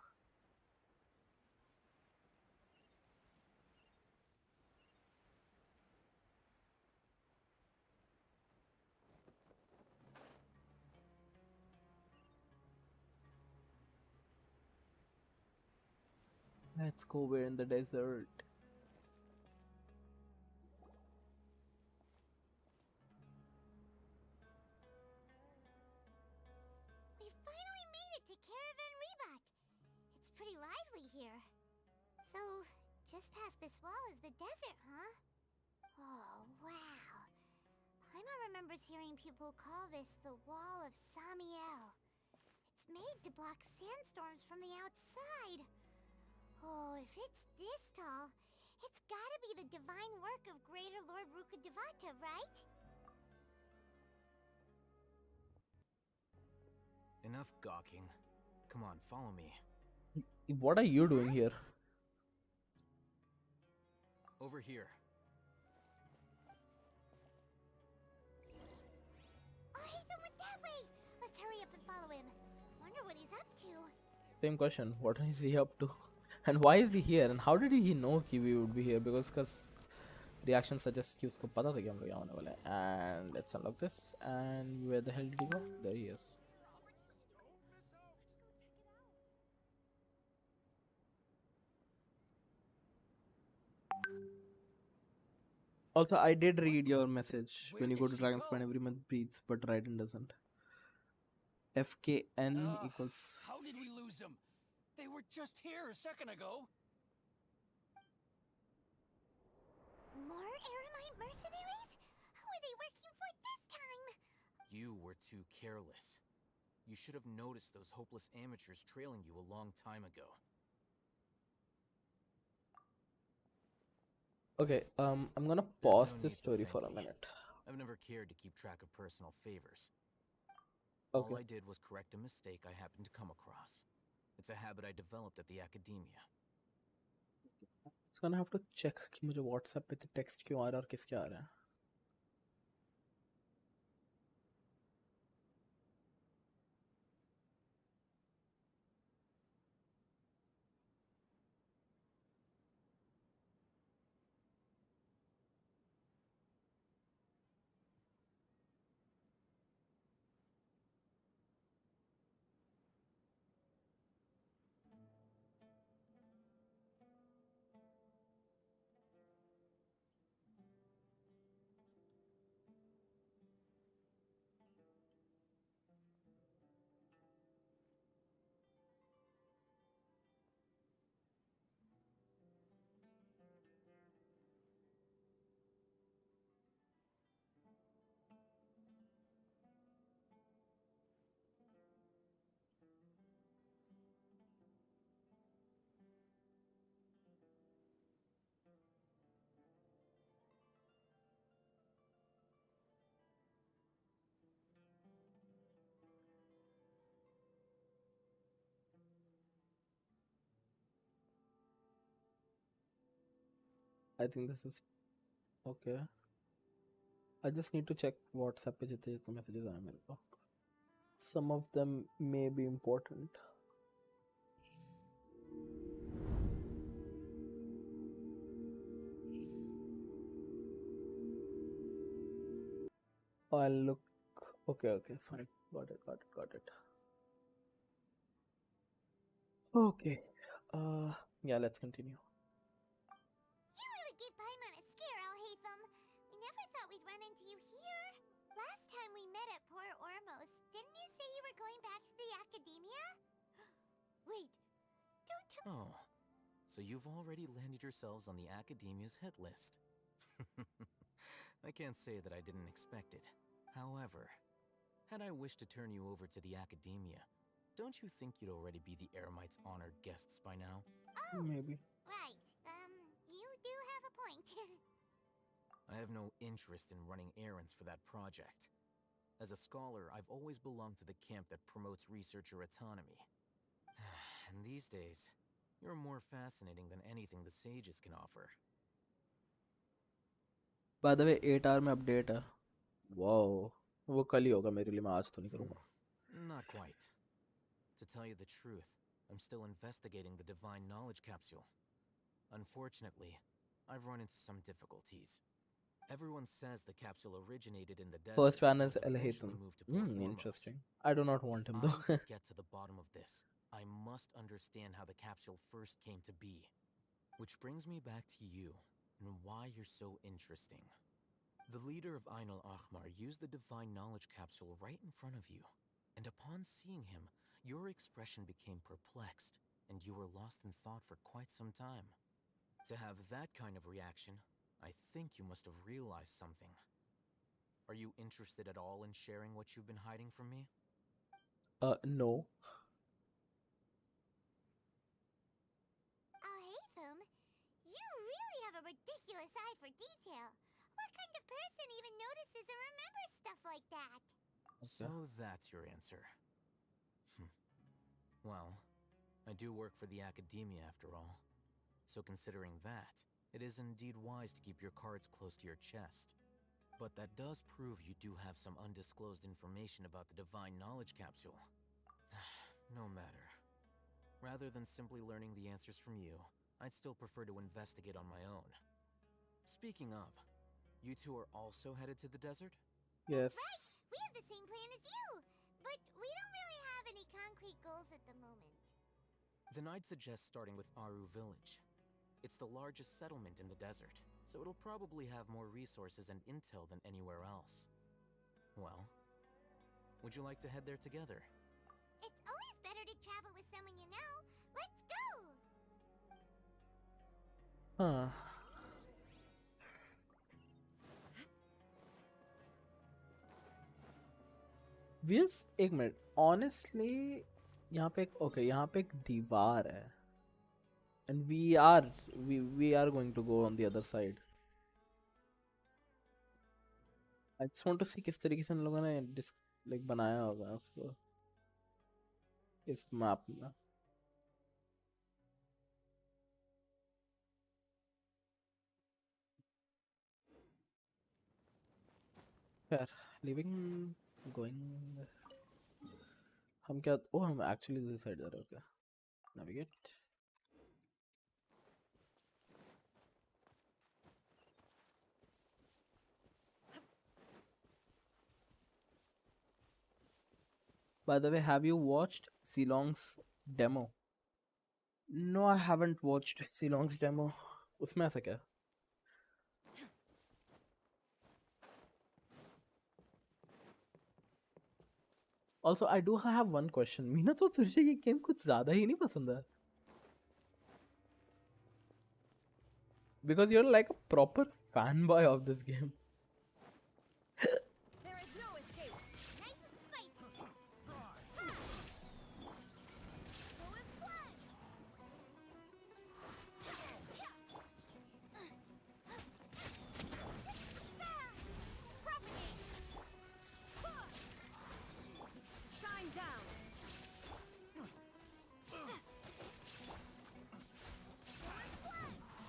Let's go. We're in the desert. We finally made it to Caravan Rebot. It's pretty lively here. So, just past this wall is the desert, huh? Oh, wow. Paimon remembers hearing people call this the Wall of Samiel. It's made to block sandstorms from the outside. Oh, if it's this tall, it's gotta be the divine work of Greater Lord Rukkhadevata, right? Enough gawking. Come on, follow me. What are you doing here? Over here. Oh, Ethan went that way! Let's hurry up and follow him. Wonder what he's up to. Same question. What is he up to? And why is he here? And how did he know कि we would be here? Because reaction suggests कि उसको पता था कि हम लोग यहाँ आने वाले हैं. And let's unlock this. And where the hell did he go? There he is. Also, I did read your message. When you go to Dragon's Point, every month breathes, but Raiden doesn't. FKN equals. How did we lose them? They were just here a second ago. More Aramite mercenaries? Who are they working for this time? You were too careless. You should have noticed those hopeless amateurs trailing you a long time ago. Okay, I'm gonna There's pause no this need to story thank for a me. minute. I've never cared to keep track of personal favors. Okay. All I did was correct a mistake I happened to come across. It's a habit I developed at the academia. It's gonna have to check कि मुझे WhatsApp पे text क्यों आ रहा है और किसके आ रहा है. I think this is okay. I just need to check WhatsApp पे जितने जितने messages आए मेरे को. Some of them may be important. I'll look. Okay, fine. Got it. Okay. Yeah, let's continue. You really gave Paimon a scare, Alhaitham. We never thought we'd run into you here. Last time we met at Port Ormos, didn't you say you were going back to the academia? Wait, don't tell. Oh, so you've already landed yourselves on the Academia's hit list. I can't say that I didn't expect it. However, had I wished to turn you over to the Academia, don't you think you'd already be the Eremites' honored guests by now? Oh, Maybe. right. You do have a point. I have no interest in running errands for that project. As a scholar, I've always belonged to the camp that promotes researcher autonomy. And these days, you're more fascinating than anything the sages can offer. By the way, 8 hour में update है. Wow. वो कल ही होगा मेरे लिए, मैं आज तो नहीं करूँगा. Not quite. To tell you the truth, I'm still investigating the Divine Knowledge Capsule. Unfortunately, I've run into some difficulties. Everyone says the capsule originated in the desert. First fan and is was eventually Elhaitham. moved to Port Ormos. Interesting. I do not want him If though. I'm to get to the bottom of this, I must understand how the capsule first came to be. Which brings me back to you, and why you're so interesting. The leader of Ain al-Ahmar used the Divine Knowledge Capsule right in front of you, and upon seeing him, your expression became perplexed, and you were lost in thought for quite some time. To have that kind of reaction, I think you must have realized something. Are you interested at all in sharing what you've been hiding from me? No. Alhaitham, you really have a ridiculous eye for detail. What kind of person even notices or remembers stuff like that? So that's your answer. Well, I do work for the Academia after all. So considering that, it is indeed wise to keep your cards close to your chest. But that does prove you do have some undisclosed information about the Divine Knowledge Capsule. No matter. Rather than simply learning the answers from you, I'd still prefer to investigate on my own. Speaking of, you two are also headed to the desert? Yes. Right! We have the same plan as you! But we don't really have any concrete goals at the moment. Then I'd suggest starting with Aru Village. It's the largest settlement in the desert, so it'll probably have more resources and intel than anywhere else. Well, would you like to head there together? It's always better to travel with someone you know. Let's go! Huh. Viz, एक minute. Honestly, यहाँ पे यहाँ पे एक दीवार है. And we are going to go on the other side. I just want to see किस तरीके से इन लोगों ने like बनाया होगा उसको इस मैप में. Fair. Leaving, going. हम क्या? Oh, हम actually this side जा रहे हो क्या? Navigate. By the way, have you watched Silong's demo? No, I haven't watched Silong's demo. उसमें ऐसा क्या? Also, I do have one question. Meena तो तुझे ये गेम कुछ ज़्यादा ही नहीं पसंद है? Because you're like a proper fanboy of this game. There is no escape. Nice and spicy. Full is blood. Propagate. Shine down.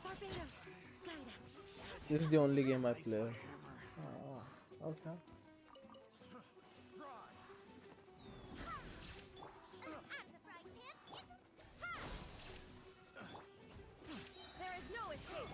Barbados, guide us. This is the only game I play. Oh, okay. There is no escape.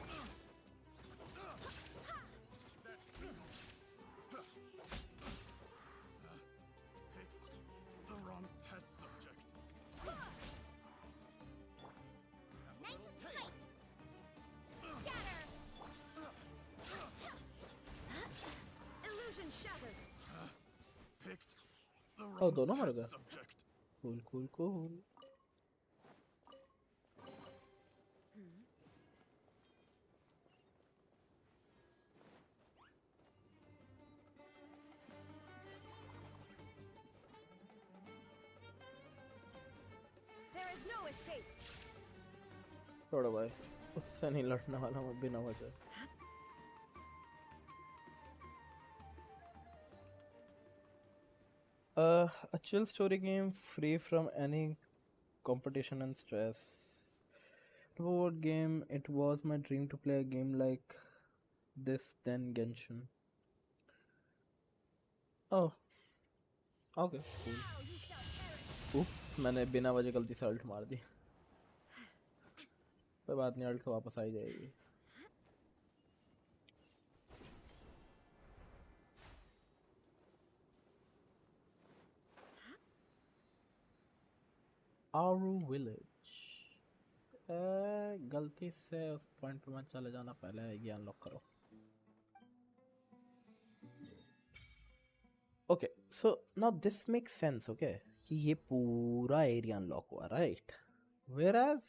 Oh, दोनों मर गए. Cool. There is no escape. छोड़ो भाई, उससे नहीं लड़ने वाला मैं बिना वजह. A chill story game free from any competition and stress. What game? It was my dream to play a game like this then Genshin. Oh, okay, cool. मैंने बिना वजह गलती से अल्ट मार दी. कोई बात नहीं, अल्ट तो वापस आ ही जाएगी. Aru Village. गलती से उस पॉइंट पे मत चले जाना, पहले ये अनलॉक करो. Okay, so now this makes sense, okay? कि ये पूरा एरिया अनलॉक हुआ, right? Whereas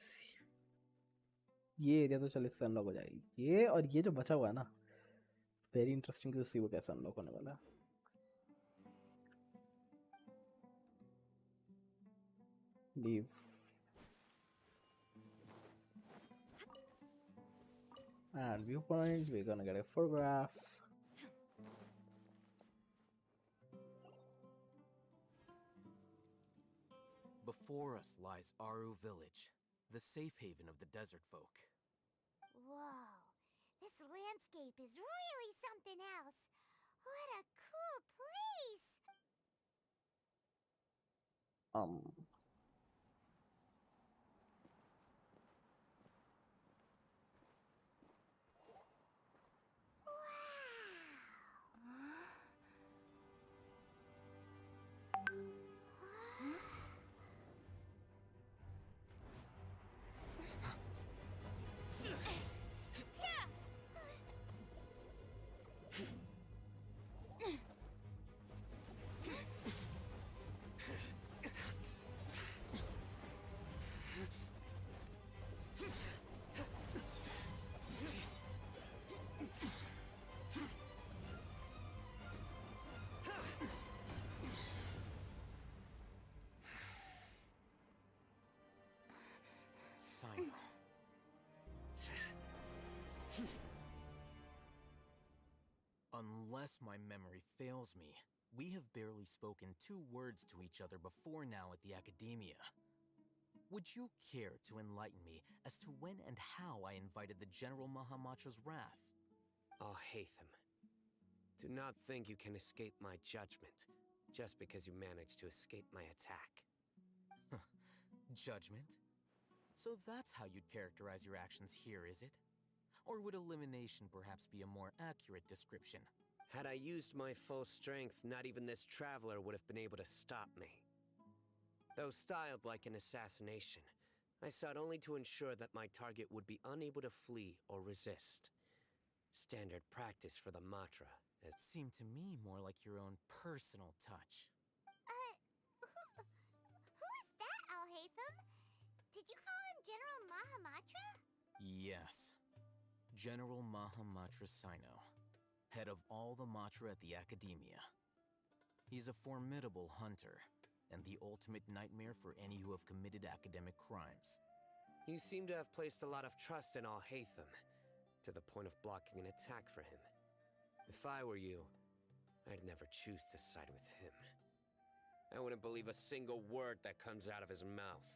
ये एरिया तो चल इससे अनलॉक हो जाएगी. ये और ये जो बचा हुआ है ना, वेरी इंटरेस्टिंग टू सी वो कैसे अनलॉक होने वाला है. Leave. And viewpoint, we're gonna get a photograph. Before us lies Aru Village, the safe haven of the desert folk. Whoa, this landscape is really something else. What a cool place! Sino. Unless my memory fails me, we have barely spoken 2 words to each other before now at the Academia. Would you care to enlighten me as to when and how I invited the General Mahamatra's wrath? Oh, Hatham. Do not think you can escape my judgment, just because you managed to escape my attack. Judgment? So that's how you'd characterize your actions here, is it? Or would elimination perhaps be a more accurate description? Had I used my full strength, not even this traveler would have been able to stop me. Though styled like an assassination, I sought only to ensure that my target would be unable to flee or resist. Standard practice for the Matra. It seemed to me more like your own personal touch. Who is that, Al-Haytham? Did you call him General Mahamatra? Yes. General Mahamatra Sino, head of all the Matra at the Academia. He's a formidable hunter, and the ultimate nightmare for any who have committed academic crimes. You seem to have placed a lot of trust in Al-Haytham, to the point of blocking an attack for him. If I were you, I'd never choose to side with him. I wouldn't believe a single word that comes out of his mouth.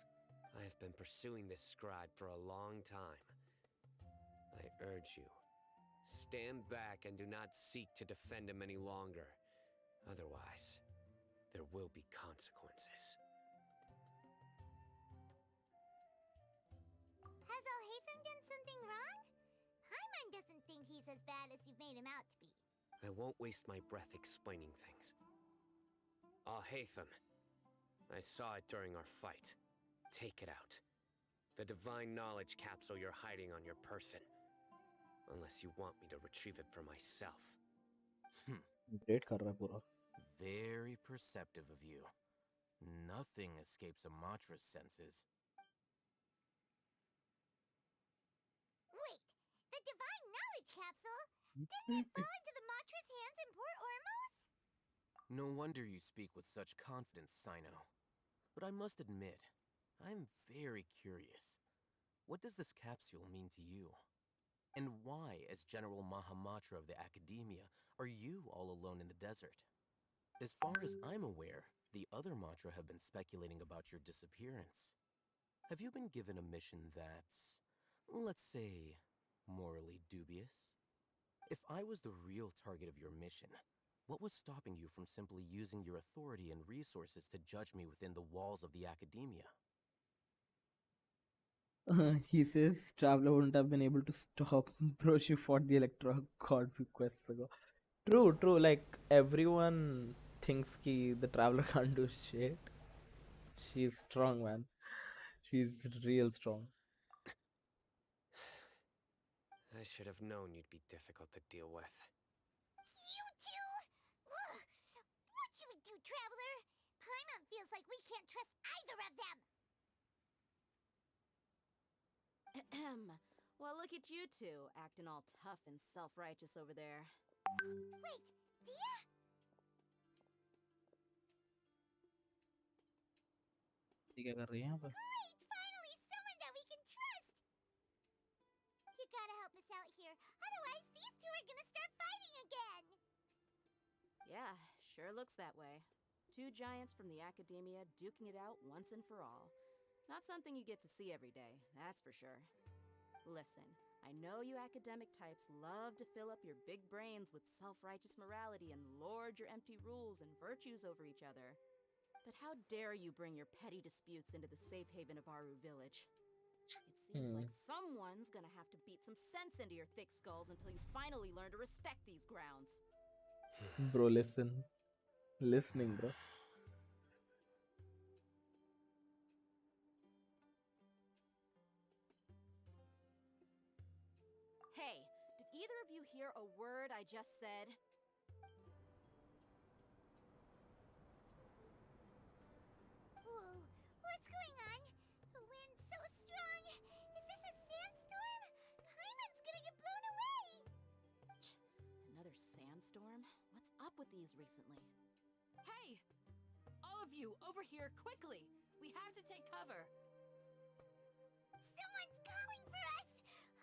I have been pursuing this scribe for a long time. I urge you, stand back and do not seek to defend him any longer. Otherwise, there will be consequences. Has Al-Haytham done something wrong? Hyman doesn't think he's as bad as you've made him out to be. I won't waste my breath explaining things. Al-Haytham, I saw it during our fight. Take it out. The divine knowledge capsule you're hiding on your person. Unless you want me to retrieve it for myself. Great कर रहा है पूरा. Very perceptive of you. Nothing escapes a Matra's senses. Wait, the Divine Knowledge Capsule? Didn't it fall into the Matra's hands in Port Ormos? No wonder you speak with such confidence, Sino. But I must admit, I'm very curious. What does this capsule mean to you? And why, as General Mahamatra of the Academia, are you all alone in the desert? As far as I'm aware, the other Matra have been speculating about your disappearance. Have you been given a mission that's, let's say, morally dubious? If I was the real target of your mission, what was stopping you from simply using your authority and resources to judge me within the walls of the Academia? He says Traveler wouldn't have been able to stop bro. She fought the Electro God few quests ago. True, true. Like everyone thinks the Traveler can't do shit. She's strong, man. She's real strong. I should have known you'd be difficult to deal with. You two? Ugh. What should we do, Traveler? Paimon feels like we can't trust either of them. Ahem. Well, look at you two, acting all tough and self-righteous over there. Wait, Dia? ये क्या कर रही है यहाँ पे? Great! Finally, someone that we can trust! You gotta help us out here. Otherwise, these two are gonna start fighting again! Yeah, sure looks that way. Two giants from the Academia duking it out once and for all. Not something you get to see every day, that's for sure. Listen, I know you academic types love to fill up your big brains with self-righteous morality and lord your empty rules and virtues over each other. But how dare you bring your petty disputes into the safe haven of Aru Village? It seems like someone's gonna have to beat some sense into your thick skulls until you finally learn to respect these grounds. Bro, listen. Listening, bro. Hey, did either of you hear a word I just said? Whoa, what's going on? The wind's so strong. Is this a sandstorm? Paimon's gonna get blown away! Another sandstorm? What's up with these recently? Hey! All of you, over here, quickly! We have to take cover! Someone's calling for us!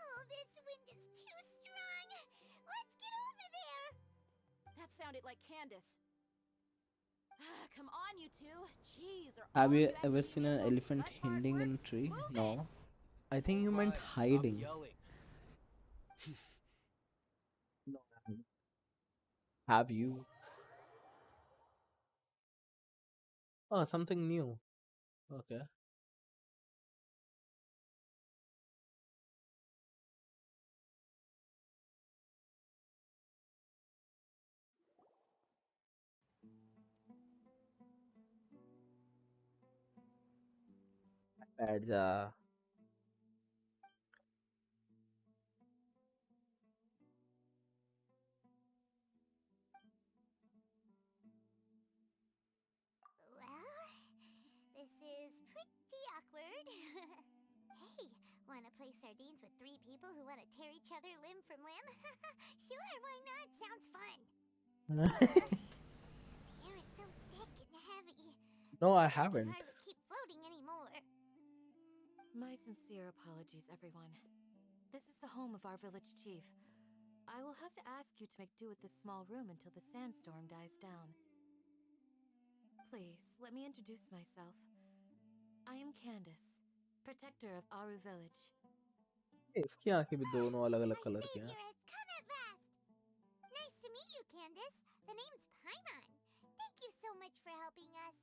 Oh, this wind is too strong! Let's get over there! That sounded like Candace. Come on, you two. Jeez, Have you ever seen an elephant hiding in a tree? No. I think you meant hiding. No, I haven't. Have you? Oh, something new. Okay. बैठ जा. Well, this is pretty awkward. Hey, wanna play sardines with three people who wanna tear each other limb from limb? Sure, why not? Sounds fun. Air is so thick and heavy. No, I I can haven't. hardly keep floating anymore. My sincere apologies, everyone. This is the home of our village chief. I will have to ask you to make do with this small room until the sandstorm dies down. Please, let me introduce myself. I am Candace, protector of Aru Village. इसकी आंखें भी दोनों अलग-अलग My colour की हैं. savior has come at last! Nice to meet you, Candace. The name's Paimon. Thank you so much for helping us.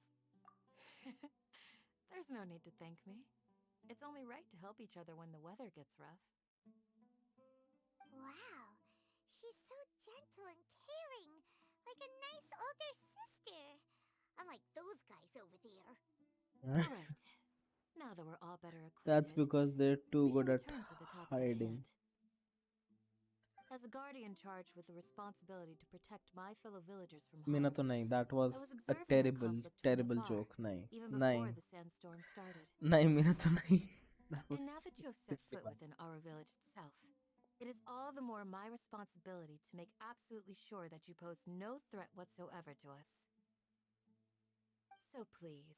There's no need to thank me. It's only right to help each other when the weather gets rough. Wow, she's so gentle and caring, like a nice older sister. Unlike those guys over there. Right. Now that we're all better acquainted, That's because they're too we good shall at return to the topic at hiding. hand. As a guardian charged with the responsibility to protect my fellow villagers from harm, Meena तो नहीं, that was I was a observing the terrible conflict from terrible afar, joke. नहीं even नहीं before the sandstorm started. नहीं मीना तो नहीं, that was And now that you have set foot within our village itself, it is all the more my responsibility to make absolutely sure that you pose no threat whatsoever to us. So please,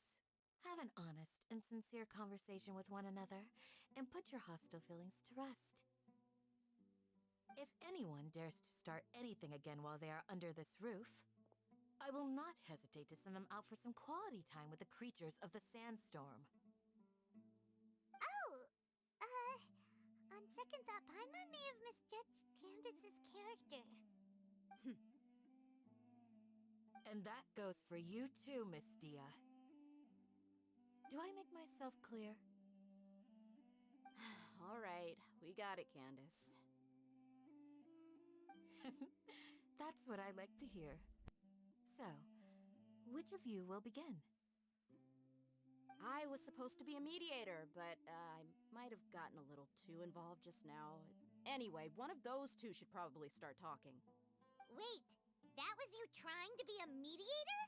have an honest and sincere conversation with one another and put your hostile feelings to rest. If anyone dares to start anything again while they are under this roof, I will not hesitate to send them out for some quality time with the creatures of the sandstorm. Oh, on second thought, Paimon may have misjudged Candace's character. And that goes for you too, Miss Dia. Do I make myself clear? All right, we got it, Candace. That's what I like to hear. So, which of you will begin? I was supposed to be a mediator, but I might have gotten a little too involved just now. Anyway, one of those two should probably start talking. Wait, that was you trying to be a mediator?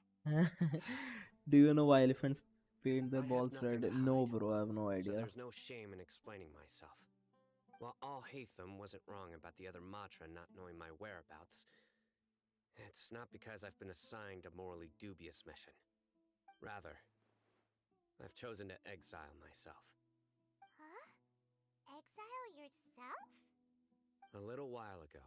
Do you know why elephants paint their I have balls nothing red? to No, hide, bro, I have no So idea. there's no shame in explaining myself. While Al-Haytham wasn't wrong about the other Matra not knowing my whereabouts, it's not because I've been assigned a morally dubious mission. Rather, I've chosen to exile myself. Huh? Exile yourself? A little while ago,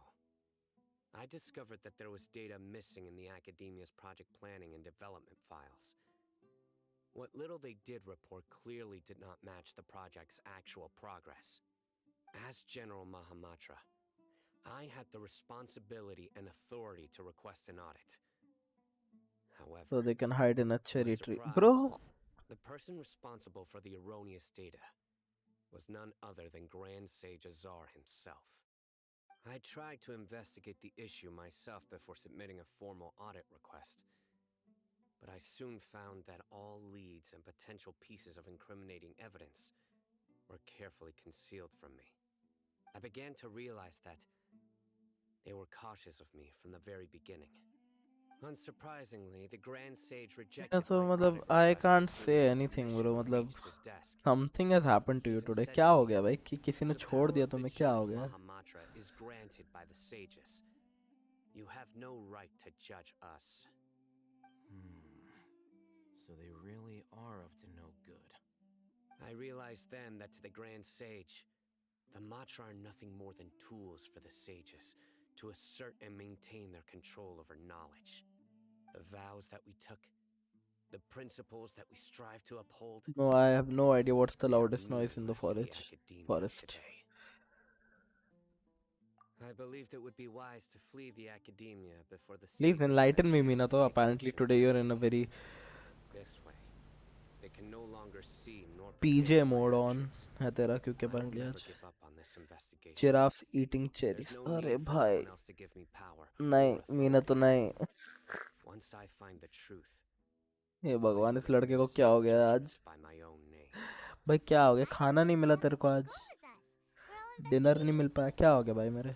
I discovered that there was data missing in the Academia's project planning and development files. What little they did report clearly did not match the project's actual progress. As General Mahamatra, I had the responsibility and authority to request an audit. However, So they can hide in a to my cherry tree. surprise, Bro, the person responsible for the erroneous data was none other than Grand Sage Azar himself. I tried to investigate the issue myself before submitting a formal audit request, but I soon found that all leads and potential pieces of incriminating evidence were carefully concealed from me. I began to realize that they were cautious of me from the very beginning. Unsurprisingly, the Grand Sage yeah, rejected so my मतलब audit I request can't as soon say as the anything, submission bro. मतलब reached his desk. something has happened to He you even today. said क्या to हो me, गया भाई? कि किसी ने "The छोड़ power दिया of the तुम्हें? क्या हो General गया? Mahamatra is granted by the sages. You have no right to judge us." So they really are up to no good. I realized then that to the Grand Sage, the Matra are nothing more than tools for the sages to assert and maintain their control over knowledge. The vows that we took, the principles that we strive to uphold, No, I have no idea what's the they are loudest noise in the meaningless to the forest. Academia today. I believed it would be wise to flee the Academia before the Please sages had a enlighten me, chance to Minato. take Apparently action today you're against in a me. very This way, they can no longer see nor PJ predict my mode on actions. है तेरा क्योंकि I will apparently never आज give up on this investigation. giraffes eating There's cherries. no अरे need for भाई someone else to give me power नहीं, or Meena तो authority. नहीं. Once I find the truth, hey I भगवान, can इस make लड़के को no क्या हो गया आज? judgments by my own name. भाई क्या हो गया? खाना नहीं मिला तेरे को आज? डिनर नहीं मिल पाया? क्या हो गया भाई मेरे?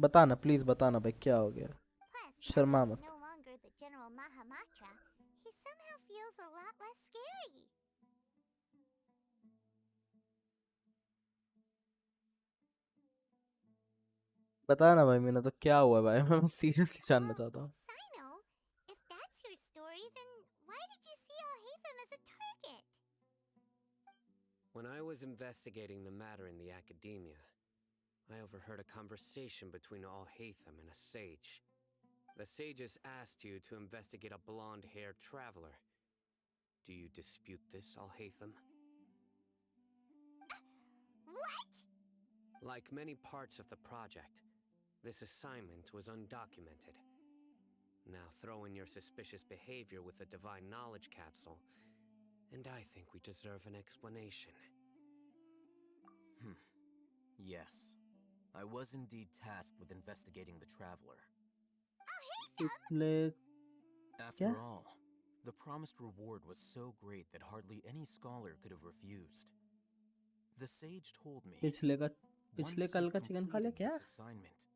बताना प्लीज, बताना भाई क्या हो गया? Plus, शर्मा now मत. he's no longer the General Mahamatra. He somehow feels a lot less scary. बताना भाई मीना, तो क्या हुआ भाई? मैं सीरियसली जानना चाहता हूँ. Sino, if that's your story, then why did you see Al-Haytham as a target? When I was investigating the matter in the Academia, I overheard a conversation between Al-Haytham and a sage. The sages asked you to investigate a blonde-haired traveler. Do you dispute this, Al-Haytham? What? Like many parts of the project, this assignment was undocumented. Now throw in your suspicious behavior with the Divine Knowledge Capsule, and I think we deserve an explanation. Yes. I was indeed tasked with investigating the traveler. पिछले After क्या? all, the promised reward was so great that hardly any scholar could have refused. The sage told me, पिछले once कल you've का chicken खा लिया completed क्या? this assignment,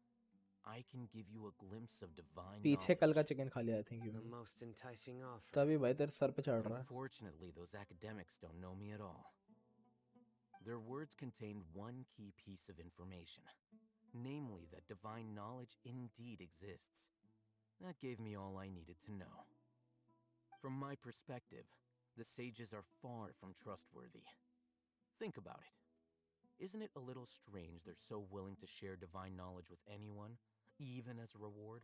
I can give you a glimpse of divine पीछे कल का knowledge. Chicken खा लिया I think The you. most enticing offer. तभी भाई तेरे सर पे चढ़ रहा है. Unfortunately, those academics don't know me at all. Their words contained one key piece of information, namely that divine knowledge indeed exists. That gave me all I needed to know. From my perspective, the sages are far from trustworthy. Think about it. Isn't it a little strange they're so willing to share divine knowledge with anyone, even as a reward?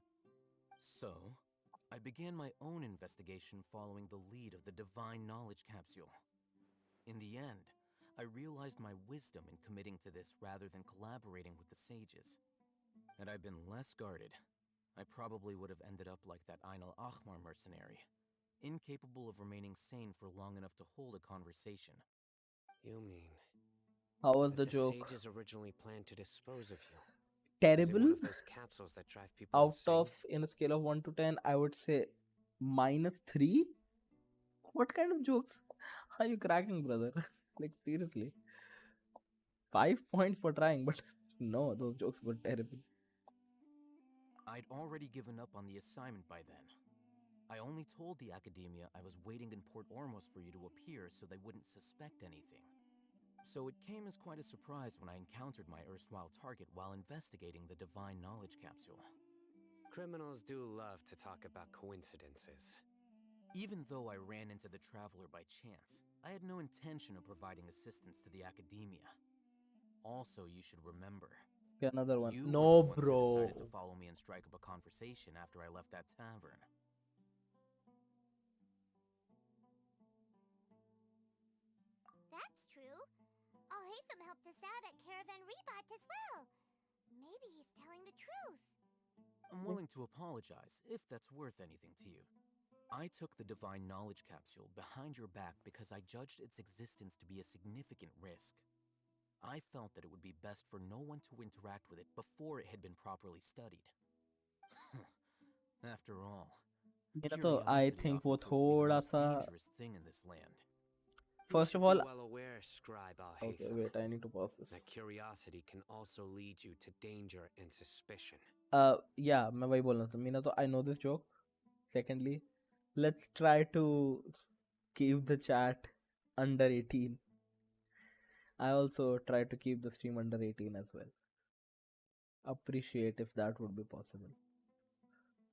So, I began my own investigation following the lead of the divine knowledge capsule. In the end, I realized my wisdom in committing to this rather than collaborating with the sages. Had I been less guarded, I probably would have ended up like that Ain al-Ahmar mercenary, incapable of remaining sane for long enough to hold a conversation. You mean How was that the joke? sages originally planned to dispose of you? Terrible. Using one of those capsules that drive people Out insane? of, in a scale of 1 to 10, I would say -3. What kind of jokes are you cracking, brother? Like, seriously. 5 points for trying, but no, those jokes were terrible. I'd already given up on the assignment by then. I only told the academia I was waiting in Port Ormos for you to appear so they wouldn't suspect anything. So it came as quite a surprise when I encountered my erstwhile target while investigating the divine knowledge capsule. Criminals do love to talk about coincidences. Even though I ran into the traveler by chance, I had no intention of providing assistance to the academia. Also, you should remember, Okay, another one. you No, were the ones bro. who decided to follow me and strike up a conversation after I left that tavern. That's true. Al-Haytham helped us out at Caravan Rebot as well. Maybe he's telling the truth. I'm willing to apologize, if that's worth anything to you. I took the divine knowledge capsule behind your back because I judged its existence to be a significant risk. I felt that it would be best for no one to interact with it before it had been properly studied. After all, मेरा तो I curiosity think often वो proves to be the थोड़ा most सा. dangerous thing in this land. First You of should all, be well aware, Scribe Al-Haytham, okay, wait, I need to pause this. that curiosity can also lead you to danger and suspicion. Yeah, मैं वही बोलना था. मीना तो I know this joke. Secondly, let's try to keep the chat under 18. I also try to keep the stream under 18 as well. Appreciate if that would be possible.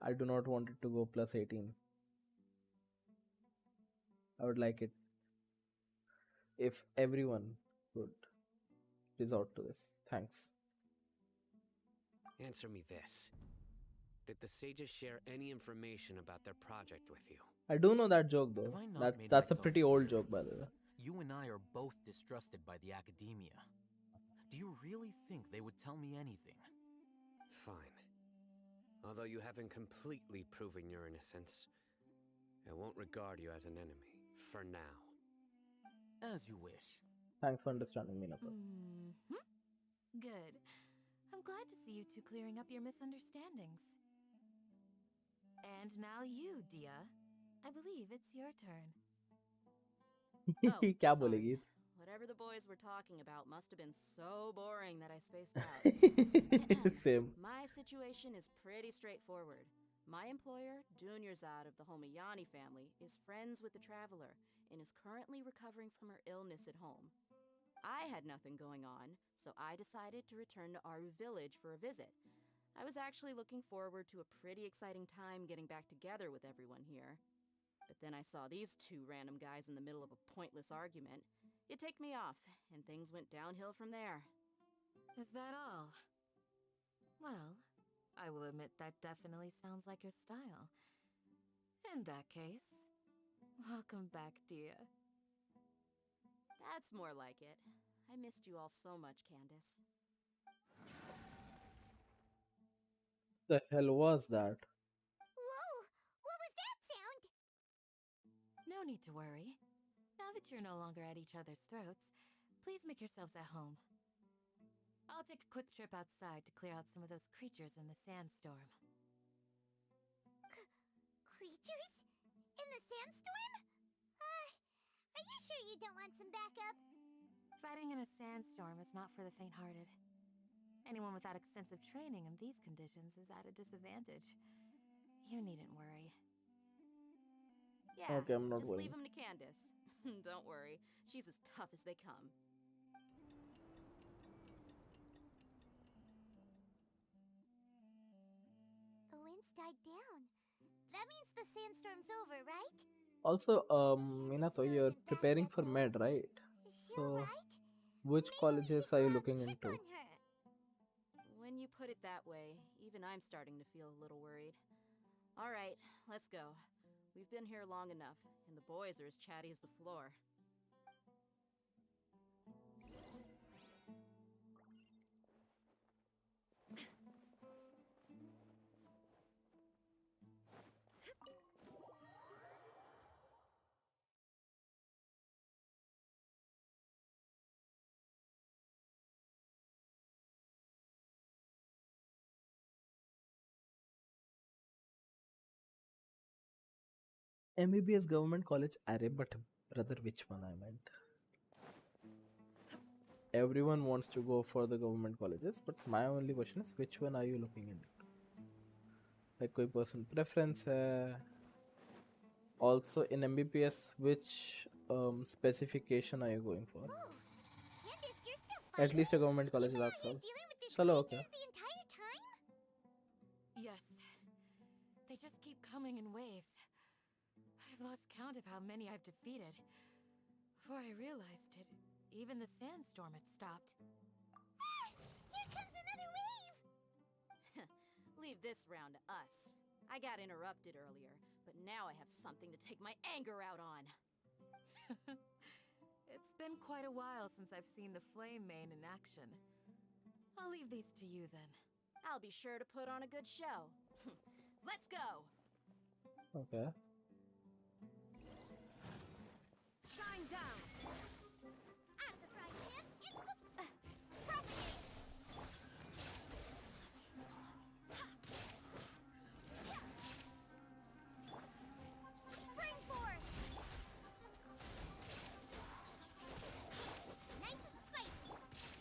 I do not want it to go plus 18. I would like it if everyone would resort to this. Thanks. Answer me this. Did the sages share any information about their project with you? I do know that joke though. Have I not made That's a myself pretty old clear? joke, by the way. You and I are both distrusted by the academia. Do you really think they would tell me anything? Fine. Although you haven't completely proven your innocence, I won't regard you as an enemy, for now. As you wish. Thanks for understanding, Minato. Good. I'm glad to see you two clearing up your misunderstandings. And now you, Dia. I believe it's your turn. क्या बोलेगी? Whatever the boys were talking about must have been so boring that I spaced out. Same. My situation is pretty straightforward. My employer, Dunyarzad of the Homayani family, is friends with the traveler and is currently recovering from her illness at home. I had nothing going on, so I decided to return to Aru village for a visit. I was actually looking forward to a pretty exciting time getting back together with everyone here. But then I saw these two random guys in the middle of a pointless argument. It ticked me off, and things went downhill from there. Is that all? Well, I will admit that definitely sounds like your style. In that case, welcome back, Dia. That's more like it. I missed you all so much, Candace. The hell was that? Whoa! What was that sound? No need to worry. Now that you're no longer at each other's throats, please make yourselves at home. I'll take a quick trip outside to clear out some of those creatures in the sandstorm. Creatures? In the sandstorm? Are you sure you don't want some backup? Fighting in a sandstorm is not for the faint-hearted. Anyone without extensive training in these conditions is at a disadvantage. You needn't worry. Yeah, Okay, I'm not just worrying. leave him to Candace. Don't worry, she's as tough as they come. The winds died down. That means the sandstorm's over, right? Also, Minato, you're preparing for med, right? So, which colleges are you looking into? When you put it that way, even I'm starting to feel a little worried. All right, let's go. We've been here long enough, and the boys are as chatty as the floor. MBBS government college, array, but brother, which one I meant? Everyone wants to go for the government colleges, but my only question is, which one are you looking into? Like, कोई personal preference है? Also, in MBBS, which specification are you going for? At least a government college, that's all. Chalo, okay. Yes. They just keep coming in waves. I've lost count of how many I've defeated. Before I realized it, even the sandstorm had stopped. Here comes another wave! Leave this round to us. I got interrupted earlier, but now I have something to take my anger out on. It's been quite a while since I've seen the Flame Main in action. I'll leave these to you then. I'll be sure to put on a good show. Let's go! Okay. Shine down! Out of the frying pan, into the... propagate! Spring forth! Nice and spicy!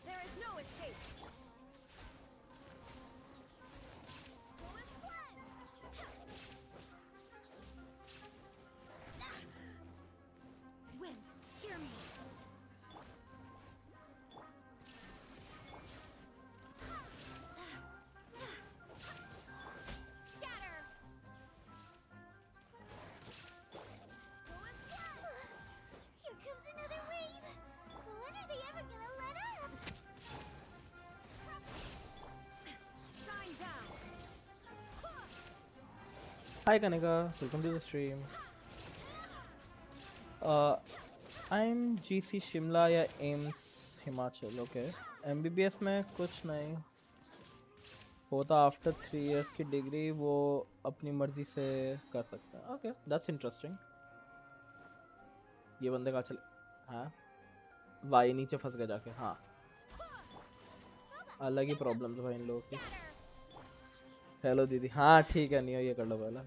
There is no escape! Full as blood! Wind, hear me! Scatter! Full as blood! Here comes another wave! When are they ever gonna let up? Shine down! Hi Kanika, welcome to the stream. I'm GC Shimla या AIIMS Himachal. Okay MBBS में कुछ नहीं होता. After 3 years की degree वो अपनी मर्जी से कर सकता है. Okay that's interesting. ये बंदे का चले. हाँ वाई नीचे फंस गया जाके. हाँ अलग ही प्रॉब्लम है भाई इन लोगों की. हेलो दीदी. हाँ ठीक है, नहीं हो ये कर लो पहले.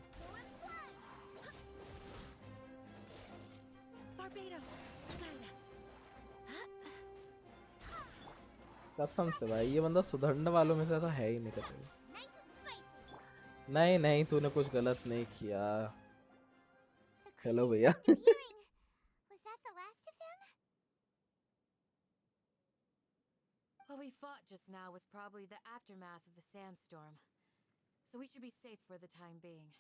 कसम से भाई ये बंदा सुधरने वालों में से तो है ही नहीं कभी. नहीं नहीं तूने कुछ गलत नहीं किया. हेलो भैया. Was that the last of them? What we fought just now was probably the aftermath of the sandstorm. So we should be safe for the time being.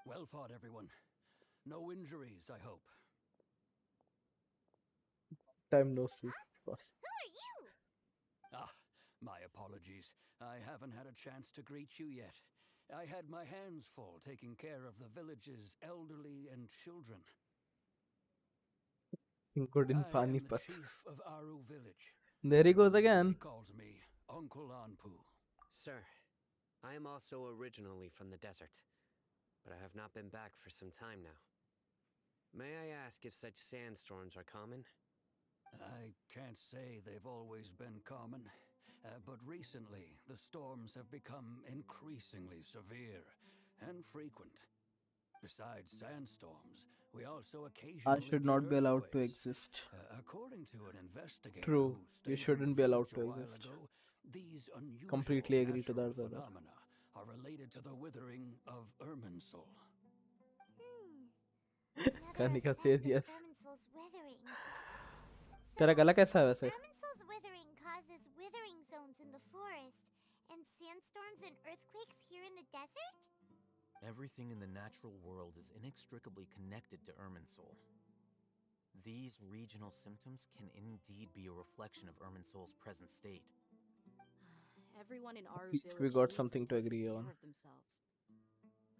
Well fought, everyone. No injuries, I hope. Time no see, of course. Who are you? Ah, my apologies. I haven't had a chance to greet you yet. I had my hands full taking care of the village's elderly and children. Good in I am the Panipat. chief of Aru village. There he goes again. He calls me Uncle Anpu. Sir, I am also originally from the desert, but I have not been back for some time now. May I ask if such sandstorms are common? I can't say they've always been common, but recently the storms have become increasingly severe and frequent. Besides sandstorms, we also occasionally I should get not be allowed to earthquakes. exist. According to an investigator True, who you stayed shouldn't in be the allowed village to a while exist. ago, These unusual Completely agree to natural that, brother. phenomena are related to the withering of irminsul. Kanika says yes. Irminsul's withering. तेरा गला कैसा है वैसे? Irminsul's withering causes withering zones in the forest, and sandstorms and earthquakes here in the desert? Everything in the natural world is inextricably connected to irminsul. These regional symptoms can indeed be a reflection of irminsul's present state. Everyone in our At least we village got needs something to take agree care on. of themselves.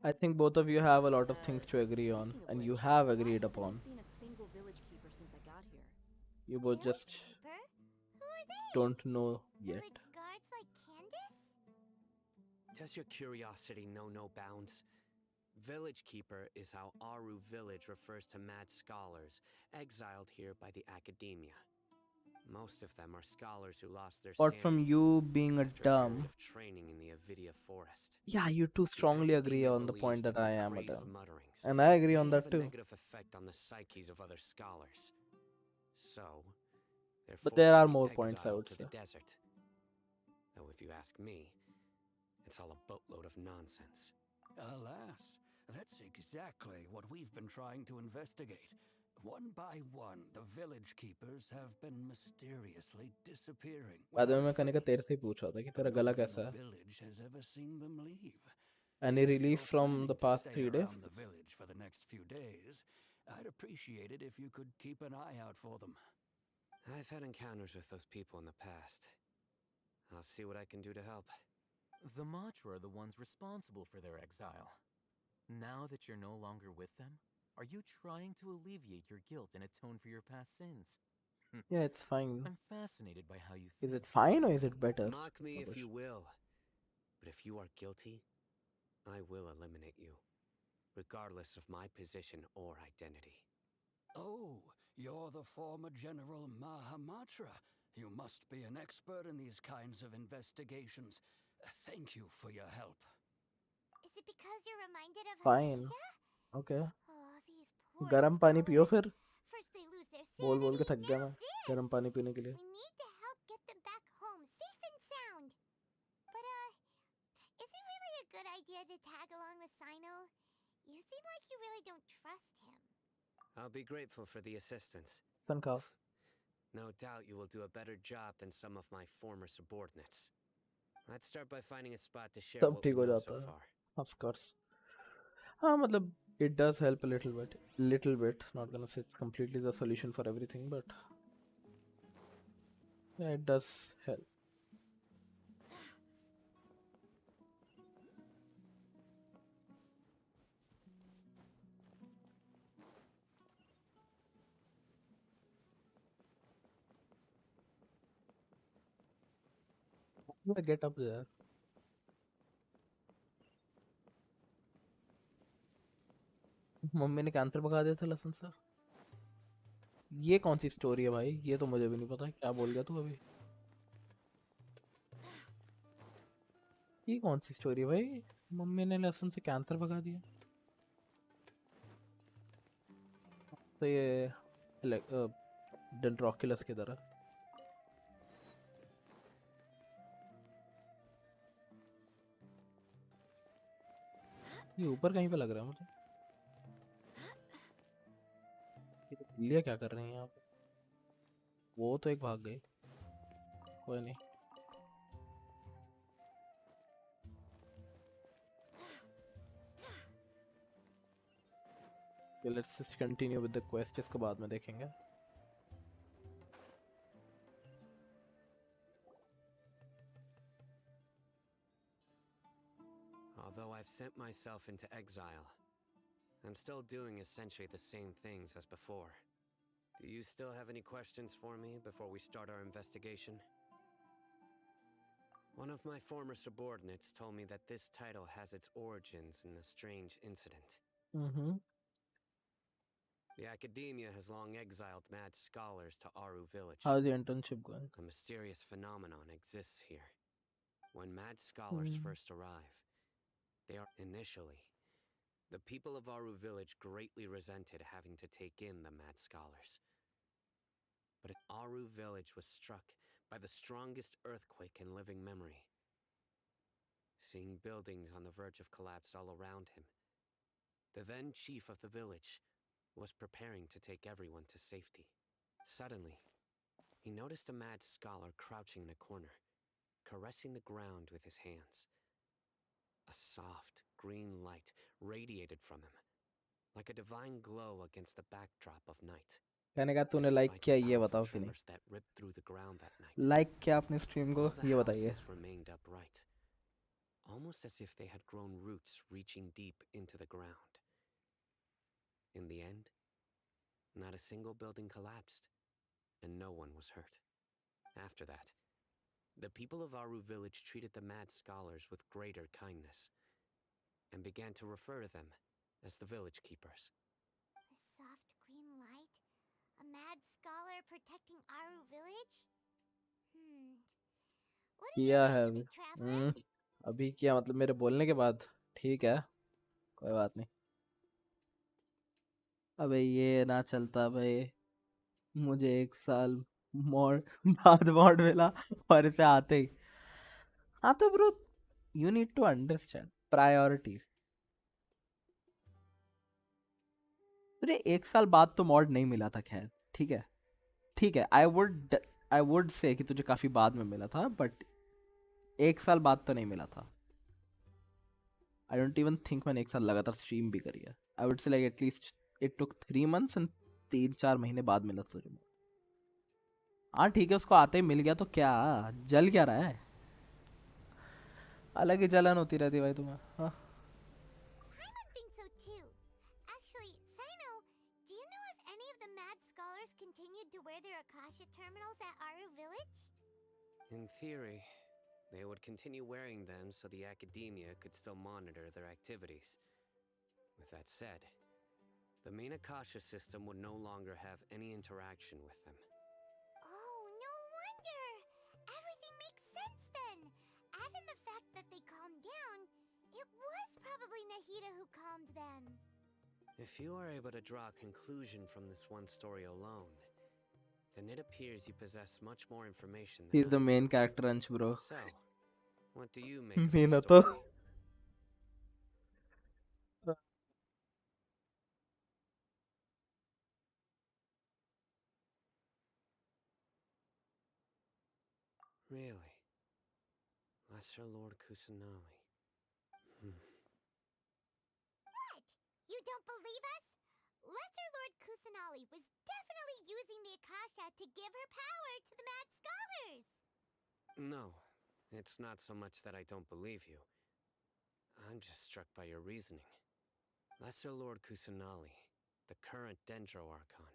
I think both of you have a lot of things to agree on, Speaking of and you which, have I agreed haven't upon. seen a single village keeper since I got here. You both just Keeper? Who are they? don't know yet. Village guards like Candace? Does your curiosity know no bounds? Village Keeper is how Aru Village refers to mad scholars exiled here by the academia. Most of them are scholars who lost their Apart from sanity you being a after a period dumb, of training in the Avidia forest. yeah, you two strongly agree on the point that I am a Crazed dumb. mutterings And I agree on may that have a too. negative effect on the psyches of other scholars. So, they're But there are forcibly more points, I exiled would to say. the desert. Though if you ask me, it's all a boatload of nonsense. Alas, that's exactly what we've been trying to investigate. One by one, the village keepers have been mysteriously disappearing. बाद में मैं कनिका तेरे से ही पूछ रहा था कि तेरा गला कैसा है? Village has ever seen them leave. Any If relief you're from planning the to past stay 3 days? around the village for the next few days, I'd appreciate it if you could keep an eye out for them. I've had encounters with those people in the past. I'll see what I can do to help. The Matra are the ones responsible for their exile. Now that you're no longer with them, are you trying to alleviate your guilt and atone for your past sins? Yeah, it's fine. I'm fascinated by how you Is think. it fine or is it better? Mock me if you will, but if you are guilty, I will eliminate you, regardless of my position or identity. Oh, you're the former General Mahamatra. You must be an expert in these kinds of investigations. Thank you for your help. Is it because you're reminded of Fine. Hypatia? Okay. Oh, these poor गरम पानी पियो scholars. फिर. First they lose their बोल बोल के sanity, थक गया now मैं this! गरम पानी पीने के लिए. We need to help get them back home, safe and sound. But, is it really a good idea to tag along with Sino? You seem like you really don't trust him. I'll be grateful for the assistance. सन खाओ. No doubt you will do a better job than some of my former subordinates. Let's start by finding a spot to share सब what we ठीक हो know जाता so है. far. Of course. हाँ मतलब it does help a little bit. Little bit. Not gonna say it's completely the solution for everything, but yeah, it does help. How do I get up there? Mummy ने cancer भगा दिया था लसन sir. ये कौन सी story है भाई? ये तो मुझे भी नहीं पता. क्या बोल गया तू अभी? ये कौन सी स्टोरी है भाई? मम्मी ने लसन से कैंसर भगा दिया. तो ये डेंड्रोक्युलस की तरह. ये ऊपर कहीं पे लग रहा है मुझे. ये तो बिल्लियाँ क्या कर रही हैं यहाँ पे? वो तो एक भाग गई. कोई नहीं. Let's just continue with the quest. इसके बाद में देखेंगे. Although I've sent myself into exile, I'm still doing essentially the same things as before. Do you still have any questions for me before we start our investigation? One of my former subordinates told me that this title has its origins in a strange incident. Mm-hmm. The academia has long exiled mad scholars to Aru Village. How's the internship going? A mysterious phenomenon exists here. When mad scholars first arrive, they are initially. The people of Aru Village greatly resented having to take in the mad scholars. But Aru Village was struck by the strongest earthquake in living memory. Seeing buildings on the verge of collapse all around him, the then chief of the village was preparing to take everyone to safety. Suddenly, he noticed a mad scholar crouching in a corner, caressing the ground with his hands. A soft, green light radiated from him, like a divine glow against the backdrop of night. कहने का तूने like किया ये बताओ कि नहीं That ripped through the ground that night. Like किया अपने स्ट्रीम को All the ये बताइए houses remained upright, almost as if they had grown roots reaching deep into the ground. In the end, not a single building collapsed, and no one was hurt. After that, the people of Aru village treated the mad scholars with greater kindness, and began to refer to them as the village keepers. A soft green light? A mad scholar protecting Aru village? What do you किया है think of अभी it, traveler? अभी किया मतलब मेरे बोलने के बाद ठीक है कोई बात नहीं अबे ये ना चलता भाई मुझे 1 साल मोर बाद मॉड मिला और इसे आते ही हाँ तो bro you need to understand priorities अरे 1 साल बाद तो मॉड नहीं मिला था खैर ठीक है आई वुड से कि तुझे काफी बाद में मिला था बट 1 साल बाद तो नहीं मिला था आई डोंट इवन थिंक मैंने 1 साल लगातार स्ट्रीम भी करी है I would say like at least it took 3 months and 3-4 महीने बाद मिला तुझे हाँ ठीक है उसको आते ही मिल गया तो क्या जल क्या रहा है अलग ही जलन होती रहती भाई तुम्हें हाँ I would think so too. Actually, Sino, do you know if any of the mad scholars continued to wear their Akasha terminals at Aru village? In theory, they would continue wearing them so the academia could still monitor their activities. With that said, the main Akasha system would no longer have any interaction with them. Oh, no wonder! Everything makes sense then! Add in the fact that they calmed down, it was probably Nahida who calmed them. If you are able to draw a conclusion from this one story alone, then it appears you possess much more information than he's the main character Ansh bro So, what do you make of Meena this तो story? Really? Lesser Lord Kusanali. What? You don't believe us? Lesser Lord Kusanali was definitely using the Akasha to give her power to the mad scholars! No, it's not so much that I don't believe you. I'm just struck by your reasoning. Lesser Lord Kusanali, the current Dendro Archon.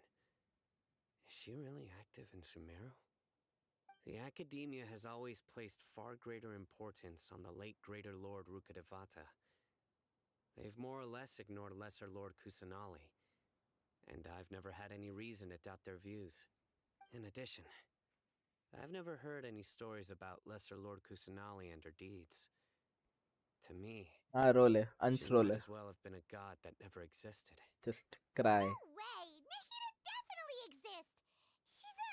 Is she really active in Sumeru? The Academia has always placed far greater importance on the late Greater Lord Rukadevata. They've more or less ignored Lesser Lord Kusanali, and I've never had any reason to doubt their views. In addition, I've never heard any stories about Lesser Lord Kusanali and her deeds. To me, रोले अंश she role might as well have been a god that never existed. just cry No way! Nahida definitely exists! She's a...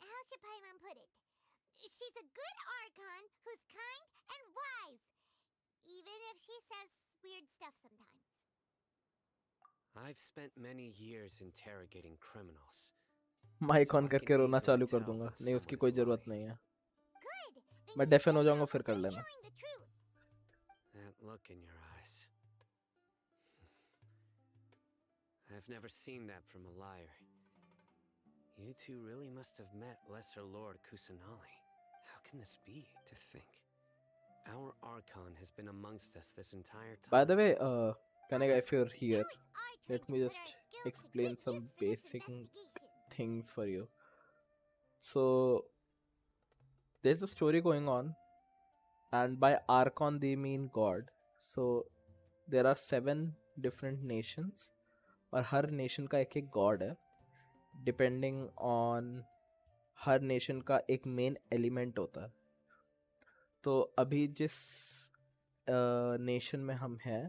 How should Paimon put it? She's a good Archon who's kind and wise. Even if she says weird stuff sometimes. I've spent many years interrogating criminals. Mike So on I करके can रोना easily चालू कर tell दूंगा when नहीं उसकी someone कोई is जरूरत lying. नहीं है Good! Then मैं you डेफन हो should जाऊंगा know फिर if कर I'm लेना telling the truth. That look in your eyes. I've never seen that from a liar. You two really must have met Lesser Lord Kusanali. How can this be? To think. Our Archon has been amongst us this entire time. by the way Kanega if you're here Now it's our turn let to me put just our skills to explain good some use for this basic investigation. things for you so there's a story going on and by Archon they mean god so there are 7 different nations और हर nation का एक एक God है depending on her nation का एक main element होता है तो अभी जिस नेशन में हम हैं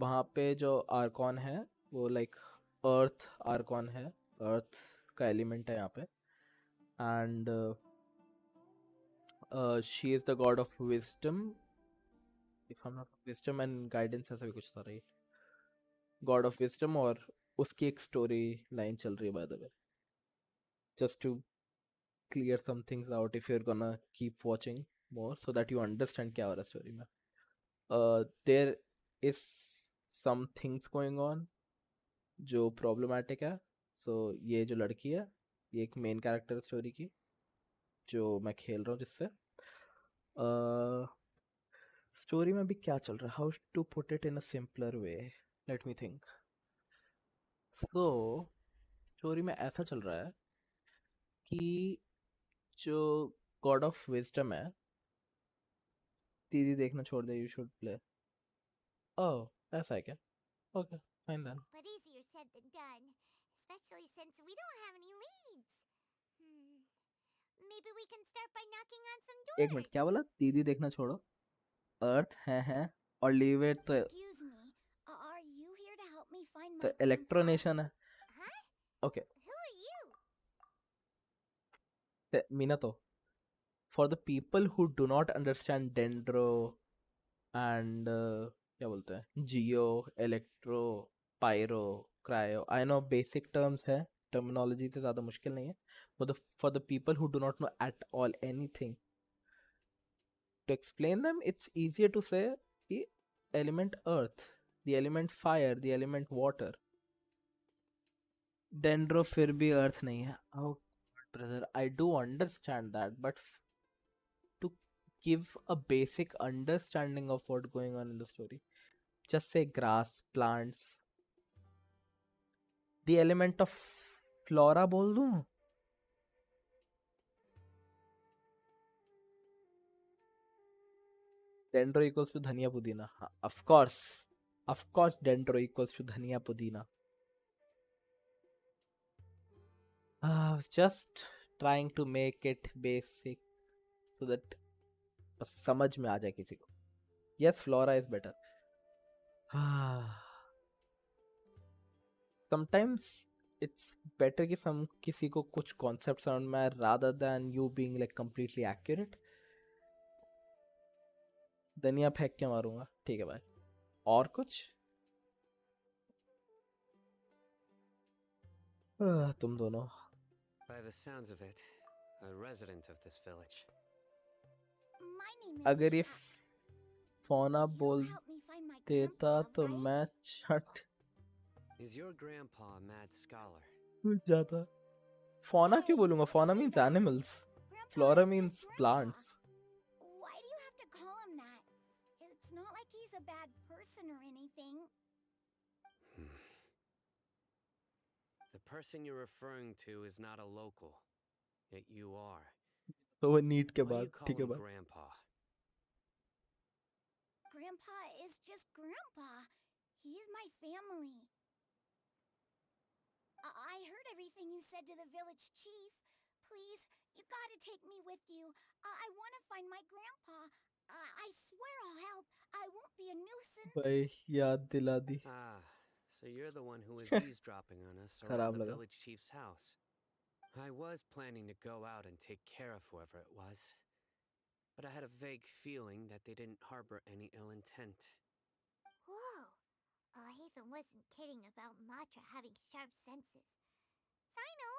वहाँ पे जो आर्कॉन है वो लाइक अर्थ आर्कॉन है अर्थ का एलिमेंट है यहाँ पे and she is the god of wisdom. If I'm not wisdom and guidance ऐसा भी कुछ था right? God of wisdom और उसकी एक story line चल रही है by the way. Just to clear some things out if you're gonna keep watching more so that you understand क्या हो रहा है story में. There is some things going on जो problematic है. So ये जो लड़की है ये एक main character story की जो मैं खेल रहा हूँ जिससे स्टोरी में अभी क्या चल रहा है how to put it in a simpler way let me think so story में ऐसा चल रहा है कि जो गॉड ऑफ विजडम है दीदी देखना छोड़ दे यू शुड प्ले ओह ऐसा है क्या okay fine then But easier said than done, especially since we don't have any leads. Maybe we can start by knocking on some doors. एक minute क्या बोला दीदी देखना छोड़ो अर्थ है और लीव इट तो Excuse me, are you here to help me find my तो इलेक्ट्रोनेशन है Huh? Okay Who are you? Meena तो for the people who do not understand dendro and क्या बोलते हैं geo electro pyro cryo I know basic terms है terminology से ज़्यादा मुश्किल नहीं है for the people who do not know at all anything to explain them it's easier to say the element earth the element fire the element water dendro फिर भी earth नहीं है oh brother I do understand that but to give a basic understanding of what's going on in the story just say grass plants the element of flora बोल दूं dendro equals to धनिया पुदीना of course dendro equals to धनिया पुदीना I was just trying to make it basic so that बस समझ में आ जाए किसी को yes flora is better sometimes it's better कि किसी को कुछ concepts समझ में आए rather than you being like completely accurate धनिया फेंक के मारूंगा ठीक है भाई और कुछ तुम दोनों By the sounds of it, a resident of this village. My name is अगर ये Lisa. फोना You'll बोल help me find my देता grandpa, तो right? मैं छट Is your grandpa a mad scholar? जाता fauna Hey, क्यों बोलूंगा don't fauna say means that. animals Grandpa flora is means just grandpa. plants Why do you have to call him that? It's not like he's a bad person or anything. The person you're referring to is not a local, yet you are. तो वो NEET के Why do बाद you call ठीक है him बाद Grandpa? Grandpa is just Grandpa. He's my family. I heard everything you said to the village chief. Please, you gotta take me with you. I want to find my grandpa. I swear I'll help. I won't be a nuisance. भाई याद दिला दी Ah, so you're the one who was eavesdropping on us around खराब the लगा village chief's house. I was planning to go out and take care of whoever it was, but I had a vague feeling that they didn't harbor any ill intent. Whoa. Hatham wasn't kidding about Matra having sharp senses. Sino,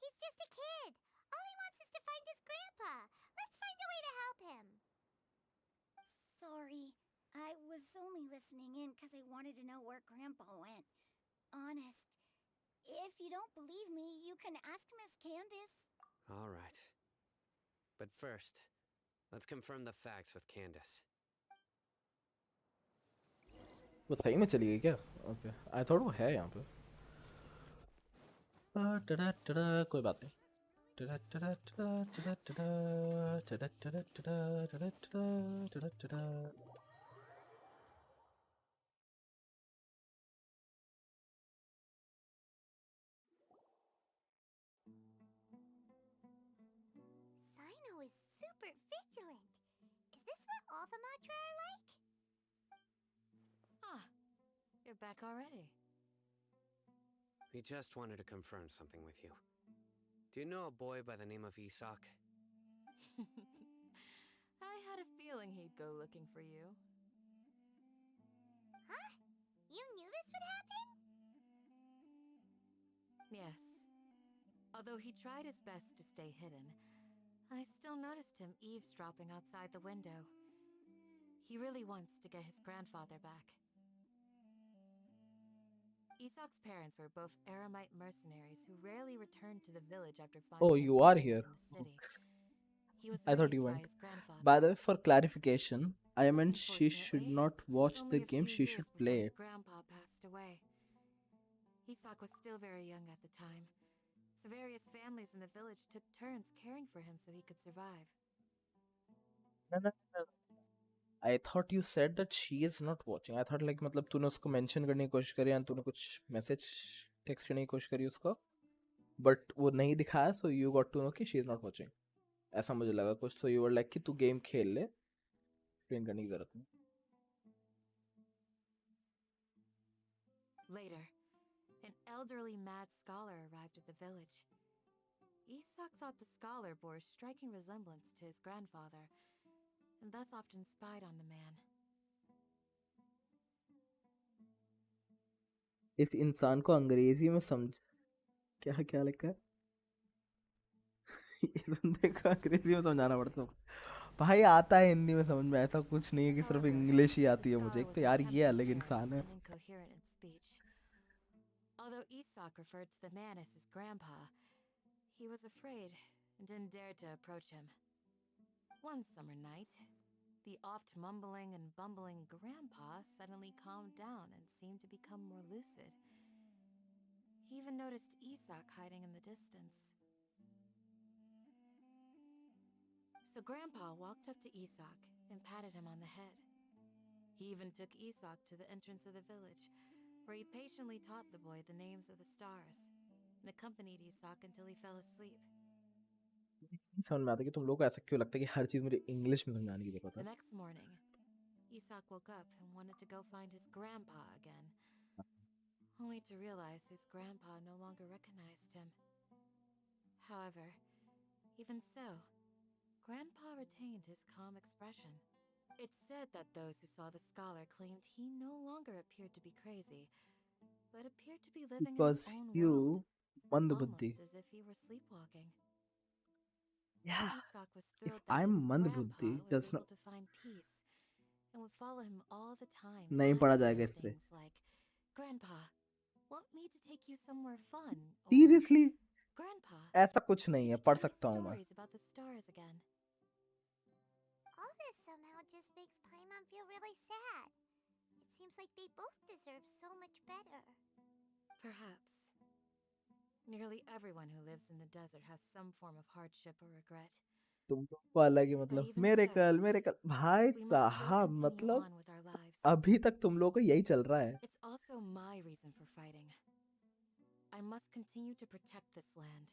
he's just a kid. All he wants is to find his grandpa. Let's find a way to help him. Sorry. I was only listening in because I wanted to know where Grandpa went. Honest. If you don't believe me, you can ask Miss Candace. All right. But first, let's confirm the facts with Candace. वो सही में चली गई क्या okay I thought वो है यहाँ पे टडा टडा कोई बात नहीं टडा टडा टडा टडा टडा टडा टडा टडा टडा टडा टडा Sino is super vigilant. Is this what all the Matra are like? Ah, you're back already. We just wanted to confirm something with you. Do you know a boy by the name of Isak? I had a feeling he'd go looking for you. Huh? You knew this would happen? Yes. Although he tried his best to stay hidden, I still noticed him eavesdropping outside the window. He really wants to get his grandfather back. Isak's parents were both Aramite mercenaries who rarely returned to the village after finding Oh, him you are killed here. in the city. He was I thought you raised by went. his grandfather. By the way, for clarification, I meant she should Unfortunately, not it was watch the only a game, few she years should before play his it. grandpa passed away. Isak was still very young at the time, so various families in the village took turns caring for him so he could survive. No, no, no. I thought you said that she is not watching. I thought like मतलब तूने उसको mention करने की कोशिश करी या तूने कुछ message text करने की कोशिश करी उसको, but वो नहीं दिखाया, so you got to know कि she is not watching. ऐसा मुझे लगा कुछ, so you were like कि तू game खेल ले, explain करने की जरूरत नहीं. Later, an elderly mad scholar arrived at the village. Isak thought the scholar bore a striking resemblance to his grandfather, and thus often spied on the man. इस इंसान को अंग्रेजी में समझ क्या क्या लिखा है? इस बंदे को अंग्रेजी में समझाना पड़ता है भाई. आता है हिंदी में समझ में, ऐसा कुछ नहीं है कि सिर्फ इंग्लिश ही आती है मुझे. एक तो यार ये अलग इंसान है. Incoherent in speech. Although Isak referred to the man as his grandpa, he was afraid and didn't dare to approach him. One summer night, the oft mumbling and bumbling grandpa suddenly calmed down and seemed to become more lucid. He even noticed Isak hiding in the distance. So Grandpa walked up to Isak and patted him on the head. He even took Isak to the entrance of the village, where he patiently taught the boy the names of the stars and accompanied Isak until he fell asleep. समझ में आता कि तुम लोगों को ऐसा क्यों लगता है कि हर चीज मुझे इंग्लिश में समझाने की जरूरत The है. next morning, Isak woke up and wanted to go find his grandpa again, only to realize his grandpa no longer recognized him. However, even so, Grandpa retained his calm expression. It's said that those who saw the scholar claimed he no longer appeared to be crazy, but appeared to be living in Because his own you world, mandbuddhi. almost as if he were sleepwalking. Yeah. Isak was If thrilled that I'm his mandbuddhi, grandpa was does not. able to find peace and would follow him all the time. नहीं पढ़ा asking जाएगा him इससे. things like, "Grandpa, want me to take you somewhere fun?" Or, Seriously? "Grandpa, ऐसा कुछ नहीं है, could you पढ़ tell me सकता हूँ मैं. stories about the stars again?" All this somehow just makes Paimon feel really sad. It seems like they both deserve so much better. Perhaps. Nearly everyone who lives in the desert has some form of hardship or regret. तुम लोग को अलग ही मतलब even मेरे so, कल भाई We must still साहब continue मतलब on with our lives. अभी तक तुम लोगों को यही चल रहा है. It's also my reason for fighting. I must continue to protect this land.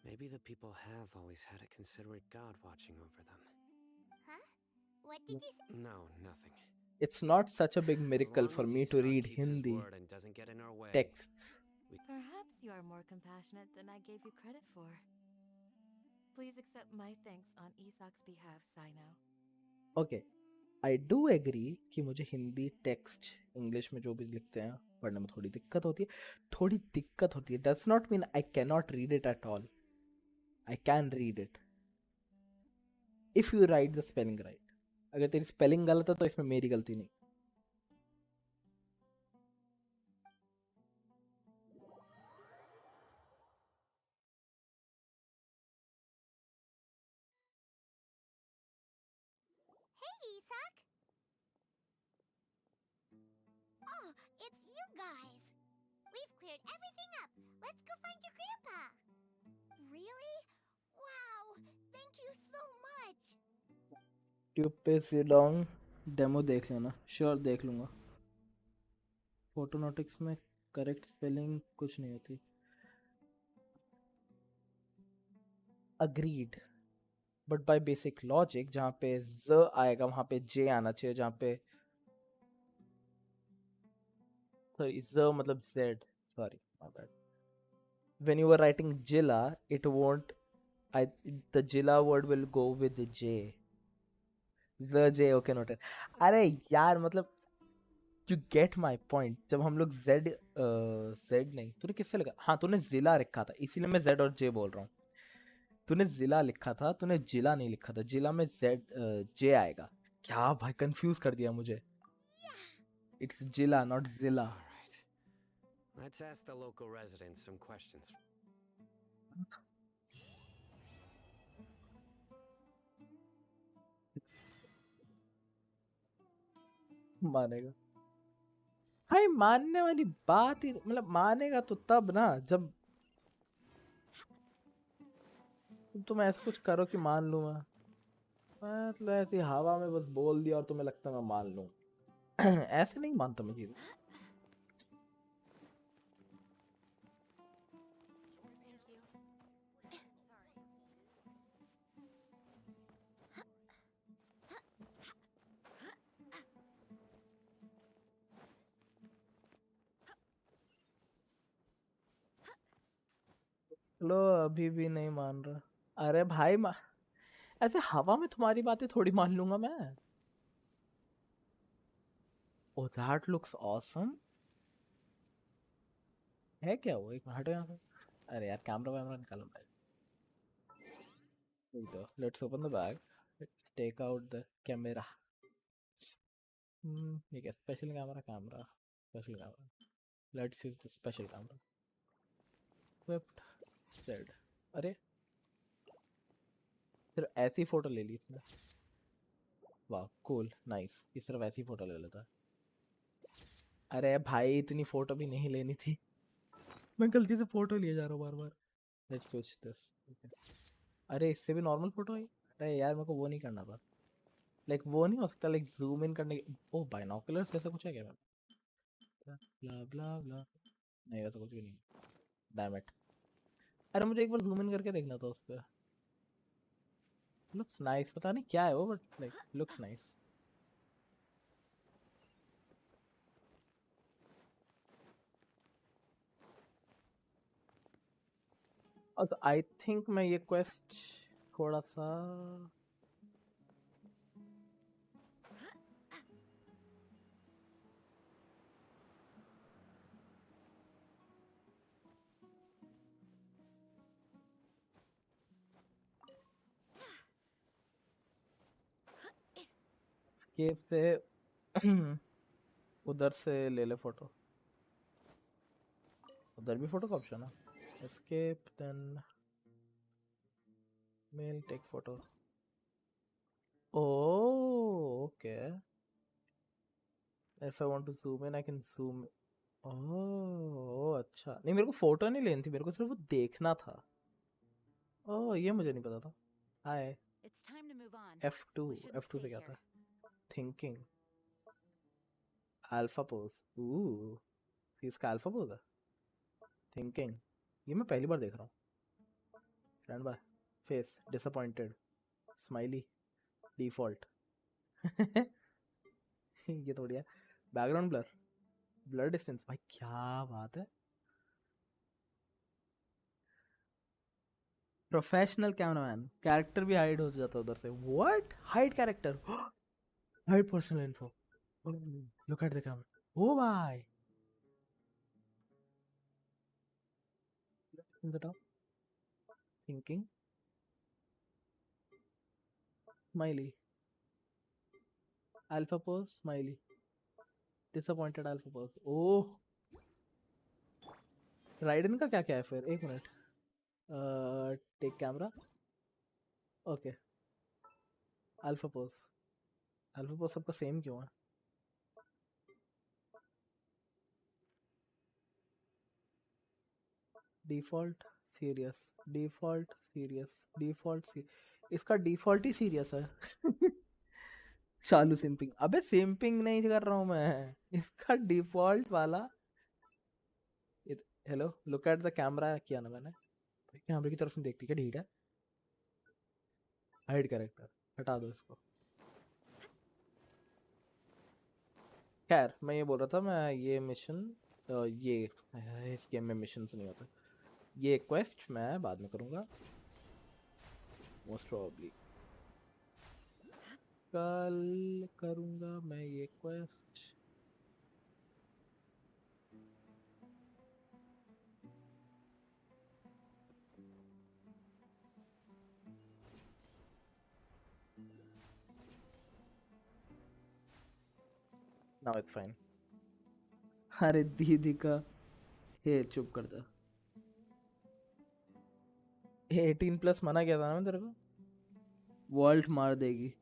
Maybe the people have always had a considerate god watching over them. Huh? What did you say? No, nothing. It's not such a big As miracle long for as me to Isak read keeps his Hindi word and doesn't get in our way, texts. Perhaps you are more compassionate than I gave you credit for. Please accept my thanks on Isak's behalf, Sino. Okay, I do agree कि मुझे Hindi text English में जो भी लिखते हैं पढ़ने में थोड़ी दिक्कत होती है. Does not mean I cannot read it at all. I can read it if you write the spelling right. अगर तेरी स्पेलिंग गलत है तो इसमें मेरी गलती नहीं. Hey, Isak! Oh, it's you guys! We've cleared everything up. Let's go find your grandpa. Really? Wow! Thank you so much! Tube पे सिलोंग डेमो देख लेना. श्योर देख लूँगा. फोटोनॉटिक्स में करेक्ट स्पेलिंग कुछ नहीं होती. Agreed. But by basic logic जहाँ पे ज आएगा वहाँ पे जे आना चाहिए, जहाँ पे सॉरी ज मतलब Z, sorry my bad. When you were writing Jilla, it won't. The Jilla word will go with the J. The J, okay noted. अरे यार मतलब you get my point. जब हम लोग Z नहीं, तूने किससे लिखा? हाँ तूने जिला लिखा था, इसीलिए मैं Z और J बोल रहा हूँ. तूने जिला लिखा था, तूने जिला नहीं लिखा था. जिला में J आएगा. क्या भाई कंफ्यूज कर दिया मुझे. It's जिला not जिला. Let's ask the local residents some questions. मानेगा भाई, मानने वाली बात ही मतलब मानेगा तो तब ना जब तुम ऐसा कुछ करो कि मान लूं मैं मतलब ऐसी हवा में बस बोल दिया और तुम्हें लगता है मैं मान लूं. ऐसे नहीं मानता मैं चीज़ें. लो अभी भी नहीं मान रहा. अरे भाई ऐसे हवा में तुम्हारी बातें थोड़ी मान लूंगा मैं. Oh, that looks awesome. है क्या वो? एक हटो यहाँ से. अरे यार कैमरा वैमरा निकालो भाई. Let's open the bag. Let's take out the camera. ये क्या special camera special camera. Let's use the special camera. Equipped. Z. अरे सिर्फ ऐसी फोटो ले ली इसने. वाह कूल नाइस. ये सिर्फ ऐसी फोटो ले लेता. अरे भाई इतनी फोटो भी नहीं लेनी थी. मैं गलती से फोटो लिए जा रहा हूँ बार बार. Let's switch this. अरे इससे भी नॉर्मल फोटो है. अरे यार मेरे को वो नहीं करना था. लाइक वो नहीं हो सकता लाइक जूम इन करने. ओ बाइनोकुलर्स ऐसा कुछ है क्या? ब्ला ब्ला ब्ला. नहीं वैसा कुछ भी नहीं. Damn it. अरे मुझे एक बार जूम इन करके देखना था उस पर. Looks nice. पता नहीं क्या है वो बट लाइक लुक्स नाइस. तो आई थिंक मैं ये क्वेस्ट थोड़ा सा के पे उधर से ले ले फोटो. उधर भी फोटो का ऑप्शन है. Escape then mail take photo. Oh okay. If I want to zoom in I can zoom. Oh अच्छा. नहीं मेरे को फोटो नहीं लेनी थी, मेरे को सिर्फ वो देखना था. ओह ये मुझे नहीं पता था. हाय. F2 F2 से क्या था? थिंकिंग. Alpha pose. इसका अल्फा पोज है. थिंकिंग. ये मैं पहली बार देख रहा हूँ. Stand by. Face disappointed. Smiley. Default. ये थोड़ी है. Background blur. Blur distance. भाई क्या बात है. Professional cameraman. कैरेक्टर भी हाइड हो जाता है उधर से. What? Hide character. Hide personal info. Look at the camera. Oh भाई. In the top. Thinking. Smiley. Alpha pose. Smiley. Disappointed. Alpha pose. Oh. Ridden का क्या क्या है फिर? एक minute. Take camera. Okay. Alpha pose. Alpha pose सबका same क्यों है? Default serious. Default serious. Default इसका डिफॉल्ट ही सीरियस है. चालू सिंपिंग. अबे सिंपिंग नहीं कर रहा हूं मैं. इसका डिफॉल्ट वाला. Hello look at the camera किया ना मैंने. कैमरे की तरफ नहीं देखती क्या? ढीठ है हाइड कैरेक्टर हटा दो इसको। खैर मैं ये बोल रहा था, मैं ये मिशन ये इस गेम में मिशंस नहीं होते, ये क्वेस्ट मैं बाद में करूँगा मोस्ट प्रोबेबली, कल करूँगा मैं ये क्वेस्ट। Now it's fine. अरे दीदी का हे चुप कर जा। 18+ मना किया था ना मैं तेरे को, वॉल्ट मार देगी।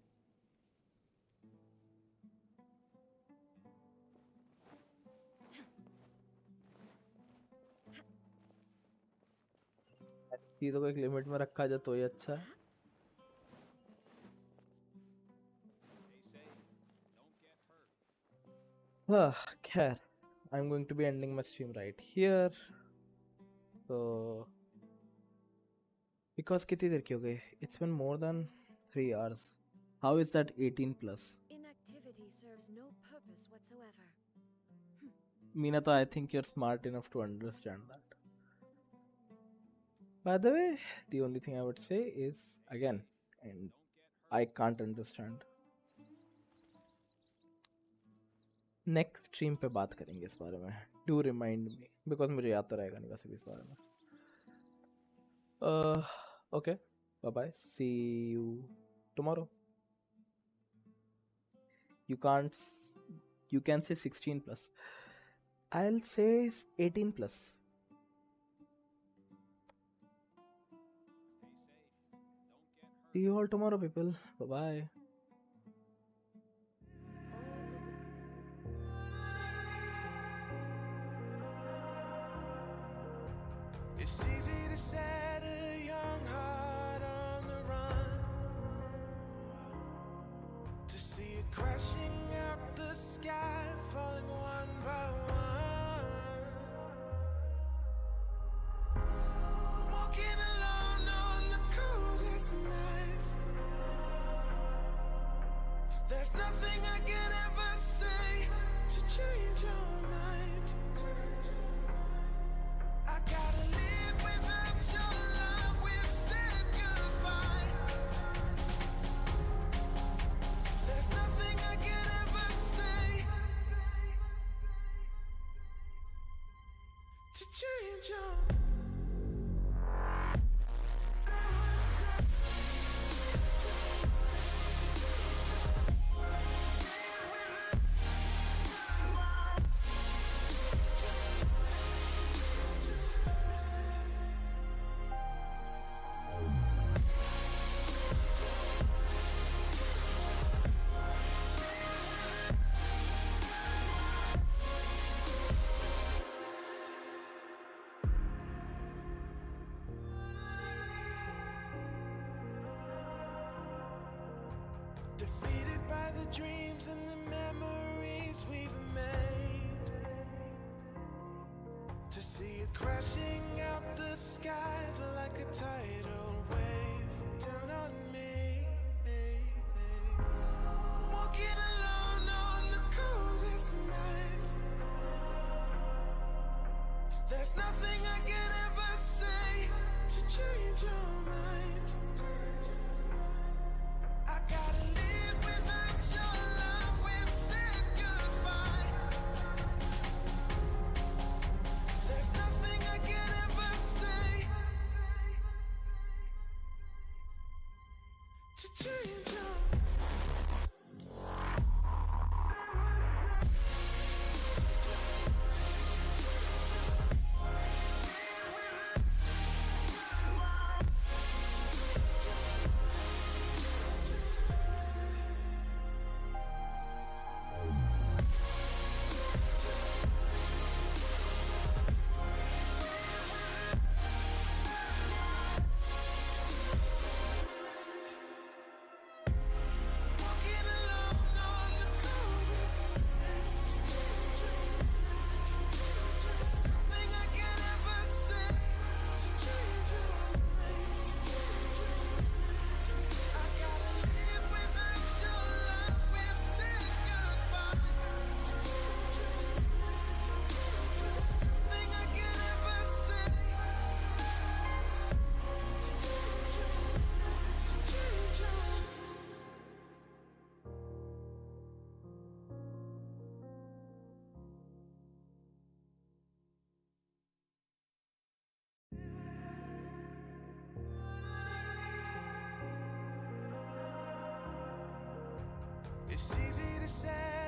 चीज़ों को एक लिमिट में रखा जाए तो ही अच्छा है। खैर I'm going to be ending my stream right here. So because कितनी देर की हो गई? It's been more than 3 hours. How is that 18+? Inactivity serves no purpose whatsoever. Minato, I think you're smart enough to understand that. By the way, the only thing I would say is, again, and I can't understand. Next stream पे बात करेंगे इस बारे में। Do remind me, because मुझे याद तो रहेगा नहीं वैसे भी इस बारे में। Okay, bye bye, see you tomorrow. You can say 16+. I'll say 18+. See you all tomorrow, people. Bye bye. It's easy to set a young heart on the run, to see it crashing out the sky, falling one by one. Walking alone on the coldest night. There's nothing I can ever say to change your mind. I gotta live without your love, we've said goodbye. There's nothing I can ever say to change your defeated by the dreams and the memories we've made, to see it crashing out the skies like a tidal wave down on me. Walking alone on the coldest night. There's nothing I can ever say to change your mind. I gotta live without your love, we've said goodbye. There's nothing I can ever say to change your It's easy to say